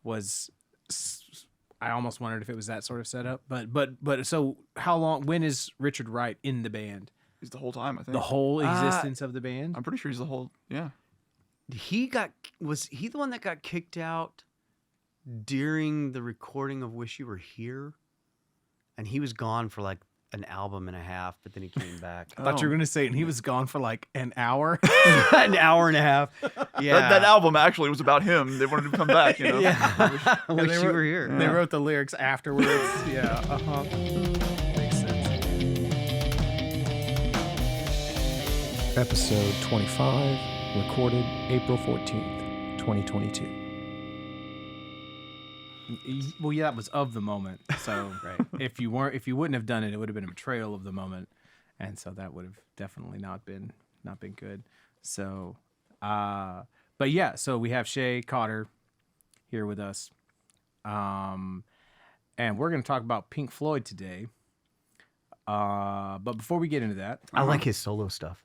was. I almost wondered if it was that sort of setup. But so how long? When is Richard Wright in the band? He's the whole time, I think. The whole existence of the band? I'm pretty sure he's the whole, yeah. Was he the one that got kicked out during the recording of Wish You Were Here? And he was gone for like an album and a half, but then he came back. I thought you were going to say, and he was gone for like an hour. An hour and a half. Yeah. That album actually was about him. They wanted him to come back, you know? Yeah. Wish You Were Here. They wrote the lyrics afterwards. Yeah. Uh-huh. Makes sense. Episode 25, recorded April 14th, 2022. Well, yeah, that was of the moment. So, right. If you wouldn't have done it, it would have been a betrayal of the moment, and so that would have definitely not been good. So, but yeah, so we have Shae, Cottar here with us, and we're going to talk about Pink Floyd today. But before we get into that, I like his solo stuff.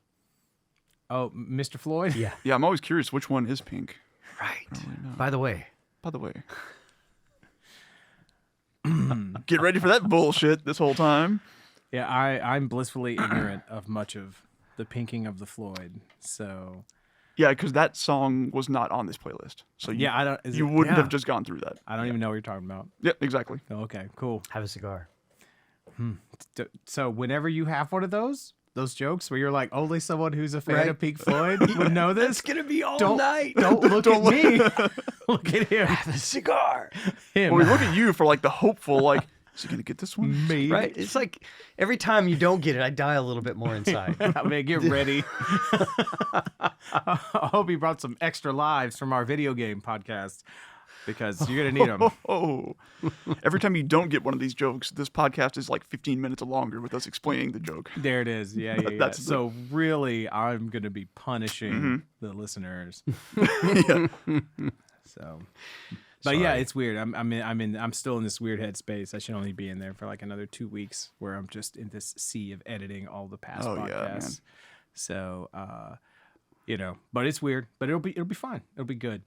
Oh, Mr. Floyd? Yeah. Yeah, I'm always curious which one is Pink. Right. Really By the way. Get ready for that bullshit this whole time. Yeah, I'm blissfully ignorant of much of the pinking of the Floyd. So Yeah, because that song was not on this playlist. So you wouldn't have just gone through that. I don't even know what you're talking about. Yeah, exactly. Oh, okay, cool. Have a cigar. So whenever you have one of those jokes where you're like, only someone who's a fan of Pink Floyd would know this. It's going to be all night. Don't look at me. Look at him. Have a cigar. Him. Well, we look at you for like the hopeful, like, is he going to get this one? Maybe. Right? It's like every time you don't get it, I die a little bit more inside. I mean, get ready. I hope he brought some extra lives from our video game podcast because you're going to need them. Oh, every time you don't get one of these jokes, this podcast is like 15 minutes longer with us explaining the joke. There it is. Yeah. That's so really, I'm going to be punishing the listeners. Yeah. So, but yeah, it's weird. I'm still in this weird headspace. I should only be in there for like another 2 weeks where I'm just in this sea of editing all the past podcasts. Yeah, man. So, but it's weird, but it'll be fine. It'll be good.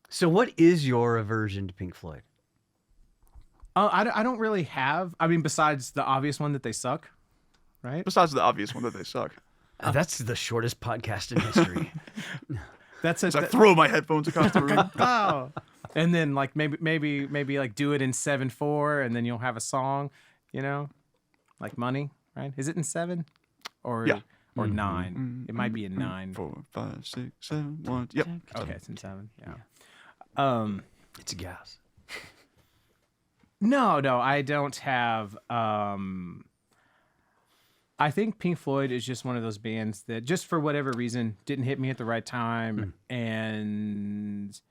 So what is your aversion to Pink Floyd? I don't really have. I mean, besides the obvious one that they suck, right? Besides the obvious one that they suck. That's the shortest podcast in history. That's I throw my headphones across the room. Oh, and then like maybe like do it in 7/4, and then you'll have a song, like Money, right? Is it in 7 or 9? It might be in 9. 4, 5, 6, 7, 1. Yep. Okay, it's in 7. Yeah. It's a gas. No, I don't have. I think Pink Floyd is just one of those bands that just for whatever reason didn't hit me at the right time. And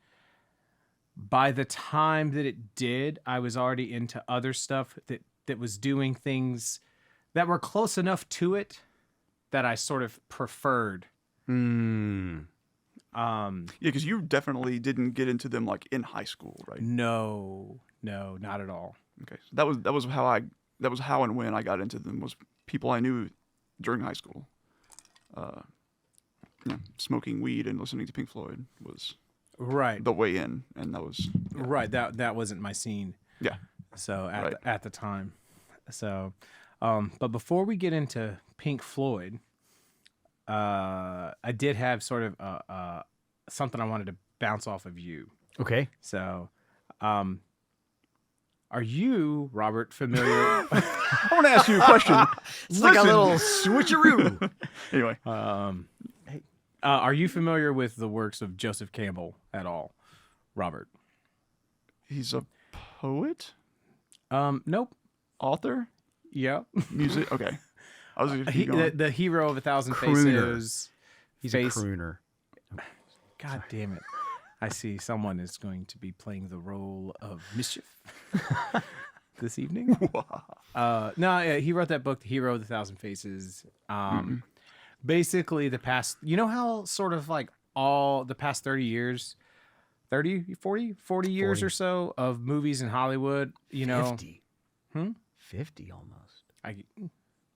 by the time that it did, I was already into other stuff that was doing things that were close enough to it that I sort of preferred. Yeah, because you definitely didn't get into them like in high school, right? No, not at all. Okay, so that was how and when I got into them was people I knew during high school. Smoking weed and listening to Pink Floyd was right the way in, and that was right. That wasn't my scene. Yeah. So at the time, so but before we get into Pink Floyd, I did have sort of something I wanted to bounce off of you. Okay. So, are you, Robert, familiar? I want to ask you a question. It's like a little switcheroo. Anyway, are you familiar with the works of Joseph Campbell at all, Robert? He's a poet, Nope. author, Yeah. music. Okay, I was gonna keep going. The hero of 1,000 Crooner. Faces. He's a crooner. God damn it. I see someone is going to be playing the role of Mischief this evening. He wrote that book, The Hero of the 1,000 Faces. Basically the past, how sort of like all the past 30 years, 40 years or so of movies in Hollywood, 50. 50 almost.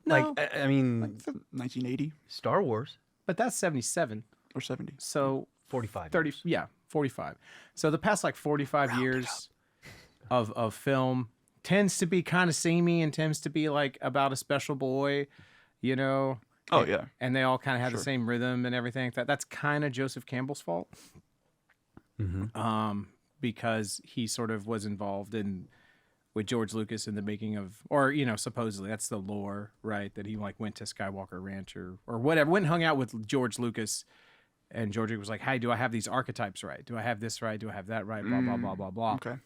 No, I mean, 1980 Star Wars. but that's 77. or 70. So 45. 30, yeah, 45. So the past like 45 years of film tends to be kind of samey and tends to be like about a special boy, you know. Oh, and, yeah. And they all kind of have Sure. the same rhythm and everything. That's kind of Joseph Campbell's fault. Because he sort of was involved with George Lucas in the making of, or, you know, supposedly that's the lore, right? That he like went to Skywalker Ranch or whatever, went and hung out with George Lucas, and George was like, hey, do I have these archetypes right? Do I have this right? Do I have that right? Blah, blah, blah, blah, blah. Okay.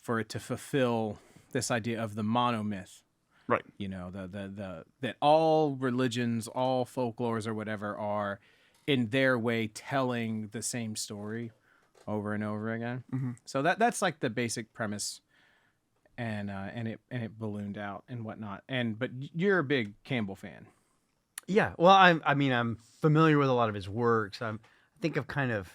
For it to fulfill this idea of the monomyth, Right. you know, the that all religions, all folklores or whatever are in their way telling the same story over and over again. So that's like the basic premise, and it ballooned out and whatnot. But you're a big Campbell fan. Yeah. Well, I'm familiar with a lot of his works. I think I've kind of,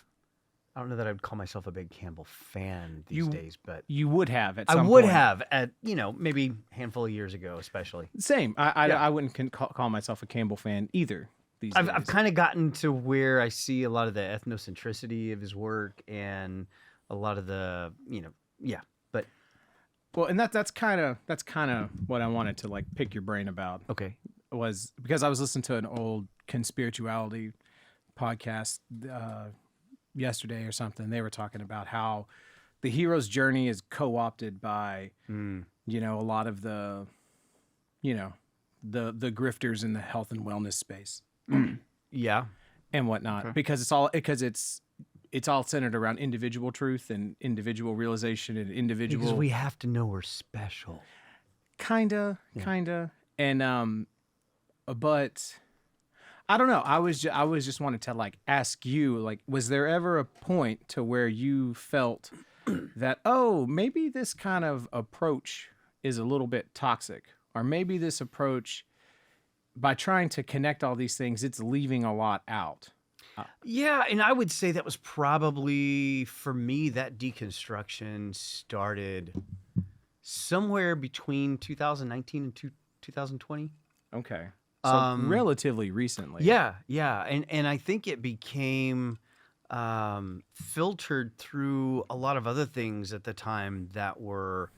I don't know that I'd call myself a big Campbell fan these days, but You would have at I some would point. have at, you know, maybe a handful of years ago, especially. Same. I Yeah. wouldn't call myself a Campbell fan either these I've days. kind of gotten to where I see a lot of the ethnocentricity of his work and a lot of the, you know, yeah. But Well, and that's kind of what I wanted to like pick your brain about. okay. Was because I was listening to an old conspirituality podcast yesterday or something. They were talking about how the hero's journey is co-opted by, you know, a lot of the, you know, the grifters in the health and wellness space Yeah. and whatnot, Okay. because it's all centered around individual truth and individual realization and individual. Because we have to know we're special. Kinda. And but I don't know. I was just wanted to like ask you, like, was there ever a point to where you felt that, oh, maybe this kind of approach is a little bit toxic, or maybe this approach, by trying to connect all these things, it's leaving a lot out? Yeah, and I would say that was probably, for me, that deconstruction started somewhere between 2019 and 2020. Okay. So relatively recently. Yeah, and I think it became filtered through a lot of other things at the time that were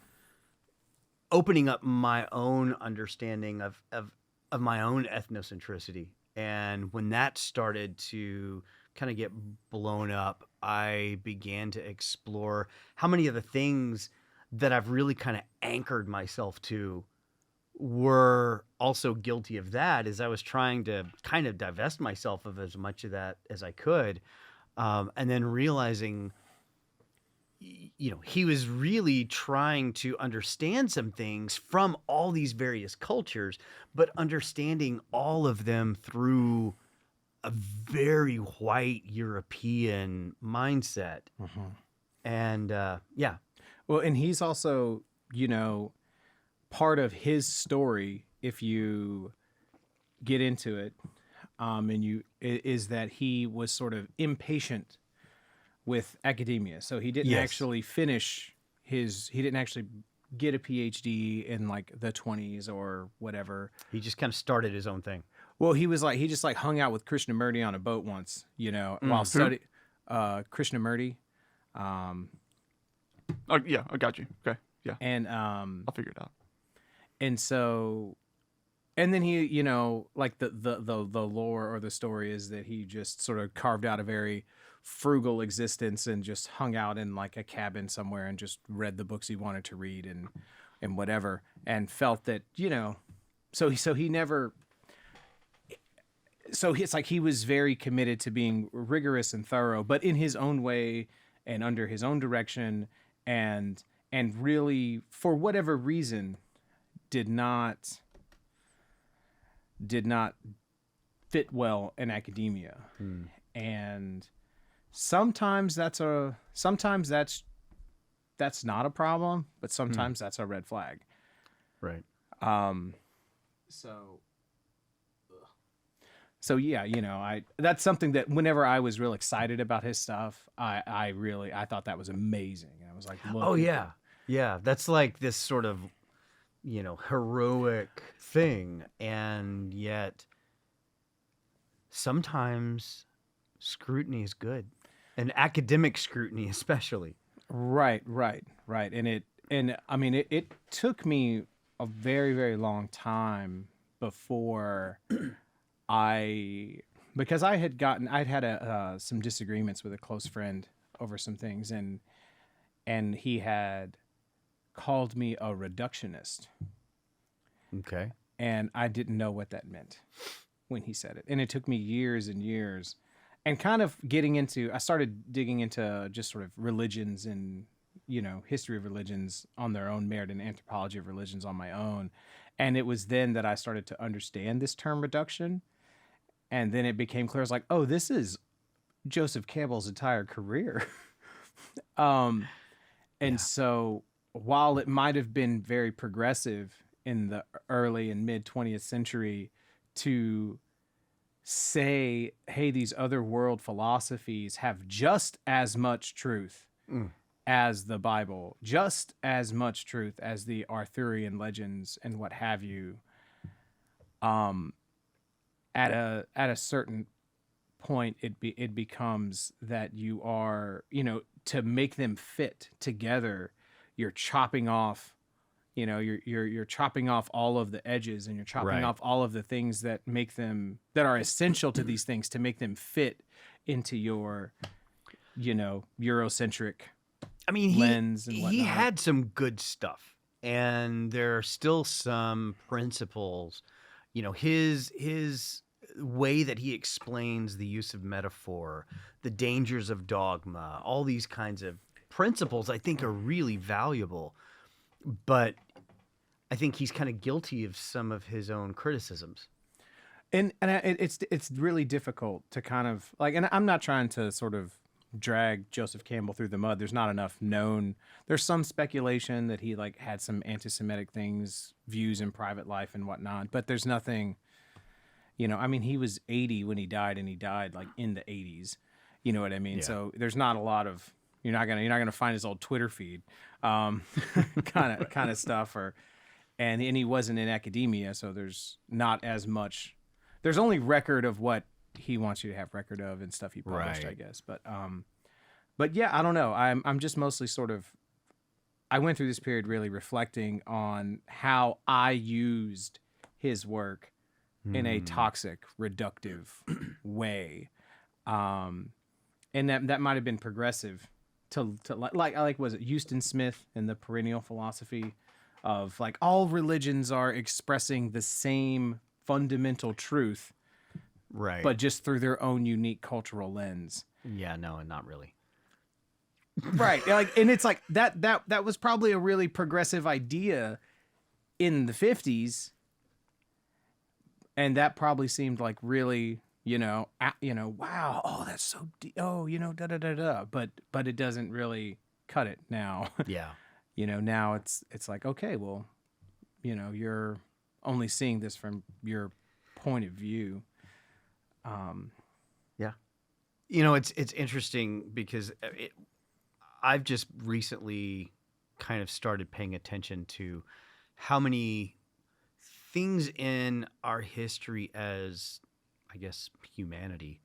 opening up my own understanding of my own ethnocentricity. And when that started to kind of get blown up, I began to explore how many of the things that I've really kind of anchored myself to were also guilty of that, as I was trying to kind of divest myself of as much of that as I could. And then realizing, you know, he was really trying to understand some things from all these various cultures, but understanding all of them through a very white European mindset. And yeah. Well, and he's also, you know, part of his story, if you get into it, is that he was sort of impatient with academia. So he didn't actually finish he didn't actually get a PhD in like the 20s or whatever. He just kind of started his own thing. Well, he just like hung out with Krishnamurti on a boat once, you know, while studying Krishnamurti. Oh, yeah, I got you. Okay. Yeah. And I'll figure it out. And so, and then he, you know, like the lore or the story is that he just sort of carved out a very frugal existence and just hung out in like a cabin somewhere and just read the books he wanted to read and whatever, and felt that, you know, so he never. So it's like he was very committed to being rigorous and thorough, but in his own way and under his own direction, and really, for whatever reason, did not fit well in academia. And sometimes that's not a problem, but sometimes that's a red flag. Right. So yeah, you know, that's something that whenever I was real excited about his stuff, I thought that was amazing. I was like, look, Oh yeah. Yeah. That's like this sort of, you know, heroic thing. And yet sometimes scrutiny is good. And academic scrutiny, especially. Right. And I mean, it took me a very, very long time before because I'd had some disagreements with a close friend over some things, and he had called me a reductionist, Okay. and I didn't know what that meant when he said it, and it took me years and years, and kind of I started digging into just sort of religions and history of religions on their own merit and anthropology of religions on my own, and it was then that I started to understand this term reduction. And then it became clear. I was like, oh, this is Joseph Campbell's entire career. And so while it might have been very progressive in the early and mid 20th century to say, hey, these other world philosophies have just as much truth as the Bible, just as much truth as the Arthurian legends and what have you. At a certain point, it becomes that you are, to make them fit together, you're chopping off, you're chopping off all of the edges, and you're chopping off all of the things that make them, that are essential to these things, to make them fit into your, Eurocentric lens and whatnot. He had some good stuff, and there are still some principles. His way that he explains the use of metaphor, the dangers of dogma, all these kinds of principles, I think are really valuable. But I think he's kind of guilty of some of his own criticisms. And it's really difficult to kind of like, and I'm not trying to sort of drag Joseph Campbell through the mud. There's not enough known. There's some speculation that he had some anti-Semitic views in private life and whatnot, but there's nothing, I mean, he was 80 when he died, and he died in the 80s. You know what I mean? Yeah. So there's not a lot of, you're not gonna find his old Twitter feed, kind of stuff, and he wasn't in academia, so there's not as much. There's only record of what he wants you to have record of and stuff he published, I guess. But yeah, I don't know. I'm just mostly I went through this period really reflecting on how I used his work in a toxic, reductive way. And that might have been progressive to was it Houston Smith and the perennial philosophy of all religions are expressing the same fundamental truth, right? But just through their own unique cultural lens. Yeah, no, not really. Right. And it's that was probably a really progressive idea in the 50s. And that probably seemed really, wow, oh, that's so deep. Oh, da da da da. But it doesn't really cut it now. Yeah. Now it's okay, well, you're only seeing this from your point of view. Yeah. It's interesting because I've just recently kind of started paying attention to how many things in our history as, I guess, humanity,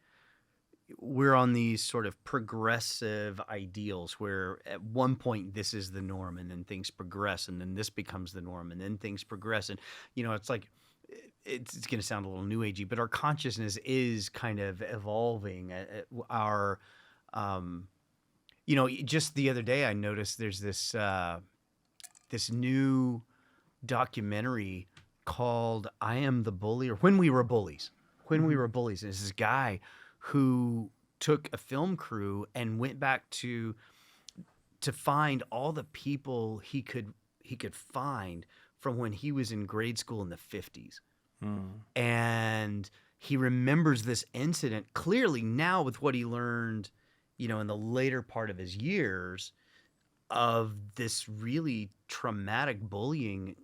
we're on these sort of progressive ideals where at one point this is the norm, and then things progress, and then this becomes the norm, and then things progress. And, it's it's going to sound a little new agey, but our consciousness is kind of evolving. Just the other day I noticed there's this new documentary called I Am the Bully, or When We Were Bullies. When We Were Bullies. And it's this guy who took a film crew and went back to find all the people he could find from when he was in grade school in the 50s. And he remembers this incident clearly now with what he learned, in the later part of his years, of this really traumatic bullying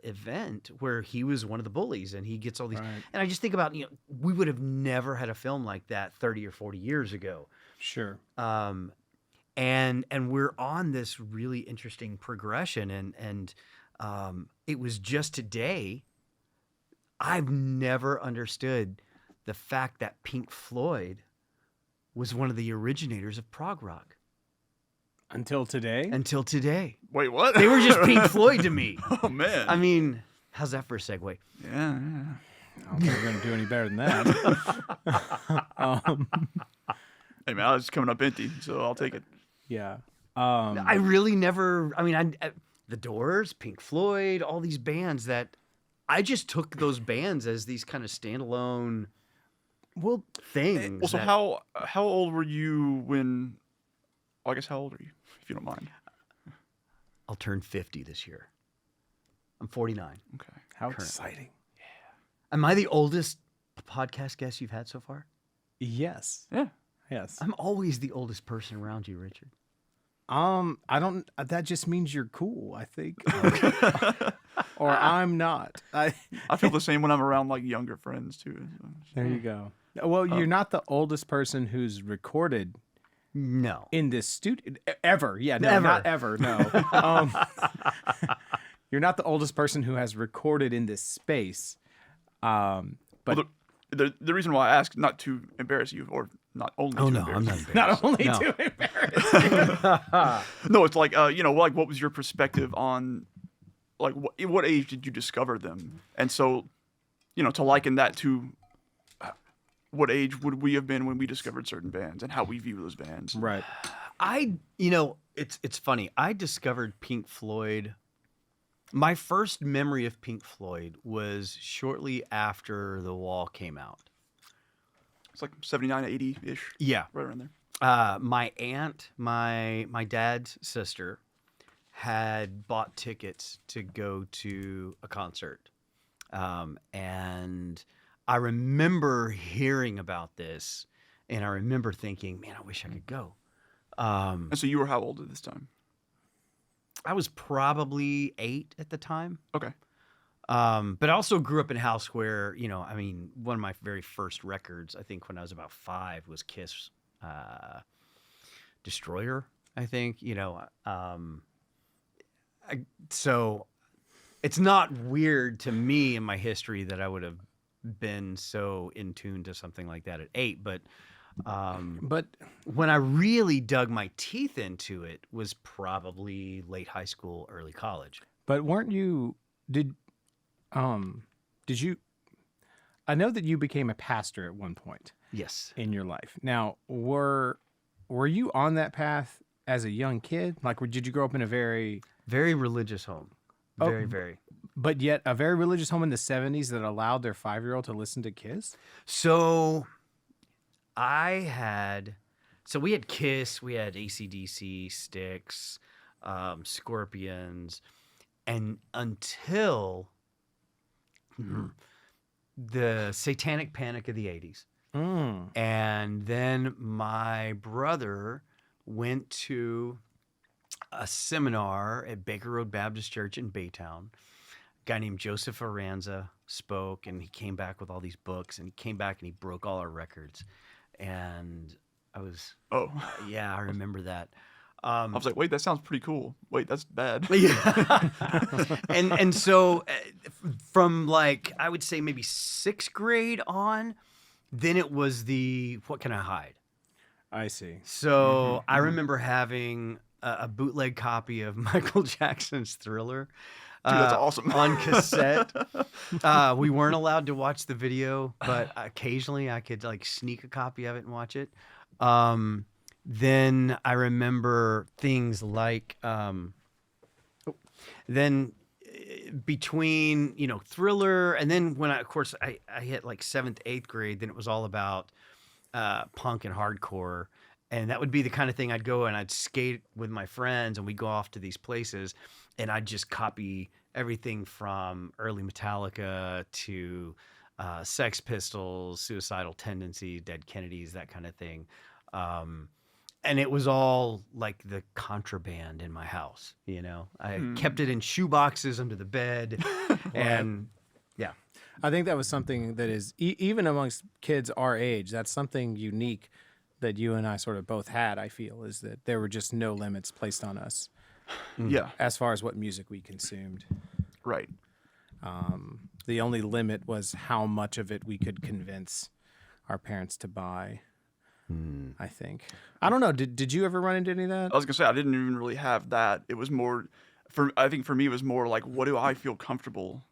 event where he was one of the bullies, and he gets all these. Right. And I just think about, we would have never had a film like that 30 or 40 years ago. Sure. And we're on this really interesting progression, and it was just today. I've never understood the fact that Pink Floyd was one of the originators of prog rock Until today? until today. Wait, what? They were just Pink Floyd to me. Oh man. I mean, how's that for a segue? Yeah. I don't think we're going to do any better than that. Hey man, I was coming up empty, so I'll take it. Yeah. I really never. I mean, I the Doors, Pink Floyd, all these bands that I just took those bands as these kind of standalone things. Well, so how old were you when? Well, I guess how old are you, if you don't mind? I'll turn 50 this year. I'm 49. Okay. How exciting. Am I the oldest podcast guest you've had so far? Yes. Yeah. Yes. I'm always the oldest person around you, Richard. I don't. That just means you're cool, I think, or I'm not. I feel the same when I'm around like younger friends too. So. There you go. Well, you're not the oldest person who's recorded No. in this studio ever. Yeah, no, Ever. not ever. No. You're not the oldest person who has recorded in this space. But Well, the reason why I ask, not to embarrass you, or not only. Oh to no, embarrass I'm not you. embarrassed. not only No. to embarrass. No, it's like like what was your perspective on, like what age did you discover them, and so, to liken that to. What age would we have been when we discovered certain bands and how we view those bands? Right. It's funny. I discovered Pink Floyd. My first memory of Pink Floyd was shortly after The Wall came out. It's like 79, 80-ish. Yeah. Right around there. My aunt, my dad's sister, had bought tickets to go to a concert. And I remember hearing about this, and I remember thinking, man, I wish I could go. And so you were how old at this time? I was probably 8 at the time. Okay. But I also grew up in a house where, one of my very first records, I think when I was about 5, was Kiss Destroyer, I think. So it's not weird to me in my history that I would have been so in tune to something like that at 8. But when I really dug my teeth into it was probably late high school, early college. But weren't you? Did you? I know that you became a pastor at one point. Yes. In your life. Now, were you on that path as a young kid? Like, did you grow up in a very religious home? Very. But yet a very religious home in the 70s that allowed their 5-year-old to listen to Kiss? So we had Kiss, we had AC/DC, Styx, Scorpions, and until the Satanic Panic of the 80s. And then my brother went to a seminar at Baker Road Baptist Church in Baytown. A guy named Joseph Aranza spoke, and he came back with all these books, and he came back and he broke all our records. And I was, yeah, I remember that. I was like, wait, that sounds pretty cool. Wait, that's bad. Yeah. and so from like, I would say maybe 6th grade on, then it was what can I hide? I see. So I remember having a bootleg copy of Michael Jackson's Thriller. Dude, that's awesome. On cassette. We weren't allowed to watch the video, but occasionally I could like sneak a copy of it and watch it. Then I remember things like, then between, Thriller, and then when I hit like 7th, 8th grade, then it was all about punk and hardcore. And that would be the kind of thing I'd go and I'd skate with my friends and we'd go off to these places and I'd just copy everything from early Metallica to Sex Pistols, Suicidal Tendencies, Dead Kennedys, that kind of thing. And it was all like the contraband in my house, I kept it in shoe boxes under the bed. And yeah. I think that was something that is, even amongst kids our age, that's something unique that you and I sort of both had, I feel, is that there were just no limits placed on us. Yeah. As far as what music we consumed. Right. The only limit was how much of it we could convince our parents to buy. I think. I don't know. Did you ever run into any of that? I was gonna say I didn't even really have that. It was more I think for me it was more like, what do I feel comfortable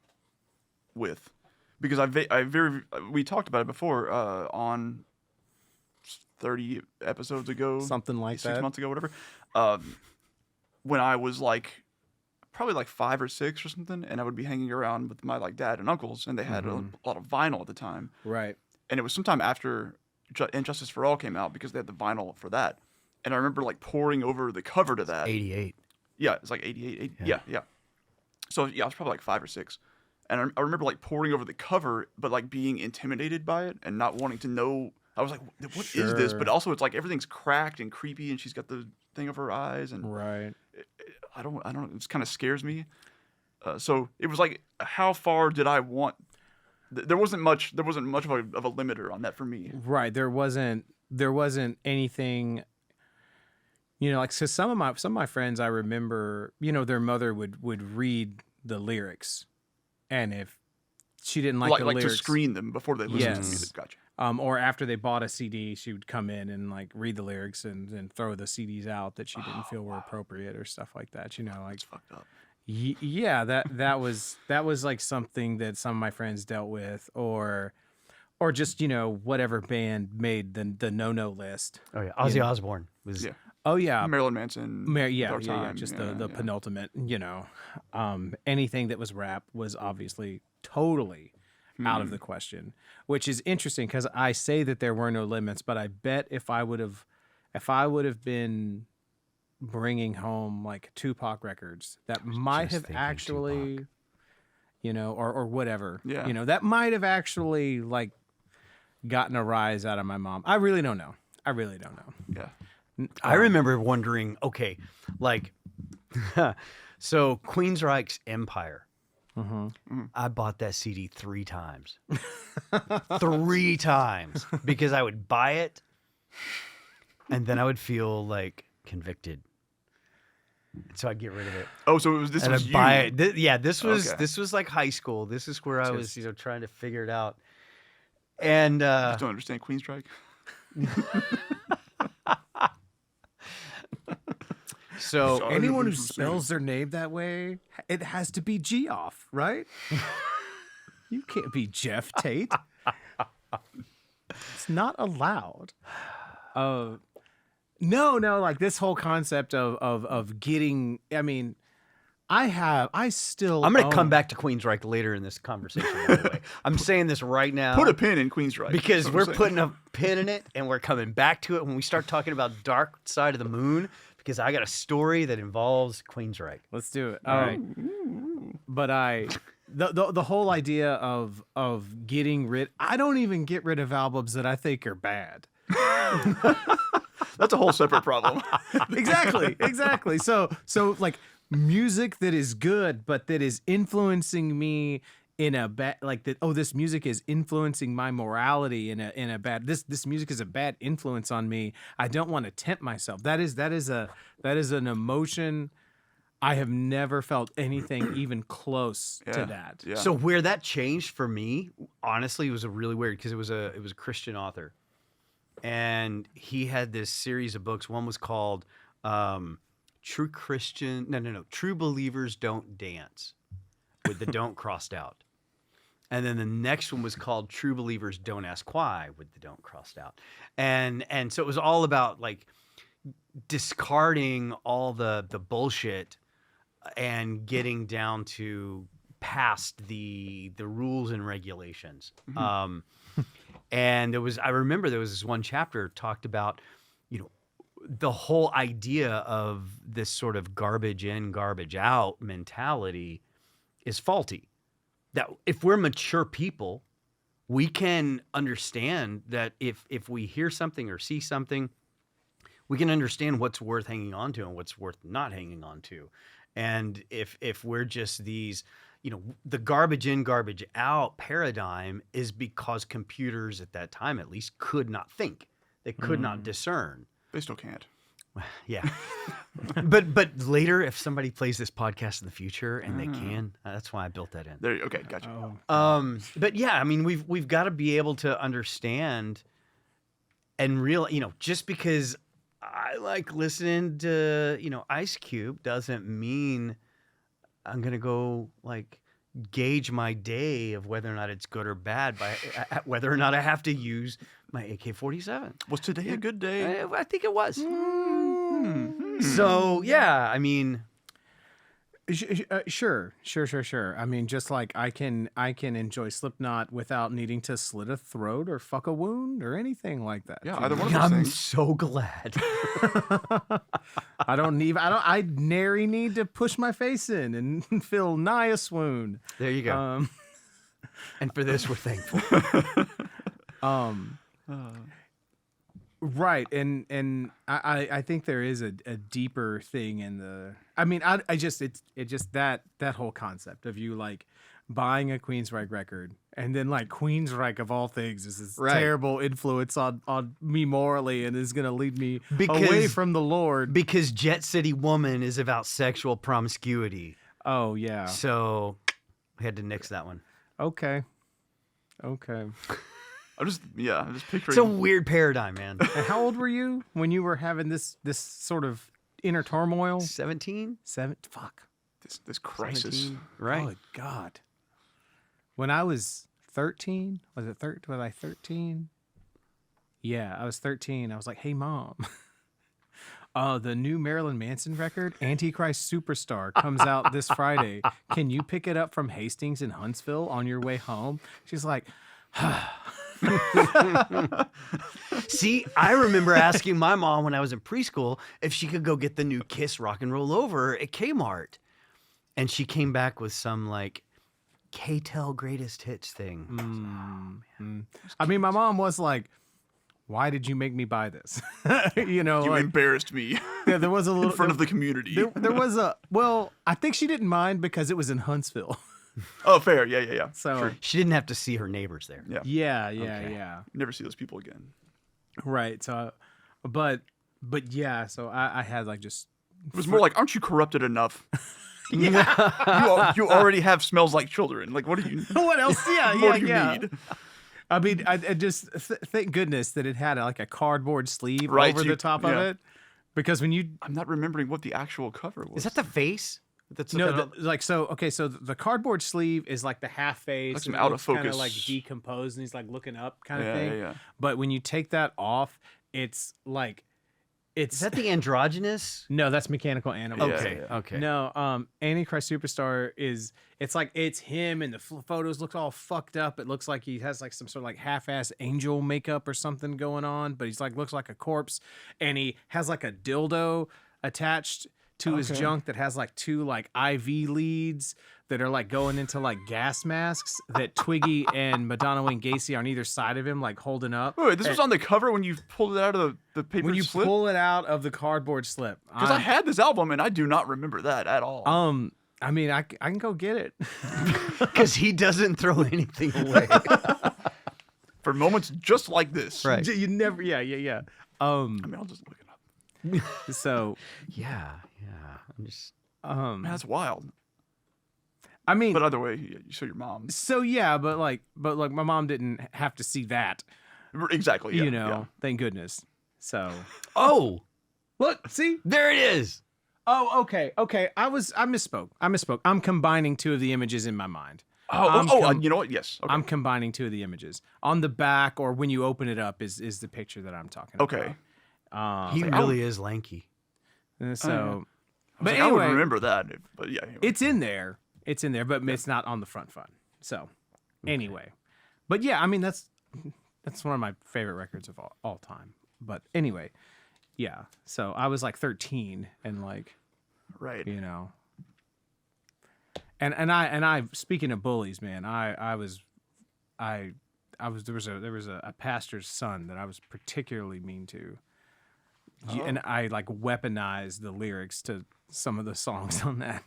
with? Because we talked about it before on 30 episodes ago, Something like 6 that. months ago, whatever. When I was like probably like 5 or 6 or something, and I would be hanging around with my like dad and uncles, and they had a lot of vinyl at the time. Right. And it was sometime after Injustice for All came out, because they had the vinyl for that. And I remember like poring over the cover to that. 88. Yeah, it's like 88. Yeah. So yeah, I was probably like 5 or 6. And I remember like poring over the cover, but like being intimidated by it and not wanting to know. I was like, what is this? But also it's like everything's cracked and creepy, and she's got the thing over her eyes, and Right. I don't know. It just kind of scares me. So it was like, how far did I want? There wasn't much of a limiter on that for me. Right. There wasn't anything, like, so some of my friends, I remember, their mother would read the lyrics, and if she didn't like the lyrics, to screen them before they listen to Yes. music. Gotcha. Or after they bought a CD, she would come in and like read the lyrics and throw the CDs out that she didn't feel were appropriate or stuff like that. Like, It's fucked up. yeah, that was like something that some of my friends dealt with, or just whatever band made the no list. Oh yeah, Ozzy Osbourne was. Yeah. Oh yeah, Marilyn Manson. yeah, Dark Time, just yeah, the yeah. penultimate. Anything that was rap was obviously totally out of the question, which is interesting because I say that there were no limits, but I bet if I would have been bringing home like Tupac records, that might have actually, or whatever, Yeah. that might have actually like gotten a rise out of my mom. I really don't know. Yeah. I remember wondering, okay, like, so Queensryche's Empire. I bought that CD 3 times. 3 times. Because I would buy it, and then I would feel like convicted. So I'd get rid of it. Oh, so this And was I'd you. buy it. This was Okay. this was like high school. This is where I was, trying to figure it out. And I just don't understand Queensryche. so Sorry. Anyone who What you're spells their name that way, it has to be Geoff, right? You can't be Jeff Tate. It's not allowed. No, like this whole concept of getting. I mean, I still. I'm going to come own- back to Queensryche later in this conversation, by the way. I'm saying this right now. Put a pin in Queensryche. Because That's what we're I'm saying. putting a pin in it, and we're coming back to it when we start talking about Dark Side of the Moon, because I got a story that involves Queensryche. Let's do it. All right. But the whole idea of getting rid. I don't even get rid of albums that I think are bad. That's a whole separate problem. Exactly. So like music that is good, but that is influencing me in a bad, like that. Oh, this music is influencing my morality in a bad. This music is a bad influence on me. I don't want to tempt myself. That is an emotion. I have never felt anything even close to that. Yeah. So where that changed for me, honestly, was a really weird, because it was a Christian author, and he had this series of books. One was called True Believers Don't Dance, with the don't crossed out. And then the next one was called True Believers Don't Ask Why, with the don't crossed out. And so it was all about like discarding all the bullshit and getting down to past the rules and regulations. And I remember there was this one chapter talked about, the whole idea of this sort of garbage in, garbage out mentality is faulty. That if we're mature people, we can understand that if we hear something or see something, we can understand what's worth hanging on to and what's worth not hanging on to. And if we're just these, the garbage in, garbage out paradigm is because computers at that time at least could not think. They could not discern. They still can't. Yeah. but later, if somebody plays this podcast in the future and they can, that's why I built that in. Okay, gotcha. But yeah, I mean, we've got to be able to understand and real, just because I like listening to, Ice Cube doesn't mean I'm going to go like gauge my day of whether or not it's good or bad by whether or not I have to use my AK-47. Was today a good day? I think it was. So, yeah, I mean... Sure. I mean, just like I can enjoy Slipknot without needing to slit a throat or fuck a wound or anything like that. Yeah, either one of those I'm things. so glad. I nary need to push my face in and feel nigh a swoon. There you go. And for this, we're thankful. Right, and I think there is a deeper thing in the. I mean, it's just that whole concept of you like buying a Queensryche record and then like Queensryche of all things is this terrible influence on me morally and is gonna lead me away from the Lord because Jet City Woman is about sexual promiscuity. Oh yeah. So we had to nix that one. Okay. I'm just picturing. It's a weird paradigm, man. And how old were you when you were having this sort of inner turmoil? 17? Fuck. This crisis. 17, right. Oh God. When I was 13, was I 13? Yeah, I was 13. I was like, "Hey mom, the new Marilyn Manson record, Antichrist Superstar, comes out this Friday. Can you pick it up from Hastings in Huntsville on your way home?" She's like, See, I remember asking my mom when I was in preschool if she could go get the new Kiss Rock and Roll Over at Kmart. And she came back with some like K-Tel greatest hits thing. I mean, my mom was like, "Why did you make me buy this?" You embarrassed me. Yeah, there was a little in front of the community. There was I think she didn't mind because it was in Huntsville. Oh, fair. Yeah. So Sure. She didn't have to see her neighbors there. Yeah. Yeah. Never see those people again. Right. So, but yeah. So I had like just. It was more like, aren't you corrupted enough? Yeah. you already have smells like children. Like, what do you? What else? Yeah. What do you need? I mean, I just thank goodness that it had like a cardboard sleeve over the top of it, because when you. I'm not remembering what the actual cover was. Is that the face? That's so the cardboard sleeve is like the half face, like some out of focus, kind of like decomposed, and he's like looking up, kind of thing. Yeah. But when you take that off, it's like, is that the androgynous? No, that's Mechanical Animal. Okay. No, Antichrist Superstar it's him, and the photos look all fucked up. It looks like he has like some sort of like half-ass angel makeup or something going on, but he's like looks like a corpse, and he has like a dildo attached to his junk that has like two like IV leads that are like going into like gas masks that Twiggy and Madonna Wayne Gacy on either side of him like holding up. Wait, this was on the cover when you pulled it out of the paper when you slip? pull it out of the cardboard slip. Because I had this album and I do not remember that at all. I mean, I can go get it. Because he doesn't throw anything away. For moments just like this. Right. You never, yeah. I mean, I'll just look it up. So yeah. I'm just Man, that's wild. I mean, but either way, so your mom. So yeah, but my mom didn't have to see that. Exactly. Yeah, thank goodness. So look, see, there it is. Oh, okay. I misspoke. I'm combining two of the images in my mind. You know what? Yes. Okay. I'm combining two of the images. On the back, or when you open it up, is the picture that I'm talking about. He really is lanky. So, but anyway, I would remember that. But yeah, anyway. It's in there, but it's not on the front. So, anyway, but yeah, I mean that's one of my favorite records of all time. But anyway, yeah. So I was like 13, and like, right, And I speaking of bullies, man, there was a pastor's son that I was particularly mean to. And I like weaponized the lyrics to some of the songs on that.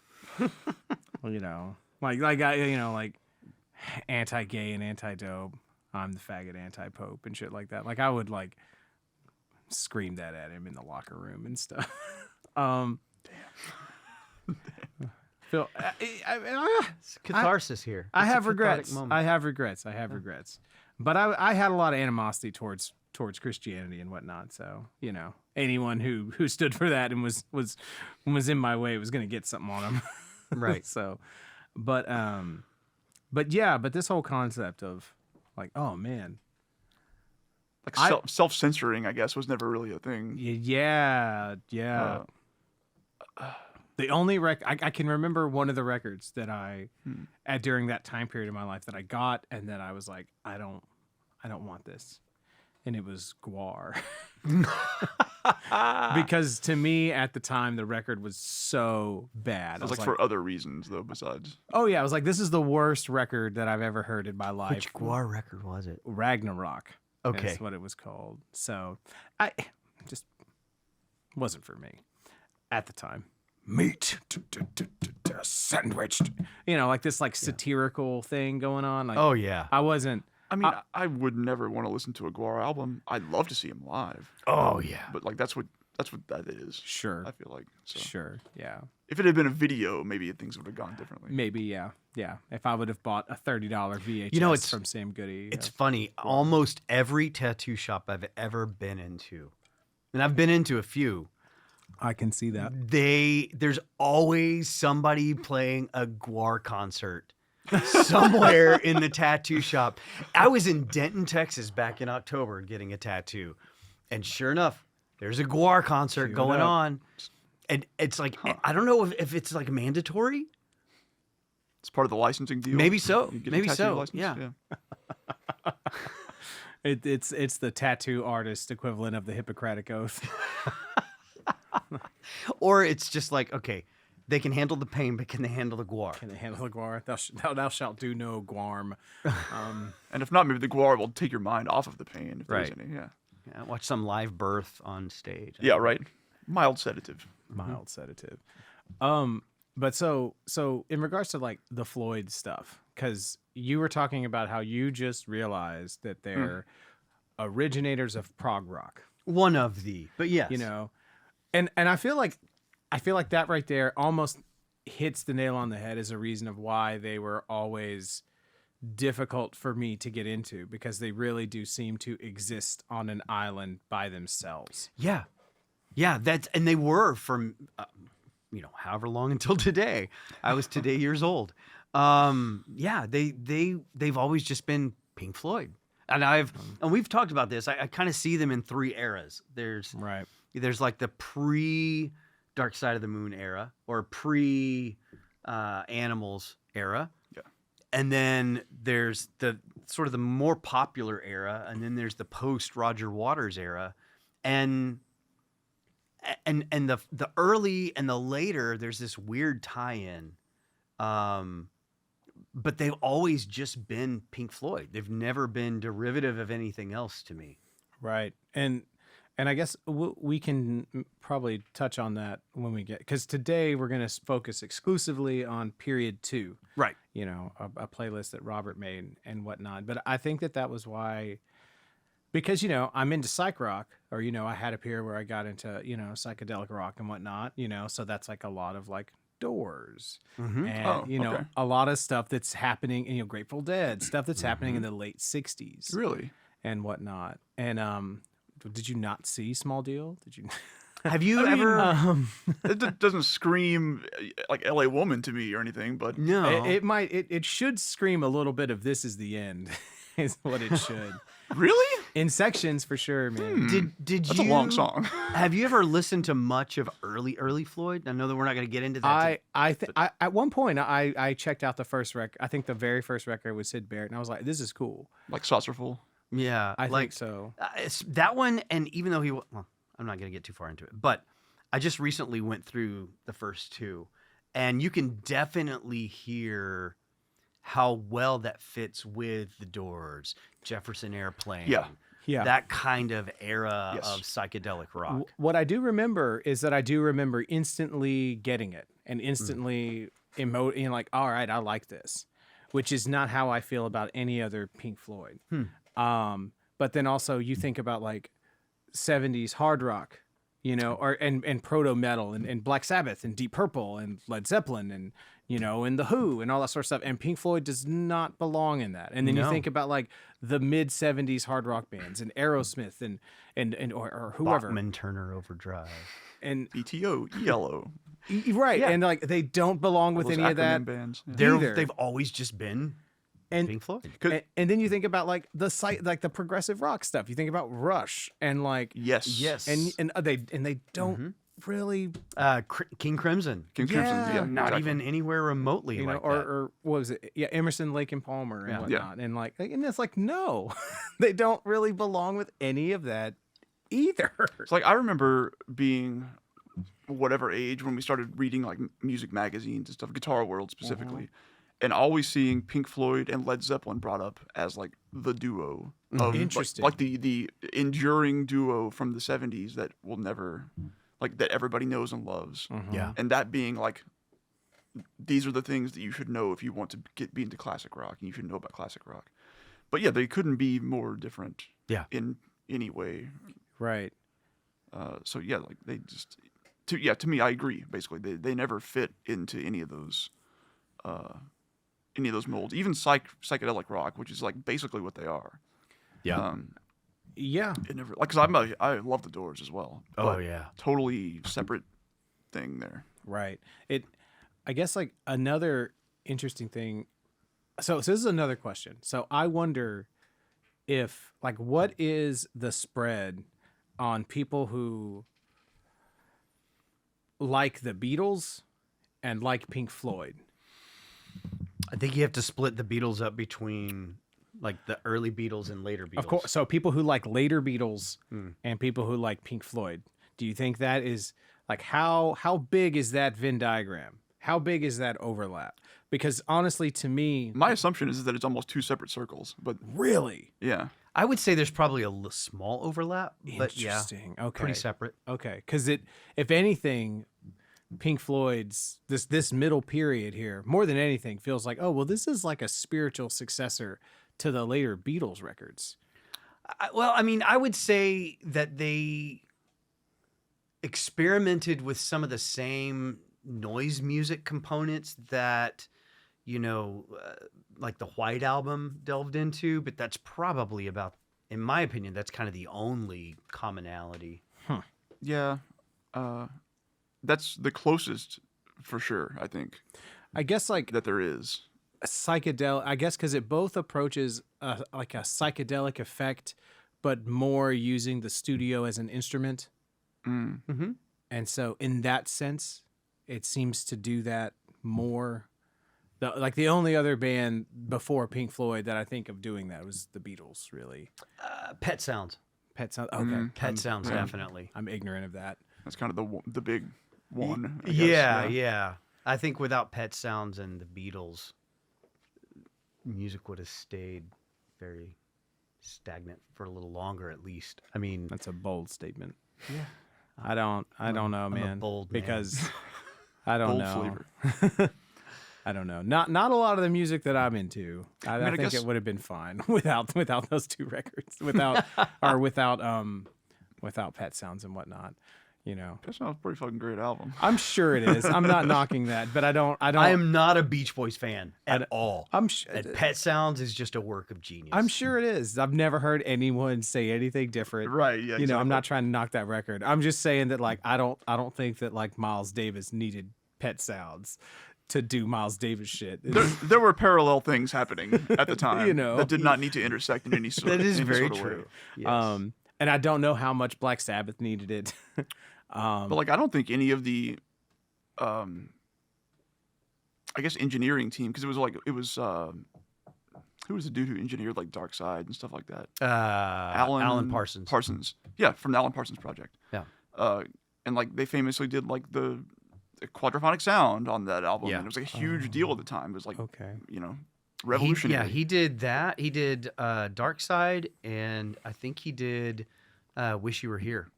like anti-gay and anti-dope. I'm the faggot anti-pope and shit like that. Like I would like scream that at him in the locker room and stuff. Damn. Phil, it's catharsis here. I have regrets. But I had a lot of animosity towards towards Christianity and whatnot. So, you know, anyone who stood for that and was in my way was going to get something on them. Right. So, but this whole concept of like, oh man, Like self-censoring, I guess, was never really a thing. yeah. The only I can remember one of the records that I during that time period of my life that I got and that I was like, I don't want this. And it was Gwar. Because to me at the time the record was so bad. It was like for other reasons though, besides. Oh yeah, I was like, this is the worst record that I've ever heard in my life. Which Gwar record was it? Ragnarok. Okay. That's what it was called. So I just wasn't for me at the time. Meat sandwiched. You know, like this like satirical thing going on. Like, Oh yeah. I wasn't. I mean, I would never want to listen to a Gwar album. I'd love to see him live. Oh yeah. But like that's what that is. Sure. I feel like. So. Sure. Yeah. If it had been a video, maybe things would have gone differently. Maybe. Yeah. Yeah. If I would have bought a $30 VHS You know, it's from Sam Goody. It's funny. Almost every tattoo shop I've ever been into, and I've been into a few, I can see that. there's always somebody playing a Gwar concert somewhere in the tattoo shop. I was in Denton, Texas back in October getting a tattoo, and sure enough, there's a Gwar concert Cue it going up. on. And it's like, I don't know if it's like mandatory. It's part of the licensing deal. Maybe so. You get a Maybe tattoo so. license? Yeah. It's the tattoo artist equivalent of the Hippocratic Oath. Or it's just like, okay, they can handle the pain, but can they handle the Gwar? Can they handle the Gwar? Thou shalt do no Gwarm. And if not, maybe the Gwar will take your mind off of the pain. If Right. there's any. Yeah. Yeah, watch some live birth on stage. Yeah. Right. Mild sedative. Mild sedative. But so in regards to like the Floyd stuff, because you were talking about how you just realized that they're originators of prog rock. One of the, but yes. You know, and I feel like that right there almost hits the nail on the head as a reason of why they were always difficult for me to get into, because they really do seem to exist on an island by themselves. Yeah. Yeah, and they were from, however long until today. I was today years old. Yeah, they've always just been Pink Floyd. And we've talked about this. I kind of see them in three eras. There's like the pre Dark Side of the Moon era, or pre Animals era. Yeah. And then there's the sort of the more popular era, and then there's the post Roger Waters era. And the early and the later, there's this weird tie-in. But they've always just been Pink Floyd. They've never been derivative of anything else to me. Right. And I guess we can probably touch on that when we get, because today we're going to focus exclusively on period 2. Right. You know, a playlist that Robert made and whatnot. But I think that was why, because, I'm into psych rock, or, I had a period where I got into, psychedelic rock and whatnot, so that's like a lot of like Doors and, a lot of stuff that's happening in, Grateful Dead, stuff that's happening in the late 60s. Really? And whatnot. And, did you not see Small Deal? Did you? Have you ever? It doesn't scream like L.A. Woman to me or anything, but No. It might. It should scream a little bit of "This Is the End," is what it should. Really? In sections, for sure, man. Did That's you? a long song. Have you ever listened to much of early Floyd? I know that we're not going to get into that. I at one point I checked out the first record. I think the very first record was Syd Barrett, and I was like, "This is cool." Like Saucerful. Yeah, I think so. It's that one, and even though I'm not going to get too far into it, but I just recently went through the first two, and you can definitely hear how well that fits with the Doors, Jefferson Airplane. Yeah. That kind of era of psychedelic rock. What I do remember is that I do remember instantly getting it and instantly emoting, like, all right, I like this, which is not how I feel about any other Pink Floyd. But then also you think about like 70s hard rock, you know, or and proto metal and Black Sabbath and Deep Purple and Led Zeppelin and, you know, and the Who and all that sort of stuff. And Pink Floyd does not belong in that. And then you No. think about like the mid 70s hard rock bands and Aerosmith and or whoever. Bachman Turner Overdrive. And BTO, ELO. right. Yeah. And like they don't belong with Those any of that. acronym bands. Yeah. Either. They've always just been And Pink Floyd. and then you think about like the progressive rock stuff. You think about Rush and like Yes. and they don't really King Crimson. King Crimson. Yeah. Yeah. Not exactly. even anywhere remotely you know like or, that. or what was it? Yeah, Emerson, Lake and Palmer and Yeah. whatnot. And like and it's like no, they don't really belong with any of that either. It's like I remember being whatever age when we started reading like music magazines and stuff, Guitar World specifically, and always seeing Pink Floyd and Led Zeppelin brought up as like the duo of Interesting. like the enduring duo from the 70s that will never like that everybody knows and loves. Yeah. And that being like these are the things that you should know if you want to be into classic rock, and you should know about classic rock. But yeah, they couldn't be more different. Yeah. In any way. Right. So yeah, like they just, to me, I agree. Basically, they never fit into any of those molds. Even psychedelic rock, which is like basically what they are. Yeah. Yeah. It never like because I love the Doors as well. Oh, but yeah. Totally separate thing there. Right. I guess like another interesting thing. So this is another question. So I wonder if like what is the spread on people who like the Beatles and like Pink Floyd? I think you have to split the Beatles up between like the early Beatles and later Beatles. Of course. So people who like later Beatles and people who like Pink Floyd. Do you think that is like how big is that Venn diagram? How big is that overlap? Because honestly, to me, My assumption is that it's almost two separate circles, but really yeah, I would say there's probably a small overlap, but yeah, interesting. Okay. pretty separate. Okay, because if anything, Pink Floyd's this middle period here, more than anything, feels like, oh well, this is like a spiritual successor to the later Beatles records. Well, I mean, I would say that they experimented with some of the same noise music components that, you know, like the White Album delved into, but that's probably about, in my opinion, that's kind of the only commonality. yeah, that's the closest for sure. I think I guess like that there is. a psychedelic. I guess because it both approaches like a psychedelic effect, but more using the studio as an instrument. Mm-hmm. And so, in that sense, it seems to do that more. The only other band before Pink Floyd that I think of doing that was the Beatles. Really, Pet Sounds. Pet Sounds. Okay, Pet Sounds, definitely. I'm ignorant of that. That's kind of the big one. I guess. Yeah. I think without Pet Sounds and the Beatles, music would have stayed very stagnant for a little longer, at least. I mean, That's a bold statement. yeah. I don't know, I'm a man. bold man. because I don't Bold know. flavor. I don't know. Not a lot of the music that I'm into. I think guess- it would have been fine without those two records, without Pet Sounds and whatnot. You know, That sounds a pretty fucking great album. I'm sure it is. I'm not knocking that, but I don't. I am not a Beach Boys fan at all. I'm And Pet Sounds is just a work of genius. I'm sure it is. I've never heard anyone say anything different. Right, yeah, You know, I'm exactly. not trying to knock that record. I'm just saying that like I don't think that like Miles Davis needed Pet Sounds to do Miles Davis shit. There were parallel things happening at the time, You know. that did not need to intersect in any sort. That is any very sort of way. true. Yes. And I don't know how much Black Sabbath needed it. But like, I don't think any of the, I guess engineering team, because it was who was the dude who engineered like Dark Side and stuff like that? Alan Parsons. Parsons, yeah, from the Alan Parsons Project. Yeah. And like they famously did like the quadraphonic sound on that album, Yeah. and it was like a huge deal at the time. It was like, Okay. you know, revolutionary. He did that. He did Dark Side, and I think he did Wish You Were Here.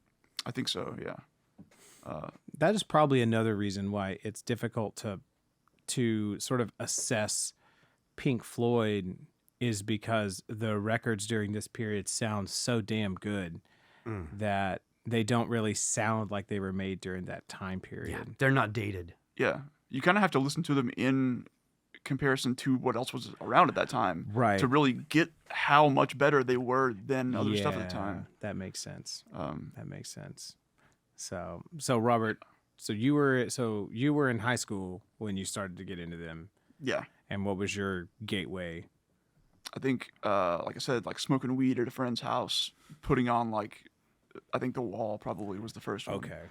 I think so. Yeah. That is probably another reason why it's difficult to sort of assess Pink Floyd, is because the records during this period sound so damn good that they don't really sound like they were made during that time period. They're not dated. Yeah, you kind of have to listen to them in comparison to what else was around at that time, Right. to really get how much better they were than other stuff at the time. That makes sense. That makes sense. So Robert, so you were in high school when you started to get into them, Yeah, and what was your gateway? I think, like I said, like smoking weed at a friend's house, putting on like, I think The Wall probably was the first one. Okay.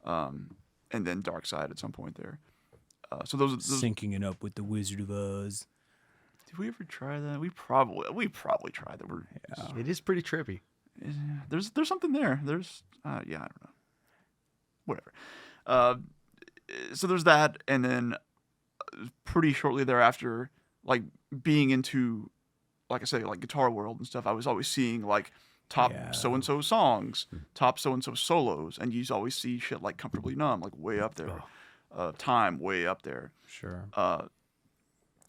And then Dark Side at some point there. So those. Syncing it up with the Wizard of Oz. Did we ever try that? We probably tried that. It is pretty trippy. There's something there. There's I don't know. Whatever. So there's that, and then pretty shortly thereafter, like being into, like I say, like Guitar World and stuff, I was always seeing like top so and so songs, top so and so solos, and you always see shit like Comfortably Numb, like way up there. Time way up there. Sure.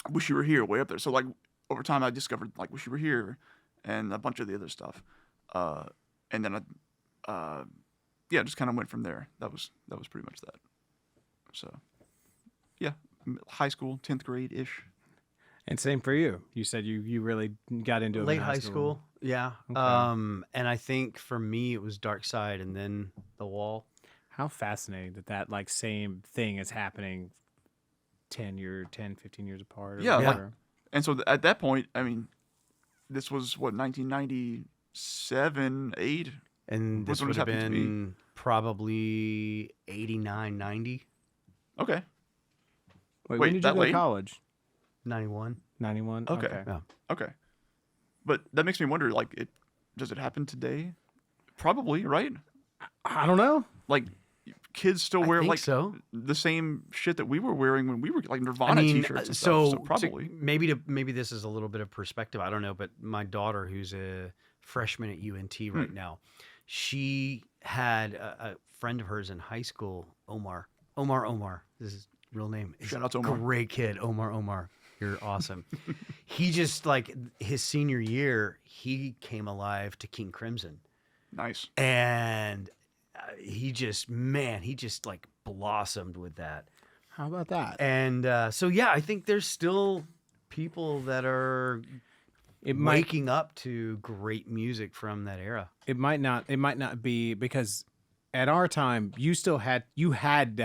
Wish You Were Here way up there. So like over time I discovered like Wish You Were Here and a bunch of the other stuff. And then I just kind of went from there. That was pretty much that. So yeah, high school, 10th grade ish. And same for you. You said you really got into it Late in high school. Yeah. Okay. And I think for me it was Dark Side and then The Wall. How fascinating that like same thing is happening 10, 15 years apart. Or Yeah, whatever. And so at that point, I mean, this was what, 1997, 8? And this When would it have happened to me. been probably 89, 90, Okay. Wait, Wait, when did you that go late? to college? 91. 91? Okay. Yeah. Okay. But that makes me wonder, like, does it happen today? Probably, right? I don't know. Like, kids still wear think like so. the same shit that we were wearing when we were like Nirvana t-shirts and stuff. So probably. Maybe this is a little bit of perspective. I don't know, but my daughter, who's a freshman at UNT right now, she had a friend of hers in high school, Omar. This is his real name. Shout out to Omar. Great kid, Omar. You're awesome. He just like his senior year, he came alive to King Crimson, Nice. and he just like blossomed with that. How about that? And so yeah, I think there's still people that are waking up to great music from that era. It might not be, because at our time you had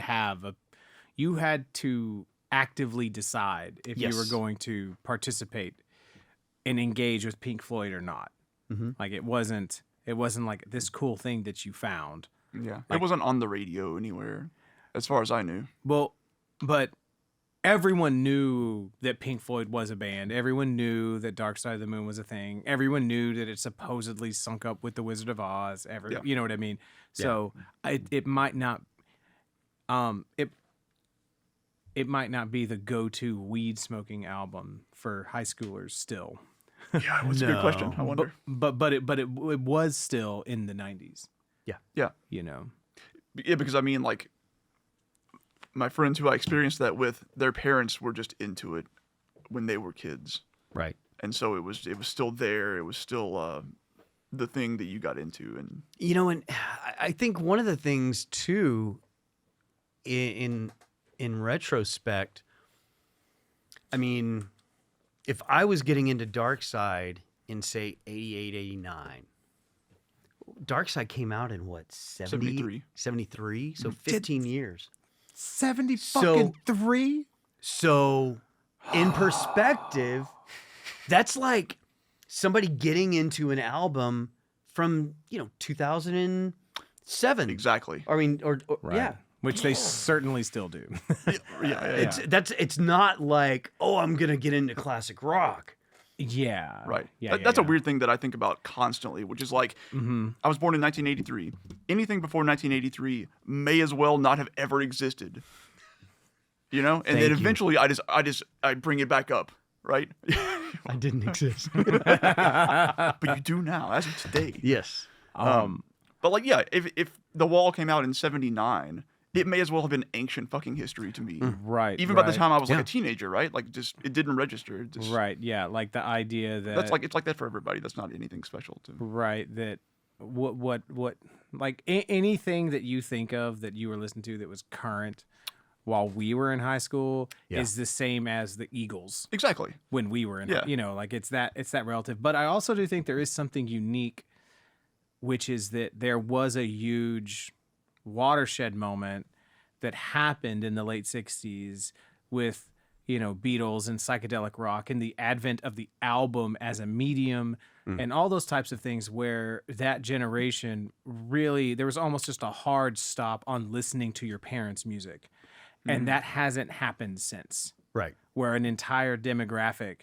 to actively decide if you were going to participate and engage with Pink Floyd or not. Mm-hmm. Like it wasn't like this cool thing that you found. Yeah. Like- it wasn't on the radio anywhere, as far as I knew. Well, but everyone knew that Pink Floyd was a band. Everyone knew that Dark Side of the Moon was a thing. Everyone knew that it supposedly sunk up with the Wizard of Oz. You know what I mean? So it might not, it might not be the go-to weed smoking album for high schoolers still. Yeah, that's a good question. I wonder. But it was still in the 90s. Yeah. You know. Yeah, because I mean, like, my friends who I experienced that with, their parents were just into it when they were kids, Right. and so it was still there. It was still the thing that you got into, and You know, and I think one of the things too, in retrospect, I mean, if I was getting into Dark Side in say 88, 89, Dark Side came out in what, 73. 73? So 15 years. 70 So- fucking 3? So in perspective, that's like somebody getting into an album from, 2007. exactly. I mean, or Right. yeah. Which they certainly still do. Yeah. It's not like, oh, I'm gonna get into classic rock. Yeah. Right. Yeah. That's a weird thing that I think about constantly, which is like, I was born in 1983. Anything before 1983 may as well not have ever existed. You know? And then Thank you. eventually I bring it back up, right? I didn't exist. But you do now, as of today. Yes. But like, yeah, if The Wall came out in 79, it may as well have been ancient fucking history to me. Right. Even by the right. time I was like Yeah. a teenager, right? Like, just it didn't register. Just, Right. Yeah. Like the idea that That's like, it's like that for everybody. That's not anything special to right, that what like anything that you think of that you were listening to that was current while we were in high school is the same as the Eagles Exactly. when we were in, Yeah. you know, like it's that relative. But I also do think there is something unique, which is that there was a huge watershed moment that happened in the late 60s with, you know, Beatles and psychedelic rock and the advent of the album as a medium and all those types of things, where that generation really, there was almost just a hard stop on listening to your parents' music. And that hasn't happened since. Right. Where an entire demographic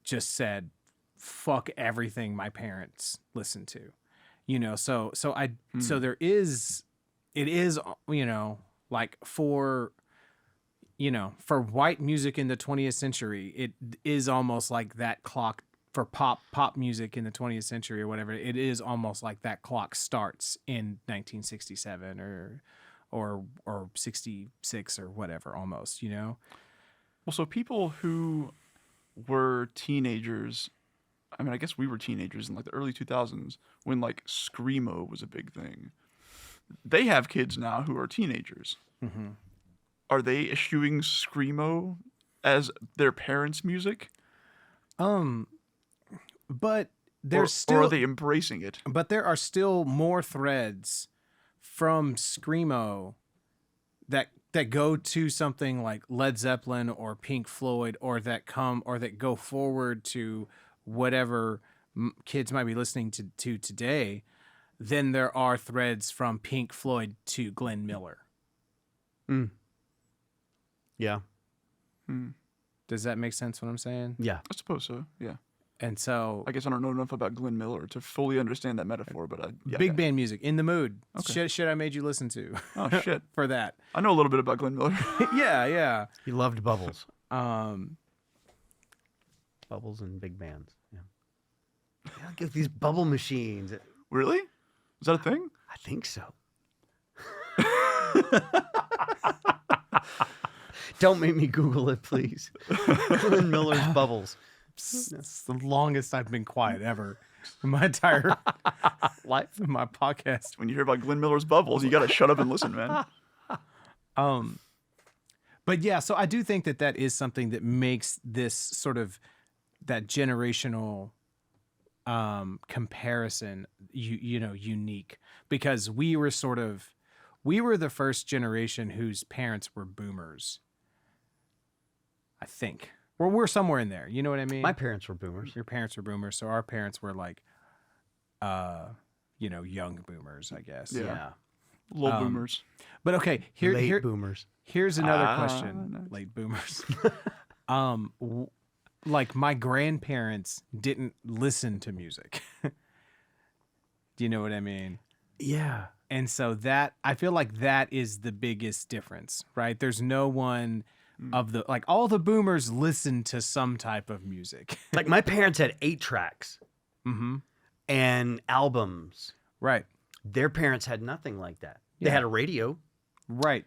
just said, fuck everything my parents listened to. You know, so there is, it is, you know, like for white music in the 20th century, it is almost like that clock for pop music in the 20th century or whatever. It is almost like that clock starts in 1967 or 66 or whatever, almost, you know? Well, so people who were teenagers, I mean, I guess we were teenagers in like the early 2000s when like screamo was a big thing. They have kids now who are teenagers. Mm-hmm. Are they eschewing screamo as their parents' music? But there's still, or are they embracing it? but there are still more threads from screamo that go to something like Led Zeppelin or Pink Floyd, or that go forward to whatever kids might be listening to today, than there are threads from Pink Floyd to Glenn Miller. Yeah. Does that make sense what I'm saying? Yeah. I suppose so, yeah. And so I guess I don't know enough about Glenn Miller to fully understand that metaphor, but big band music, In the Mood, Okay. shit I made you listen to. Oh, shit. For that. I know a little bit about Glenn Miller. Yeah. He loved bubbles. Um, Bubbles and big bands. Yeah. Get these bubble machines. Really? Is that a thing? I think so. Don't make me Google it, please. Glenn Miller's bubbles. it's the longest I've been quiet ever in my entire life in my podcast. When you hear about Glenn Miller's bubbles, you got to shut up and listen, man. But yeah, so I do think that is something that makes this sort of that generational comparison, you know, unique, because we were the first generation whose parents were boomers. I think we're somewhere in there. You know what I mean? My parents were boomers. Your parents were boomers, so our parents were like, you know, young boomers, I guess. Yeah. Little boomers. But okay, Late boomers. Here's another question. Nice. Late boomers. Like my grandparents didn't listen to music. Do you know what I mean? Yeah. And so that, I feel like that is the biggest difference, right? There's no one of the, like, all the boomers listen to some type of music. Like my parents had 8 tracks Mm-hmm. and albums. Right. Their parents had nothing like that. They Yeah. had a radio. Right.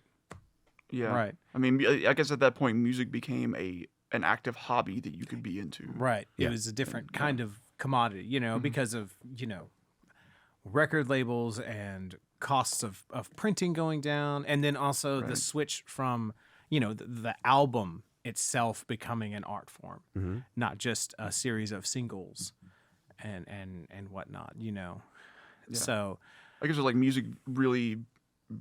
Yeah. Right. I mean, I guess at that point, music became an active hobby that you could be into. Right. Yeah. It was a different kind of commodity, you know, because of, you know, record labels and costs of printing going down. And then also the switch from, you know, the album itself becoming an art form, not just a series of singles and whatnot, you know. Yeah. So, I guess it was like music really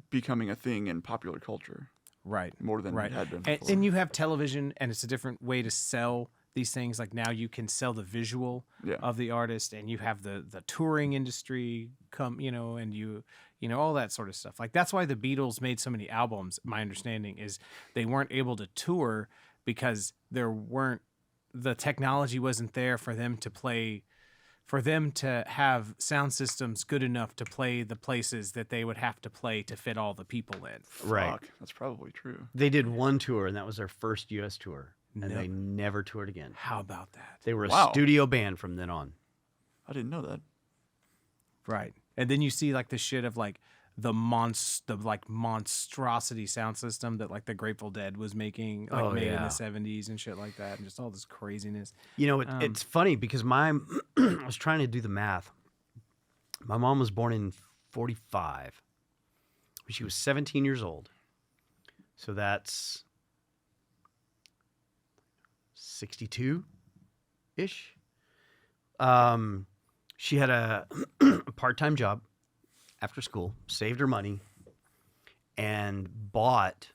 becoming a thing in popular culture right. more than it had been before. And you have television, and it's a different way to sell these things. Like now you can sell the visual of the artist, and you have the touring industry come, you know, and you know, all that sort of stuff. Like that's why the Beatles made so many albums. My understanding is they weren't able to tour because the technology wasn't there for them to have sound systems good enough to play the places that they would have to play to fit all the people in. Right. Fuck, that's probably true. They did one tour, and that was their first U.S. tour. And No. they never toured again. How about that? They were a Wow. studio band from then on. I didn't know that. Right. And then you see like the shit of like the monstrosity sound system that like the Grateful Dead was making, like made in the 70s and shit like that, and just all this craziness. You know, it's funny because I was trying to do the math. My mom was born in 45. She was 17 years old. So that's 62-ish. She had a part-time job after school, saved her money, and bought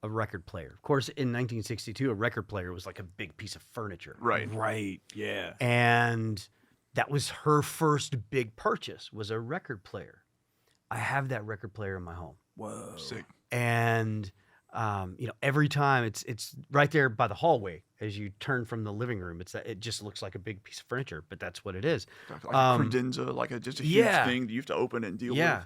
a record player. Of course, in 1962, a record player was like a big piece of furniture. Right. Yeah. And that was her first big purchase, was a record player. I have that record player in my home. Whoa. Sick. And every time it's right there by the hallway as you turn from the living room. It just looks like a big piece of furniture, but that's what it is. Like a credenza, like just a huge thing that you have to open and deal with. Yeah.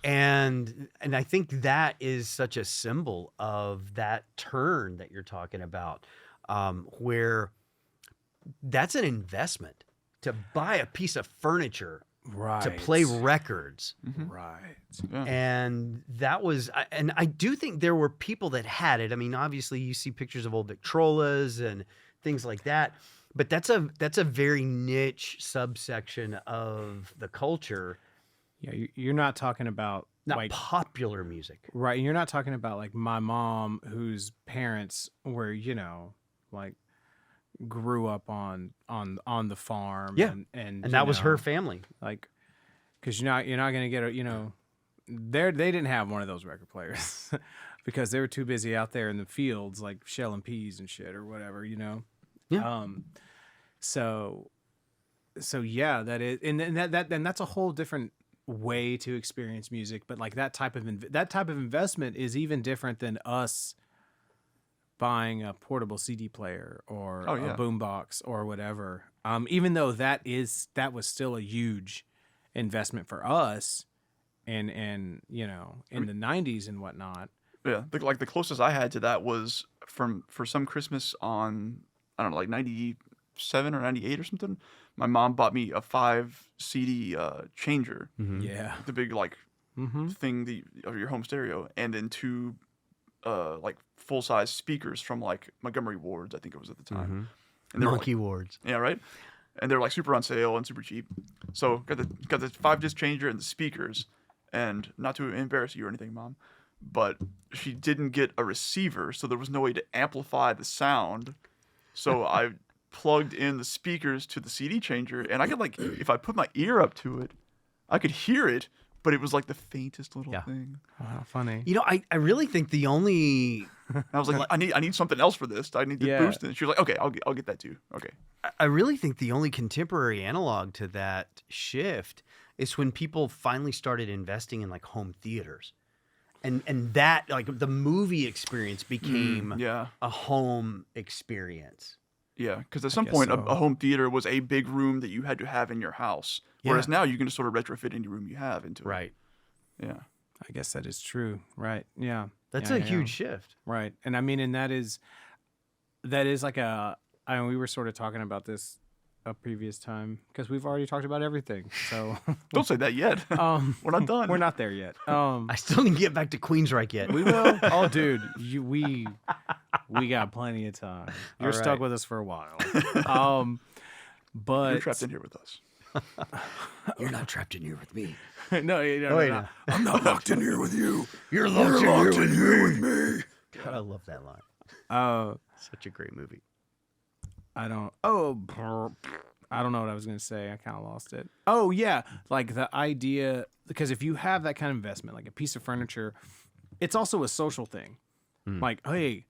And I think that is such a symbol of that turn that you're talking about, where that's an investment to buy a piece of furniture to play records. Right. Yeah. And that was, and I do think there were people that had it. I mean, obviously you see pictures of old Victrolas and things like that, but that's a very niche subsection of the culture. Yeah, you're not talking about Not like popular music. right. You're not talking about like my mom, whose parents were, like grew up on the farm. Yeah. and And that was her family. Like, because you're not gonna get they didn't have one of those record players because they were too busy out there in the fields like shelling peas and shit or whatever. Yeah. So yeah, that is, and that's a whole different way to experience music. But like that type of investment is even different than us buying a portable CD player or a boombox or whatever. Even though that was still a huge investment for us, and in the 90s and whatnot. Yeah, the closest I had to that was for some Christmas on, I don't know, like 97 or 98 or something. My mom bought me a 5 CD changer. Mm-hmm. Yeah. The big thing of your home stereo, and then 2 like full size speakers from like Montgomery Ward's, I think it was at the time. Mm-hmm. And they were Monkey Wards. Yeah, right. And they're like super on sale and super cheap. So got the 5-disc changer and the speakers. And not to embarrass you or anything, Mom, but she didn't get a receiver, so there was no way to amplify the sound. So I plugged in the speakers to the CD changer, and I could if I put my ear up to it, I could hear it, but it was like the faintest little thing. Oh, how funny. I really think the only I was like, I need something else for this. I need to boost it. She was like, okay, I'll get that too. Okay. I really think the only contemporary analog to that shift is when people finally started investing in like home theaters. And that, like, the movie experience became a home experience. Yeah, because at some point, a home theater was a big room that you had to have in your house. Whereas now you can just sort of retrofit any room you have into it. Right. Yeah. I guess that is true. Right. Yeah. That's a huge shift. Right. And I mean, and that is like we were sort of talking about this a previous time because we've already talked about everything. So don't say that yet. We're not done. We're not there yet. I still didn't get back to Queensryche yet. We will. Oh, dude, we got plenty of time. You're stuck with us for a while. But you're trapped in here with us. You're not trapped in here with me. No. I'm not locked in here with you. You're locked in here with me. God, I love that line. Such a great movie. I don't know what I was going to say. I kind of lost it. Oh, yeah. Like the idea, because if you have that kind of investment, like a piece of furniture, it's also a social thing. Like, hey,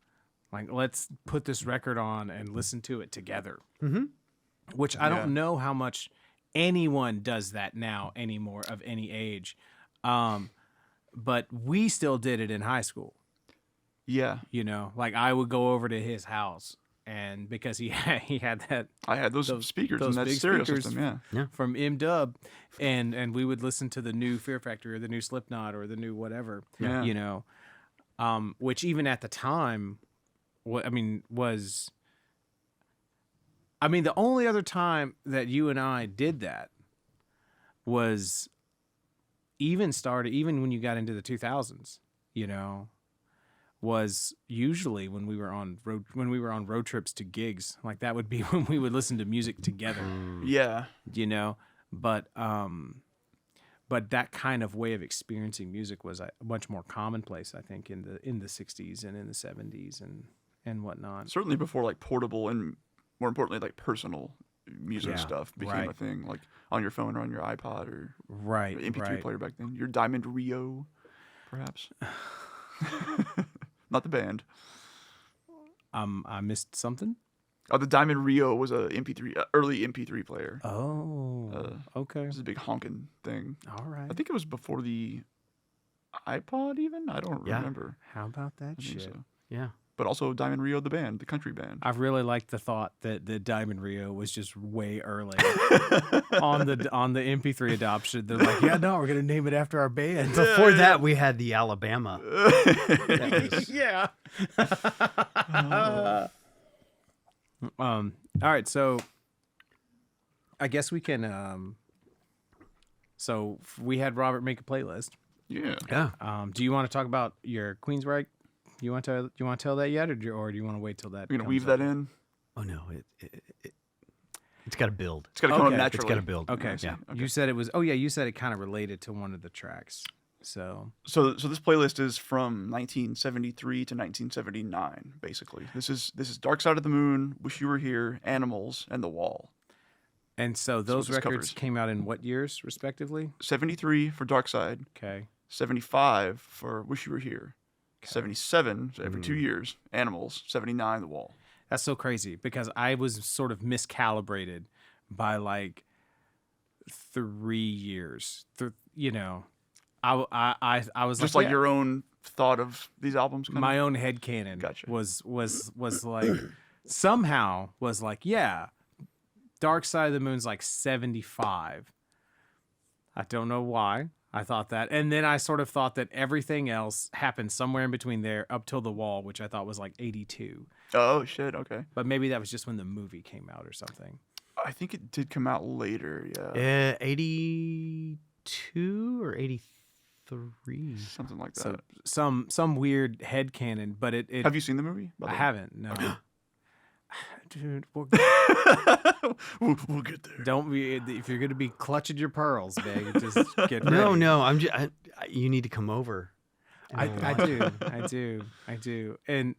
like let's put this record on and listen to it together. Mm-hmm. Which I don't know how much anyone does that now anymore of any age. But we still did it in high school. Yeah. Like I would go over to his house. And because he had that, I had those speakers and that stereo system, from M-Dub, and we would listen to the new Fear Factory or the new Slipknot or the new whatever, which even at the time, was the only other time that you and I did that was even when you got into the 2000s, was usually when we were on road trips to gigs. Like that would be when we would listen to music together. Yeah. But but that kind of way of experiencing music was much more commonplace, I think, in the 60s and in the 70s and whatnot. Certainly before like portable and more importantly like personal music stuff became a thing, like on your phone or on your iPod or MP3 player back then. Your Diamond Rio, perhaps. Not the band. I missed something. Oh, the Diamond Rio was a MP3 early MP3 player. Oh, okay. It was a big honking thing. All right. I think it was before the iPod even. I don't remember. How about that I think shit? so. Yeah. But also Diamond Rio, the band, the country band. I really liked the thought that the Diamond Rio was just way early on the MP3 adoption. They're like, yeah, no, we're gonna name it after our band. Before that, we had the Alabama. Yeah. All right, so I guess we can. So we had Robert make a playlist. Yeah. Yeah. Do you want to talk about your Queensryche? You want to tell that yet, or do you want to wait till that? We're gonna weave that in. Oh no, it's got to build. It's gotta come up Okay. naturally. It's got to build. Okay. Yeah. You said it was. Oh yeah, you said it kind of related to one of the tracks. So So this playlist is from 1973 to 1979, basically. This is Dark Side of the Moon, Wish You Were Here, Animals, and The Wall. and so those this records covers. came out in what years, respectively? 73 for Dark Side, Okay. 75 for Wish You Were Here, 77 so every 2 years, Animals, 79 The Wall. That's so crazy because I was sort of miscalibrated by like 3 years. You know, I was Just like like your own thought of these albums. Kind my of? own headcanon Gotcha. was like somehow was like, yeah, Dark Side of the Moon's like 75. I don't know why I thought that. And then I sort of thought that everything else happened somewhere in between there up till The Wall, which I thought was like 82. Oh shit! Okay, But maybe that was just when the movie came out or something. I think it did come out later. Yeah, 82 or 83. something like that. So some weird headcanon, but it Have you seen the movie? by the I way? haven't, no. Dude, we'll get there. don't be if you're gonna be clutching your pearls, big. Just get ready. No. I'm just. You need to come over. I do, and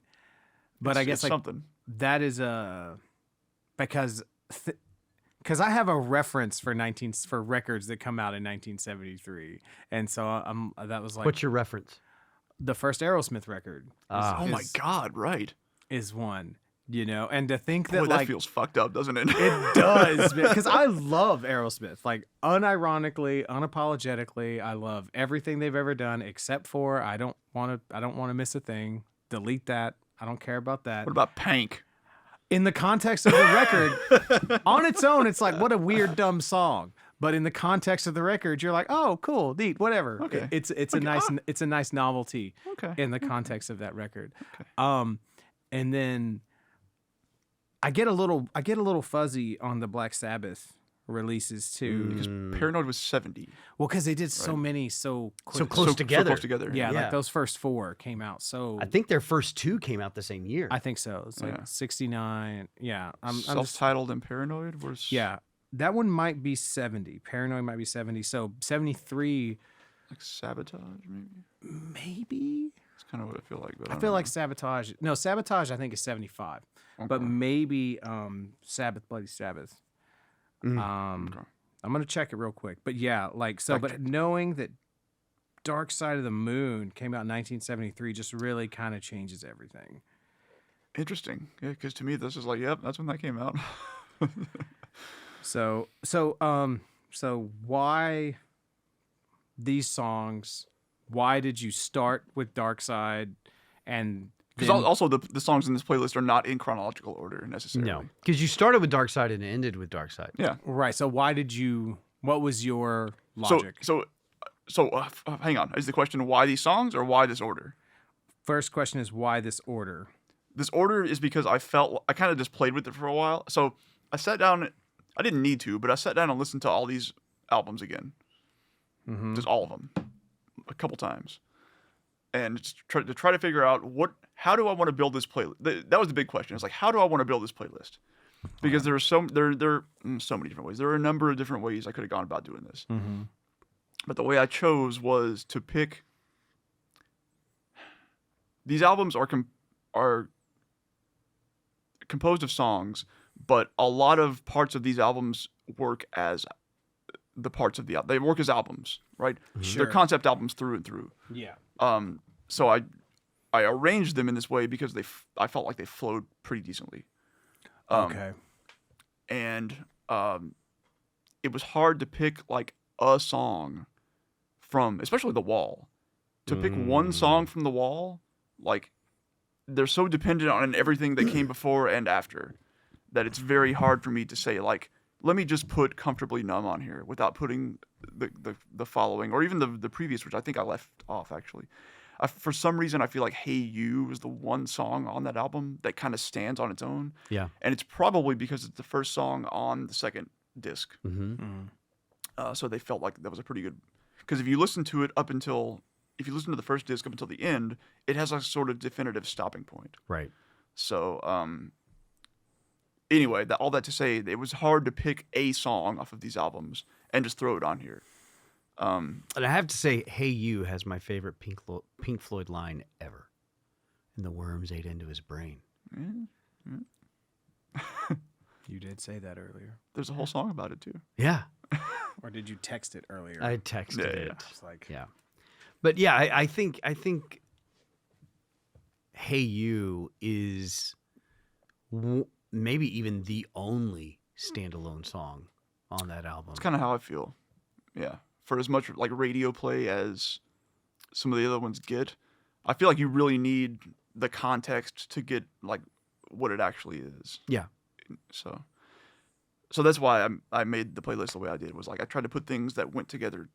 but I guess it's like something. that is because I have a reference for records that come out in 1973, and so that was like What's your reference? the first Aerosmith record. Oh my God! Right. Is one. You know, and to think Boy, that that like feels fucked up, doesn't it? it does, because I love Aerosmith. Like unironically, unapologetically, I love everything they've ever done, except for I don't want to miss a thing. Delete that. I don't care about that. What about Pank? In the context of the record, on its own, it's like what a weird, dumb song. But in the context of the record, you're like, oh, cool, neat, whatever. Okay. It's a nice novelty. Okay. In the context of that record. And then I get a little fuzzy on the Black Sabbath releases too. Because Paranoid was 70. Well, because they did so many so quick. close together. So close together. Yeah, like those first 4 came out so. I think their first 2 came out the same year. I think so. It's like 69. Yeah, I'm just, Self-titled and Paranoid was. yeah. That one might be 70. Paranoid might be 70. So 73, Like Sabotage, maybe. maybe. That's kind of what I feel like. But I don't feel know. like Sabotage. No, Sabotage. I think is 75. But Okay. maybe Sabbath, Bloody Sabbath. Okay. I'm gonna check it real quick. But yeah, like so. Fact But check. knowing that Dark Side of the Moon came out in 1973 just really kind of changes everything. Interesting. Yeah, because to me, this is like, yep, that's when that came out. So why these songs? Why did you start with Dark Side and Because then- also the songs in this playlist are not in chronological order necessarily. No, because you started with Dark Side and ended with Dark Side. Yeah. right? So why did you? What was your So logic? hang on. Is the question why these songs or why this order? First question is why this order? This order is because I kind of just played with it for a while. So I sat down. I didn't need to, but I sat down and listened to all these albums again. Just all of them, a couple times, and just try to figure out how do I want to build this playlist. That was the big question. It's like, how do I want to build this playlist? Because there are so many different ways. There are a number of different ways I could have gone about doing this. But the way I chose was to pick. These albums are composed of songs, but a lot of parts of these albums work as the parts of the album. They work as albums, right? Sure. They're concept albums through and through. Yeah. So I arranged them in this way because I felt like they flowed pretty decently. Okay. And it was hard to pick like a song from, especially The Wall. To pick one song from The Wall, like they're so dependent on everything that came before and after that it's very hard for me to say like, let me just put Comfortably Numb on here without putting the following or even the previous, which I think I left off actually. For some reason, I feel like Hey You is the one song on that album that kind of stands on its own. Yeah. And it's probably because it's the first song on the second disc. So they felt like that was a pretty good... Because if you listen to it if you listen to the first disc up until the end, it has a sort of definitive stopping point. Right. So anyway, all that to say, it was hard to pick a song off of these albums and just throw it on here. And I have to say, Hey You has my favorite Pink Floyd line ever. And the worms ate into his brain. You did say that earlier. There's a whole song about it too. Yeah. Or did you text it earlier? I texted it. Yeah. It's like, Yeah. But yeah, I think Hey You is maybe even the only standalone song on that album. That's kind of how I feel. Yeah. For as much like radio play as some of the other ones get, I feel like you really need the context to get like what it actually is. Yeah. So that's why I made the playlist the way I did. Was like I tried to put things that went together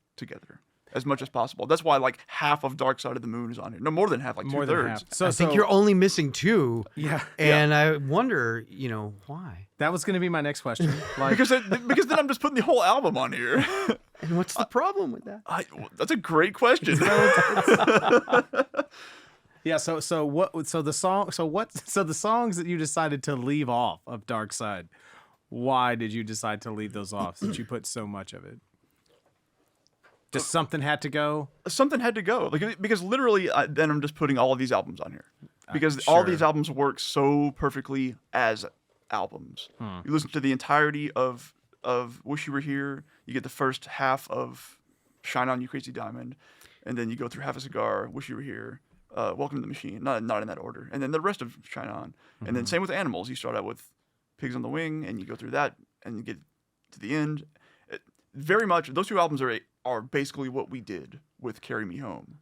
as much as possible. That's why like half of Dark Side of the Moon is on here. No, more than half, like more than 2/3. half. So I think you're only missing 2. Yeah. And I wonder, why? That was going to be my next question. Like, because then I'm just putting the whole album on here. And what's the problem with that? That's a great question. yeah. So the songs that you decided to leave off of Dark Side, why did you decide to leave those off since you put so much of it? Just something had to go? Something had to go. Like, because literally, then I'm just putting all of these albums on here. Because all these albums work so perfectly as albums. You listen to the entirety of Wish You Were Here, you get the first half of Shine On You Crazy Diamond, and then you go through Half a Cigar, Wish You Were Here, Welcome to the Machine, not in that order, and then the rest of Shine On. And then same with Animals. You start out with Pigs on the Wing, and you go through that, and you get to the end. Very much, those two albums are basically what we did with Carry Me Home.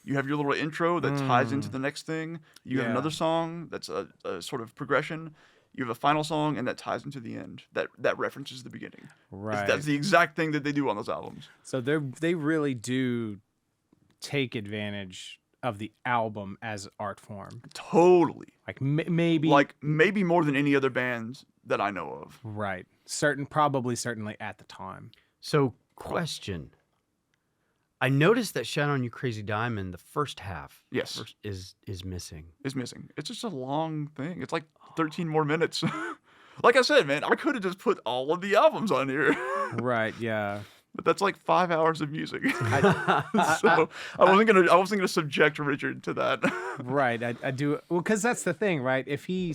You have your little intro that ties into the next thing. You have another song that's a sort of progression. You have a final song, and that ties into the end. That references the beginning. Right. That's the exact thing that they do on those albums. So they really do take advantage of the album as art form. Totally. Like maybe. Like maybe more than any other band that I know of. Right. Certainly at the time. So, question. I noticed that Shine On You Crazy Diamond, the first half, Yes. is missing. Is missing. It's just a long thing. It's like 13 more minutes. Like I said, man, I could have just put all of the albums on here. Right. Yeah. But that's like 5 hours of music. So I wasn't gonna subject Richard to that. Right. I do. Well, because that's the thing, right? If he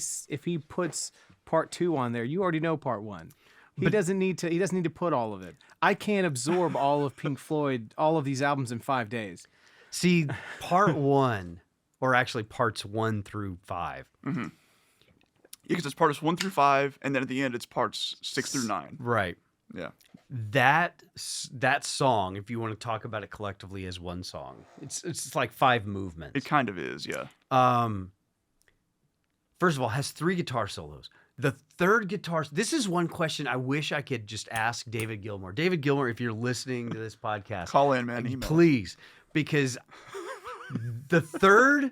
puts part 2 on there, you already know part 1. He doesn't need to put all of it. I can't absorb all of Pink Floyd, all of these albums in 5 days. See, part 1, or actually parts 1 through 5. Mm-hmm. Because it's parts 1 through 5, and then at the end it's parts 6 through 9. Right. Yeah. That song, if you want to talk about it collectively as one song, it's like 5 movements. It kind of is, yeah. First of all, has 3 guitar solos. The third guitar. This is one question I wish I could just ask David Gilmour. David Gilmour, if you're listening to this podcast, Call in, man. Email. Please, because the third,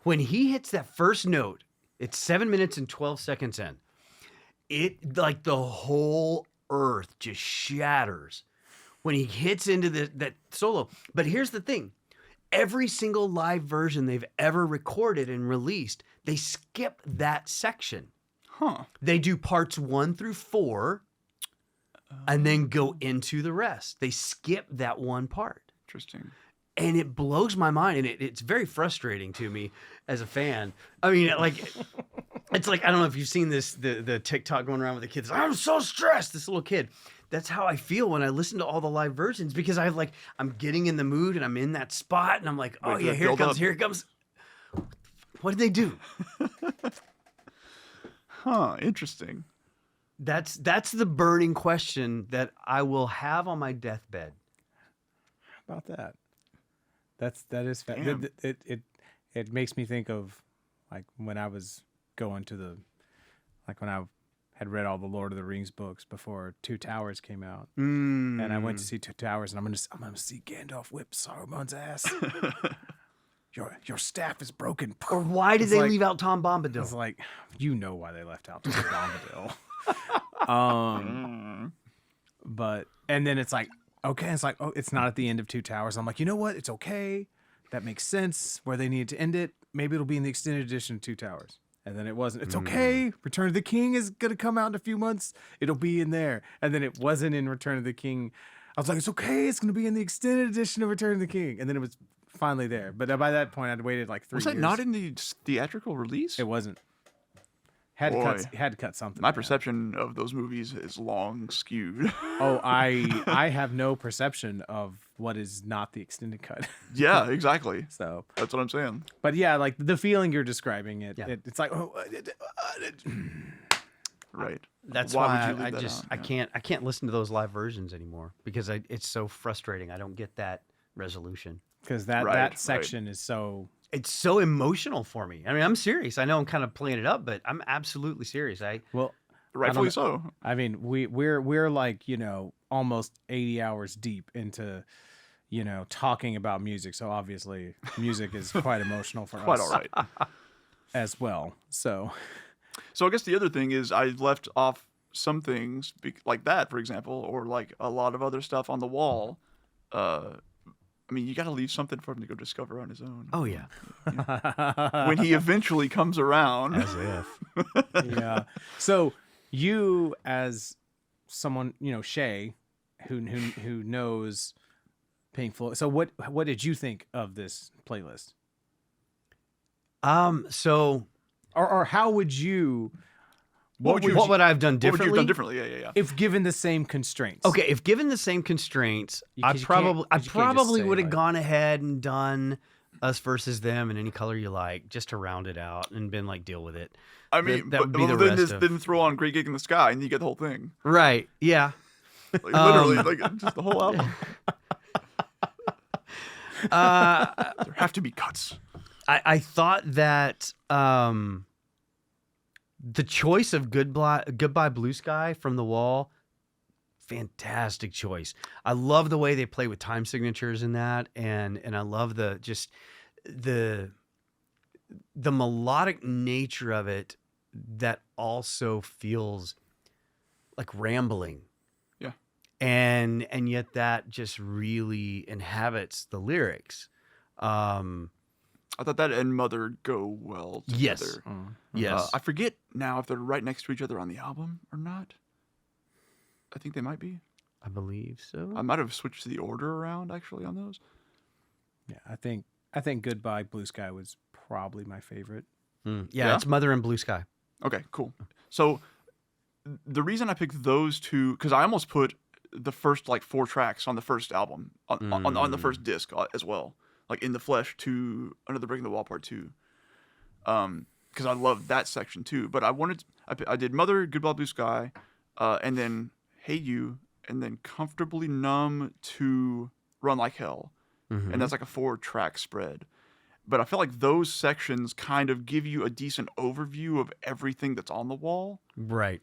when he hits that first note, it's 7 minutes and 12 seconds in. It like the whole earth just shatters when he hits into that solo. But here's the thing. Every single live version they've ever recorded and released, they skip that section. Huh. They do parts 1 through 4, and then go into the rest. They skip that one part. Interesting. And it blows my mind, and it's very frustrating to me as a fan. I mean, like, it's like, I don't know if you've seen this, the TikTok going around with the kids. I'm so stressed, this little kid. That's how I feel when I listen to all the live versions, because I'm getting in the mood and I'm in that spot, and I'm like, oh Wait for yeah, that here it build comes, up. here it comes. What did they do? Huh, interesting. That's the burning question that I will have on my deathbed. How about that? That is Damn. it makes me think of like when I was going to when I had read all the Lord of the Rings books before Two Towers came out, and I went to see Two Towers, and I'm gonna see Gandalf whip Saruman's ass. Your staff is broken. Or why did It's they like- leave out Tom Bombadil? It's like, you know why they left out Tom Bombadil. But and then it's like, okay, it's like, oh, it's not at the end of Two Towers. I'm like, you know what? It's okay. That makes sense where they needed to end it. Maybe it'll be in the extended edition of Two Towers. And then it wasn't. It's okay. Return of the King is going to come out in a few months. It'll be in there. And then it wasn't in Return of the King. I was like, it's okay. It's going to be in the extended edition of Return of the King. And then it was finally there. But by that point, I'd waited like 3 Was years. that not in the theatrical release? It wasn't. Had to cut something. My out. perception of those movies is long skewed. Oh, I have no perception of what is not the extended cut. Yeah, exactly. So, That's what I'm saying. but yeah, like the feeling you're describing it, Yeah. it's like, oh, Right. That's Why why, would you leave I that just out? I Yeah. can't listen to those live versions anymore because it's so frustrating. I don't get that resolution. because that Right. section is so. It's so emotional for me. I mean, I'm serious. I know I'm kind of playing it up, but I'm absolutely serious. Well, Rightfully so. I mean, we're like, almost 80 hours deep into, talking about music. So obviously, music is quite emotional for Quite us all right. as well. So So I guess the other thing is I left off some things like that, for example, or like a lot of other stuff on the wall. I mean, you got to leave something for him to go discover on his own. Oh yeah, When he eventually comes around. as if. yeah. So you, as someone, Shae, who knows Pink Floyd. So what did you think of this playlist? So Or how would you? What would what would I have done What would you differently? have done differently? Yeah. If given the same constraints. Okay, if given the same constraints, I 'Cause you can't- 'cause probably you can't just say, would have like- gone ahead and done Us versus Them in any color you like, just to round it out and been like, deal with it. I mean, that would be the then, rest of- then throw on Great Gig in the Sky and you get the whole thing. Right? Yeah. Like, literally, like just the whole album. There have to be cuts. I thought that the choice of Goodbye Blue Sky from The Wall, fantastic choice. I love the way they play with time signatures in that, and I love the melodic nature of it that also feels like rambling. Yeah. And yet that just really inhabits the lyrics. I thought that and Mother go well together. Yes. Yes. I forget now if they're right next to each other on the album or not. I think they might be. I believe so. I might have switched the order around actually on those. Yeah, I think Goodbye Blue Sky was probably my favorite. Yeah, Yeah? it's Mother and Blue Sky. Okay, cool. So the reason I picked those two, because I almost put the first like 4 tracks on the first album on the first disc as well, like In the Flesh to Under the Brick in the Wall Part 2, because I love that section too. But I did Mother, Goodbye Blue Sky, and then Hey You, and then Comfortably Numb to Run Like Hell, and that's like a 4-track spread. But I feel like those sections kind of give you a decent overview of everything that's on the wall. Right.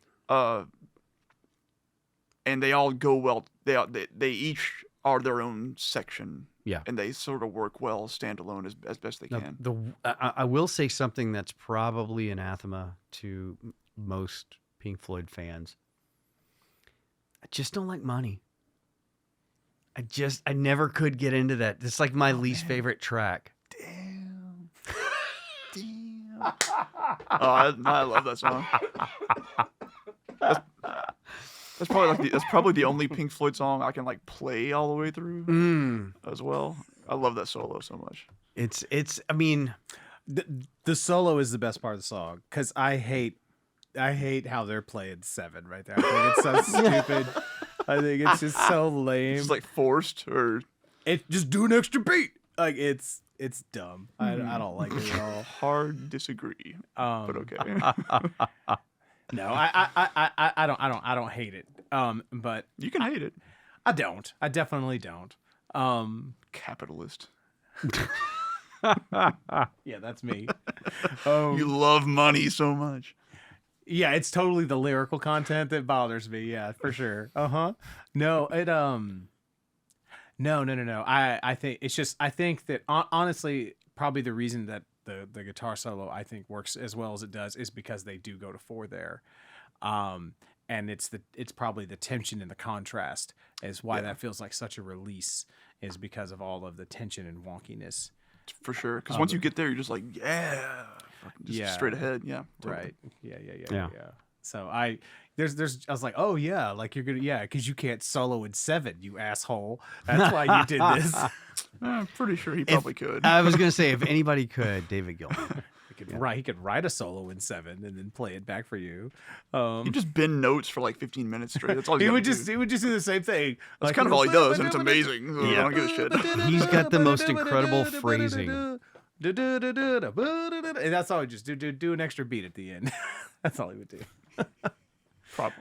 And they all go well. They each are their own section. Yeah. And they sort of work well standalone as best they Now, can. I will say something that's probably anathema to most Pink Floyd fans. I just don't like Money. I never could get into that. It's like my least favorite track. Damn. Oh, I love that song. That's that's probably the only Pink Floyd song I can like play all the way through as well. I love that solo so much. It's. I mean, The solo is the best part of the song because I hate how they're playing 7 right there. I think it's so stupid. I think it's just so lame. It's like forced or It just do an extra beat. Like it's dumb. I don't like it at all. hard disagree. But okay. No, I don't hate it. But You can hate it. I don't. I definitely don't. Capitalist. Yeah, that's me. You love money so much. Yeah, it's totally the lyrical content that bothers me. Yeah, for sure. No, it No. I think it's just I think that honestly, probably the reason that the guitar solo I think works as well as it does is because they do go to 4 there. And it's probably the tension and the contrast is why that feels like such a release is because of all of the tension and wonkiness. For sure. Because once you get there, you're just like, yeah. Fucking just straight ahead. Yeah. Totally. Right. Yeah. So I was like, oh yeah, like you're gonna because you can't solo in 7, you asshole. That's why you did this. I'm pretty sure he probably could. I was gonna say if anybody could, David Gilmour. He could write a solo in 7 and then play it back for you. He just bend notes for like 15 minutes straight. That's all he would just do the same thing. That's kind of all he does, and it's amazing. I don't give a shit. He's got the most incredible phrasing. And that's all he just do an extra beat at the end. That's all he would do. Probably.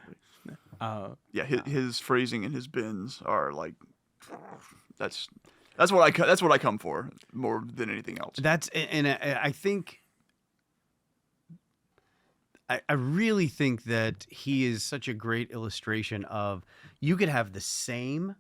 His phrasing and his bends are like that's what I come for more than anything else. I think I really think that he is such a great illustration of you could have the same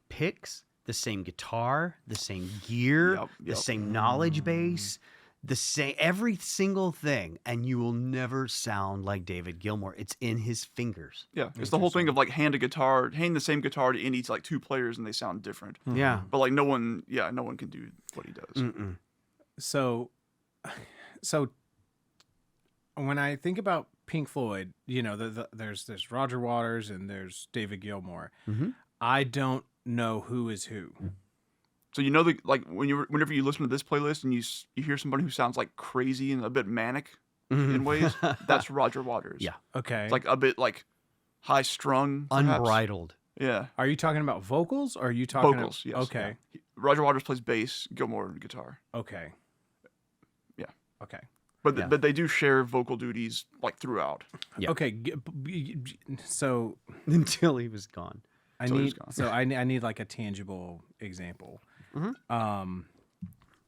picks, the same guitar, the same gear, the same knowledge base, the same every single thing, and you will never sound like David Gilmour. It's in his fingers. Yeah, it's the whole thing of like hand the same guitar to any like 2 players and they sound different. Yeah, but like no one can do what he does. Mm-mm. So when I think about Pink Floyd, there's Roger Waters and there's David Gilmour. Mm-hmm. I don't know who is who. So whenever you listen to this playlist and you hear somebody who sounds like crazy and a bit manic in ways, that's Roger Waters. Yeah. Okay. It's like a bit like high strung, unbridled. Yeah. Are you talking about vocals or are you talking vocals? Yes. Okay. Yeah. Roger Waters plays bass, Gilmour guitar. Okay. Yeah. Okay. But they do share vocal duties like throughout. Yeah. Okay. So Until he was gone. I need like a tangible example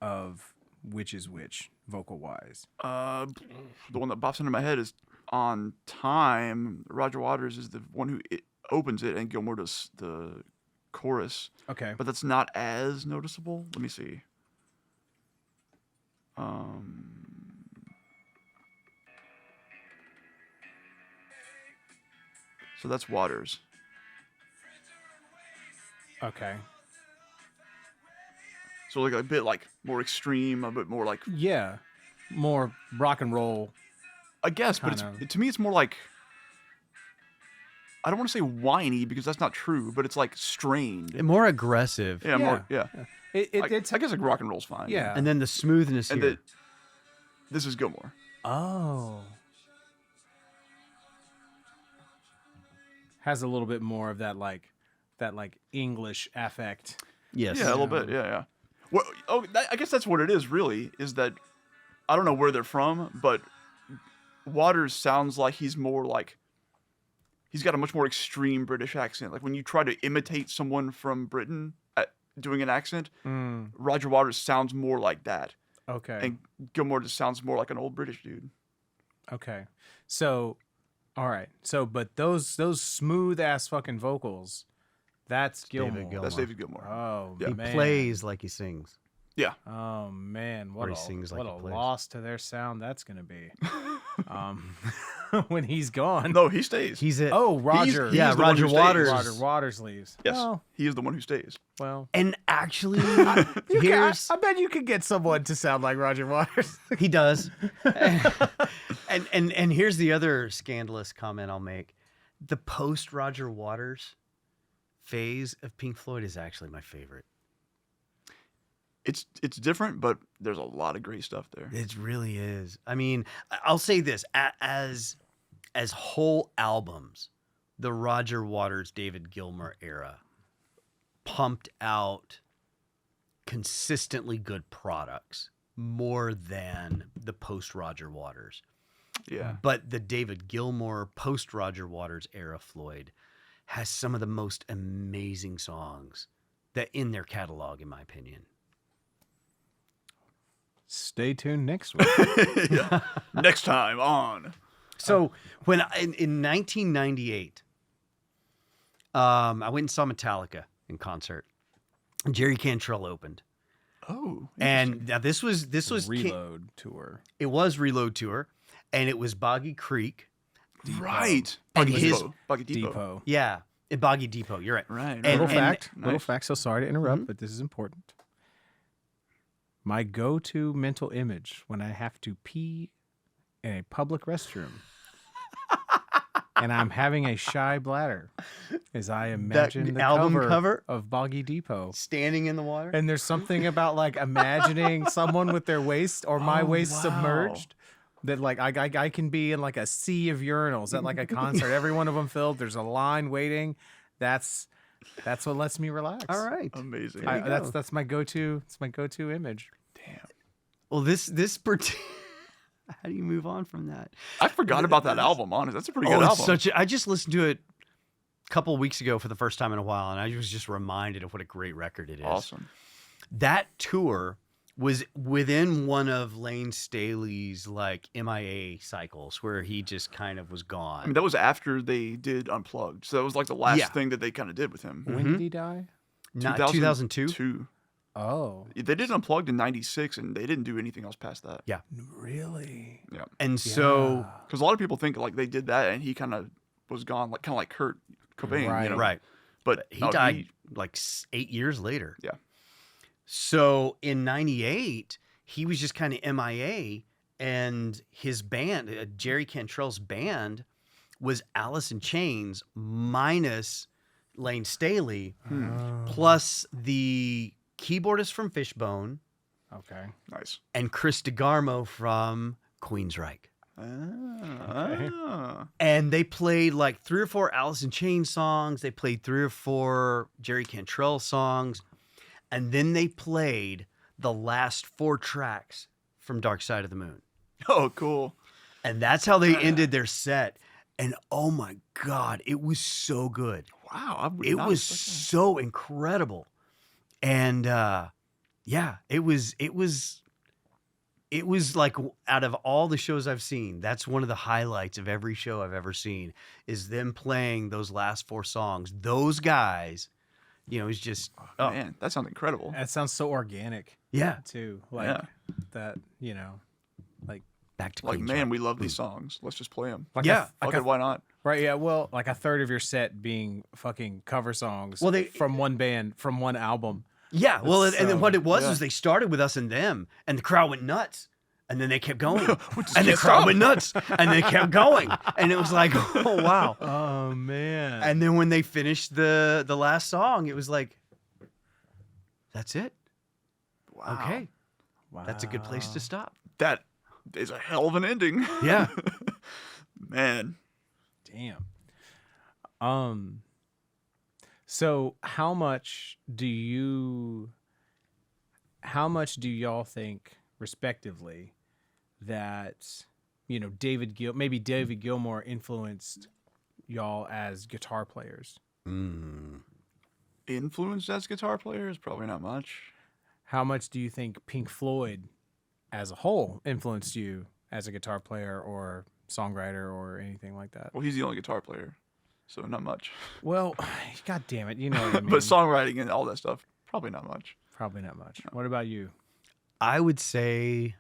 of which is which vocal wise. The one that pops into my head is On Time. Roger Waters is the one who opens it and Gilmour does the chorus. Okay. But that's not as noticeable. Let me see. So that's Waters. Okay. So like a bit like more extreme, a bit more like more rock and roll. I guess, but to me it's more like I don't want to say whiny because that's not true, but it's like strained, more aggressive. Yeah, more. Yeah. It's I guess like rock and roll's fine. Yeah. And then the smoothness and here. This is Gilmour. Oh. Has a little bit more of that like English affect. Yes. Yeah, a little bit. Yeah. Well, I guess that's what it is. Really, is that I don't know where they're from, but Waters sounds like he's more like he's got a much more extreme British accent. Like when you try to imitate someone from Britain doing an accent, Roger Waters sounds more like that. Okay. And Gilmour just sounds more like an old British dude. Okay. So, all right. So, but those smooth ass fucking vocals, that's Gilmour. That's David Gilmour. Oh, Yeah. He man. plays like he sings. Yeah. Oh man, Or what he a sings like he plays. loss to their sound that's gonna be. When he's gone. No, he stays. He's it. Oh, Roger. He is the one Roger who stays. Waters. Roger Waters leaves. Yes, Oh, he is the one who stays. well. And actually, I here's bet you could get someone to sound like Roger Waters. he does. and here's the other scandalous comment I'll make. the post Roger Waters phase of Pink Floyd is actually my favorite. It's different, but there's a lot of great stuff there. It really is. I mean, I'll say this as whole albums, the Roger Waters, David Gilmour era pumped out consistently good products more than the post Roger Waters. Yeah. But the David Gilmour post Roger Waters era Floyd has some of the most amazing songs that in their catalog, in my opinion. Stay tuned next week. Yeah. Next time on. So when in 1998, I went and saw Metallica in concert. Jerry Cantrell opened, Oh. and now this was Reload tour. It was Reload tour, and it was Boggy Creek. Right. And Buggy his- Depot. Buggy Depot. Depot. Yeah, in Boggy Depot. You're right. Right. And- Little fact. nice. Little fact. So sorry to interrupt, but this is important. My go-to mental image when I have to pee in a public restroom and I'm having a shy bladder is I imagine the album cover? of Boggy Depot. Standing in the water. And there's something about like imagining someone with their waist or my Oh, waist wow. submerged that like I can be in like a sea of urinals at like a concert. Every one of them filled. There's a line waiting. That's what lets me relax. All right. Amazing. There you go. That's my go-to. It's my go-to image. Damn. Well, how do you move on from that? I forgot about that album, honestly. That's a pretty Oh, good it's album. I just listened to it a couple weeks ago for the first time in a while, and I was just reminded of what a great record it is. Awesome. That tour was within one of Lane Staley's like MIA cycles where he just kind of was gone. I mean, that was after they did Unplugged. So that was like the last Yeah. thing that they kind of did with him. When did he die? Not 2002. 2002. Oh, They did Unplugged in 96, and they didn't do anything else past that. Yeah. really? Yeah. And so, Because a lot of people think like they did that, and he kind of was gone, like kind of like Kurt Cobain. Right. You know? right. But He no, died like 8 years later. Yeah. So in 98, he was just kind of MIA, and his band, Jerry Cantrell's band, was Alice in Chains minus Lane Staley, plus the keyboardist from Fishbone Okay. Nice. and Chris DeGarmo from Queensryche. Ah. And they played like 3 or 4 Alice in Chains songs. They played 3 or 4 Jerry Cantrell songs. And then they played the last 4 tracks from Dark Side of the Moon. Oh, cool. And that's how they ended their set. And oh my God, it was so good. Wow. I would It not was expect so incredible. And yeah, it was like out of all the shows I've seen, that's one of the highlights of every show I've ever seen is them playing those last 4 songs. Those guys, you know, it's just that. Man, that sounds incredible. That sounds so organic yeah, too. Like Yeah. that, you know, like back to Like, Queens. man, we love these songs. Let's just play them. like Yeah. a, Okay, why not? right. Yeah. Well, like a third of your set being fucking cover songs. Well, they- from one band from one album. Yeah, well, and then So, what it was yeah. is they started with Us and Them, and the crowd went nuts, and then they kept going, and just the can't crowd stop. went nuts, and they kept going, and it was like, oh wow. Oh man. And then when they finished the last song, it was like, that's it. Wow. Okay, wow. that's a good place to stop. That is a hell of an ending. Yeah. Man. Damn. So how much do y'all think, respectively, that David Gilmour influenced y'all as guitar players? Influenced as guitar players? Probably not much. How much do you think Pink Floyd as a whole influenced you as a guitar player or songwriter or anything like that? Well, he's the only guitar player, so not much. Well, god damn it, you know what I mean. But songwriting and all that stuff, probably not much. Probably not much. What about you? I would say,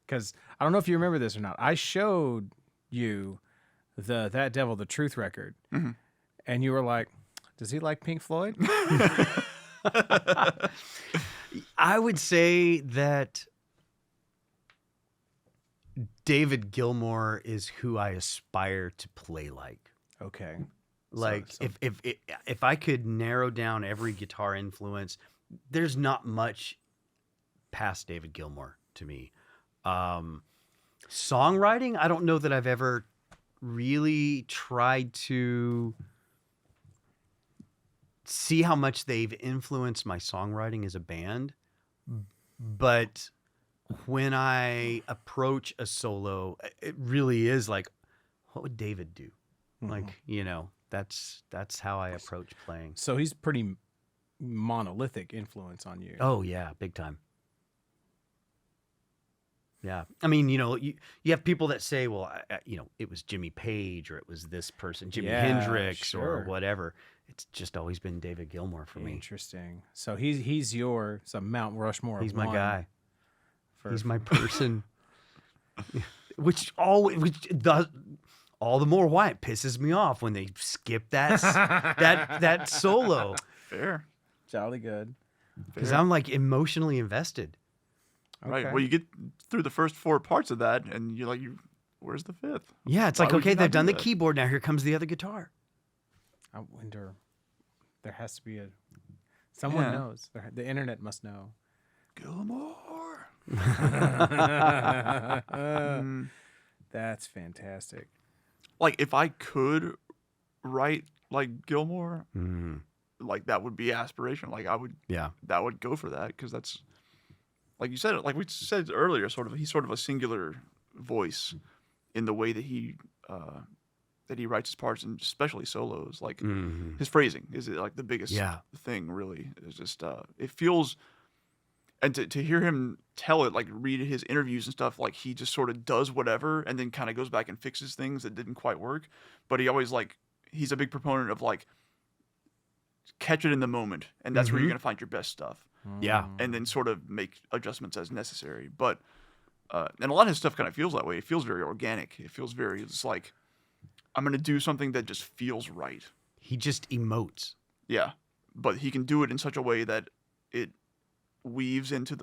Because I don't know if you remember this or not. I showed you the That Devil the Truth record, and you were like, "Does he like Pink Floyd?" I would say that David Gilmour is who I aspire to play like. Okay. Like So- if I could narrow down every guitar influence, there's not much past David Gilmour to me. Songwriting, I don't know that I've ever really tried to see how much they've influenced my songwriting as a band. But when I approach a solo, it really is like, what would David do? Like, you know, that's how I approach playing. So he's pretty monolithic influence on you. Oh yeah, big time. Yeah, I mean, you know, you have people that say, well, you know, it was Jimmy Page or it was this person, Jimi Yeah, Hendrix sure. or whatever. It's just always been David Gilmour for me. Interesting. So he's your Mount Rushmore. of He's my one guy. for- He's my person. which all the more why it pisses me off when they skip that solo, Fair. Jolly good. because I'm like emotionally invested. Right. Okay. Well, you get through the first 4 parts of that, and you're like, where's the 5th? Yeah, it's Why like, would you okay, not they've do done the that? keyboard, now here comes the other guitar. I wonder. There has to be someone Yeah. knows. The internet must know. Gilmour. That's fantastic. Like, if I could write like Gilmour, Mm, like that would be aspirational. Like yeah. that would go for that, because that's, like you said, like we said earlier, he's sort of a singular voice in the way that he writes his parts, and especially solos. Like Mhm. his phrasing is like the biggest Yeah. thing. Really, it's just it feels, and to hear him tell it, like read his interviews and stuff, like he just sort of does whatever and then kind of goes back and fixes things that didn't quite work. But he always he's a big proponent of like catch it in the moment, and that's where you're Mhm. gonna find your best stuff. Yeah. And then sort of make adjustments as necessary. But and a lot of his stuff kind of feels that way. It feels very organic. It feels very, it's like, I'm gonna do something that just feels right. He just emotes. Yeah, but he can do it in such a way that it weaves into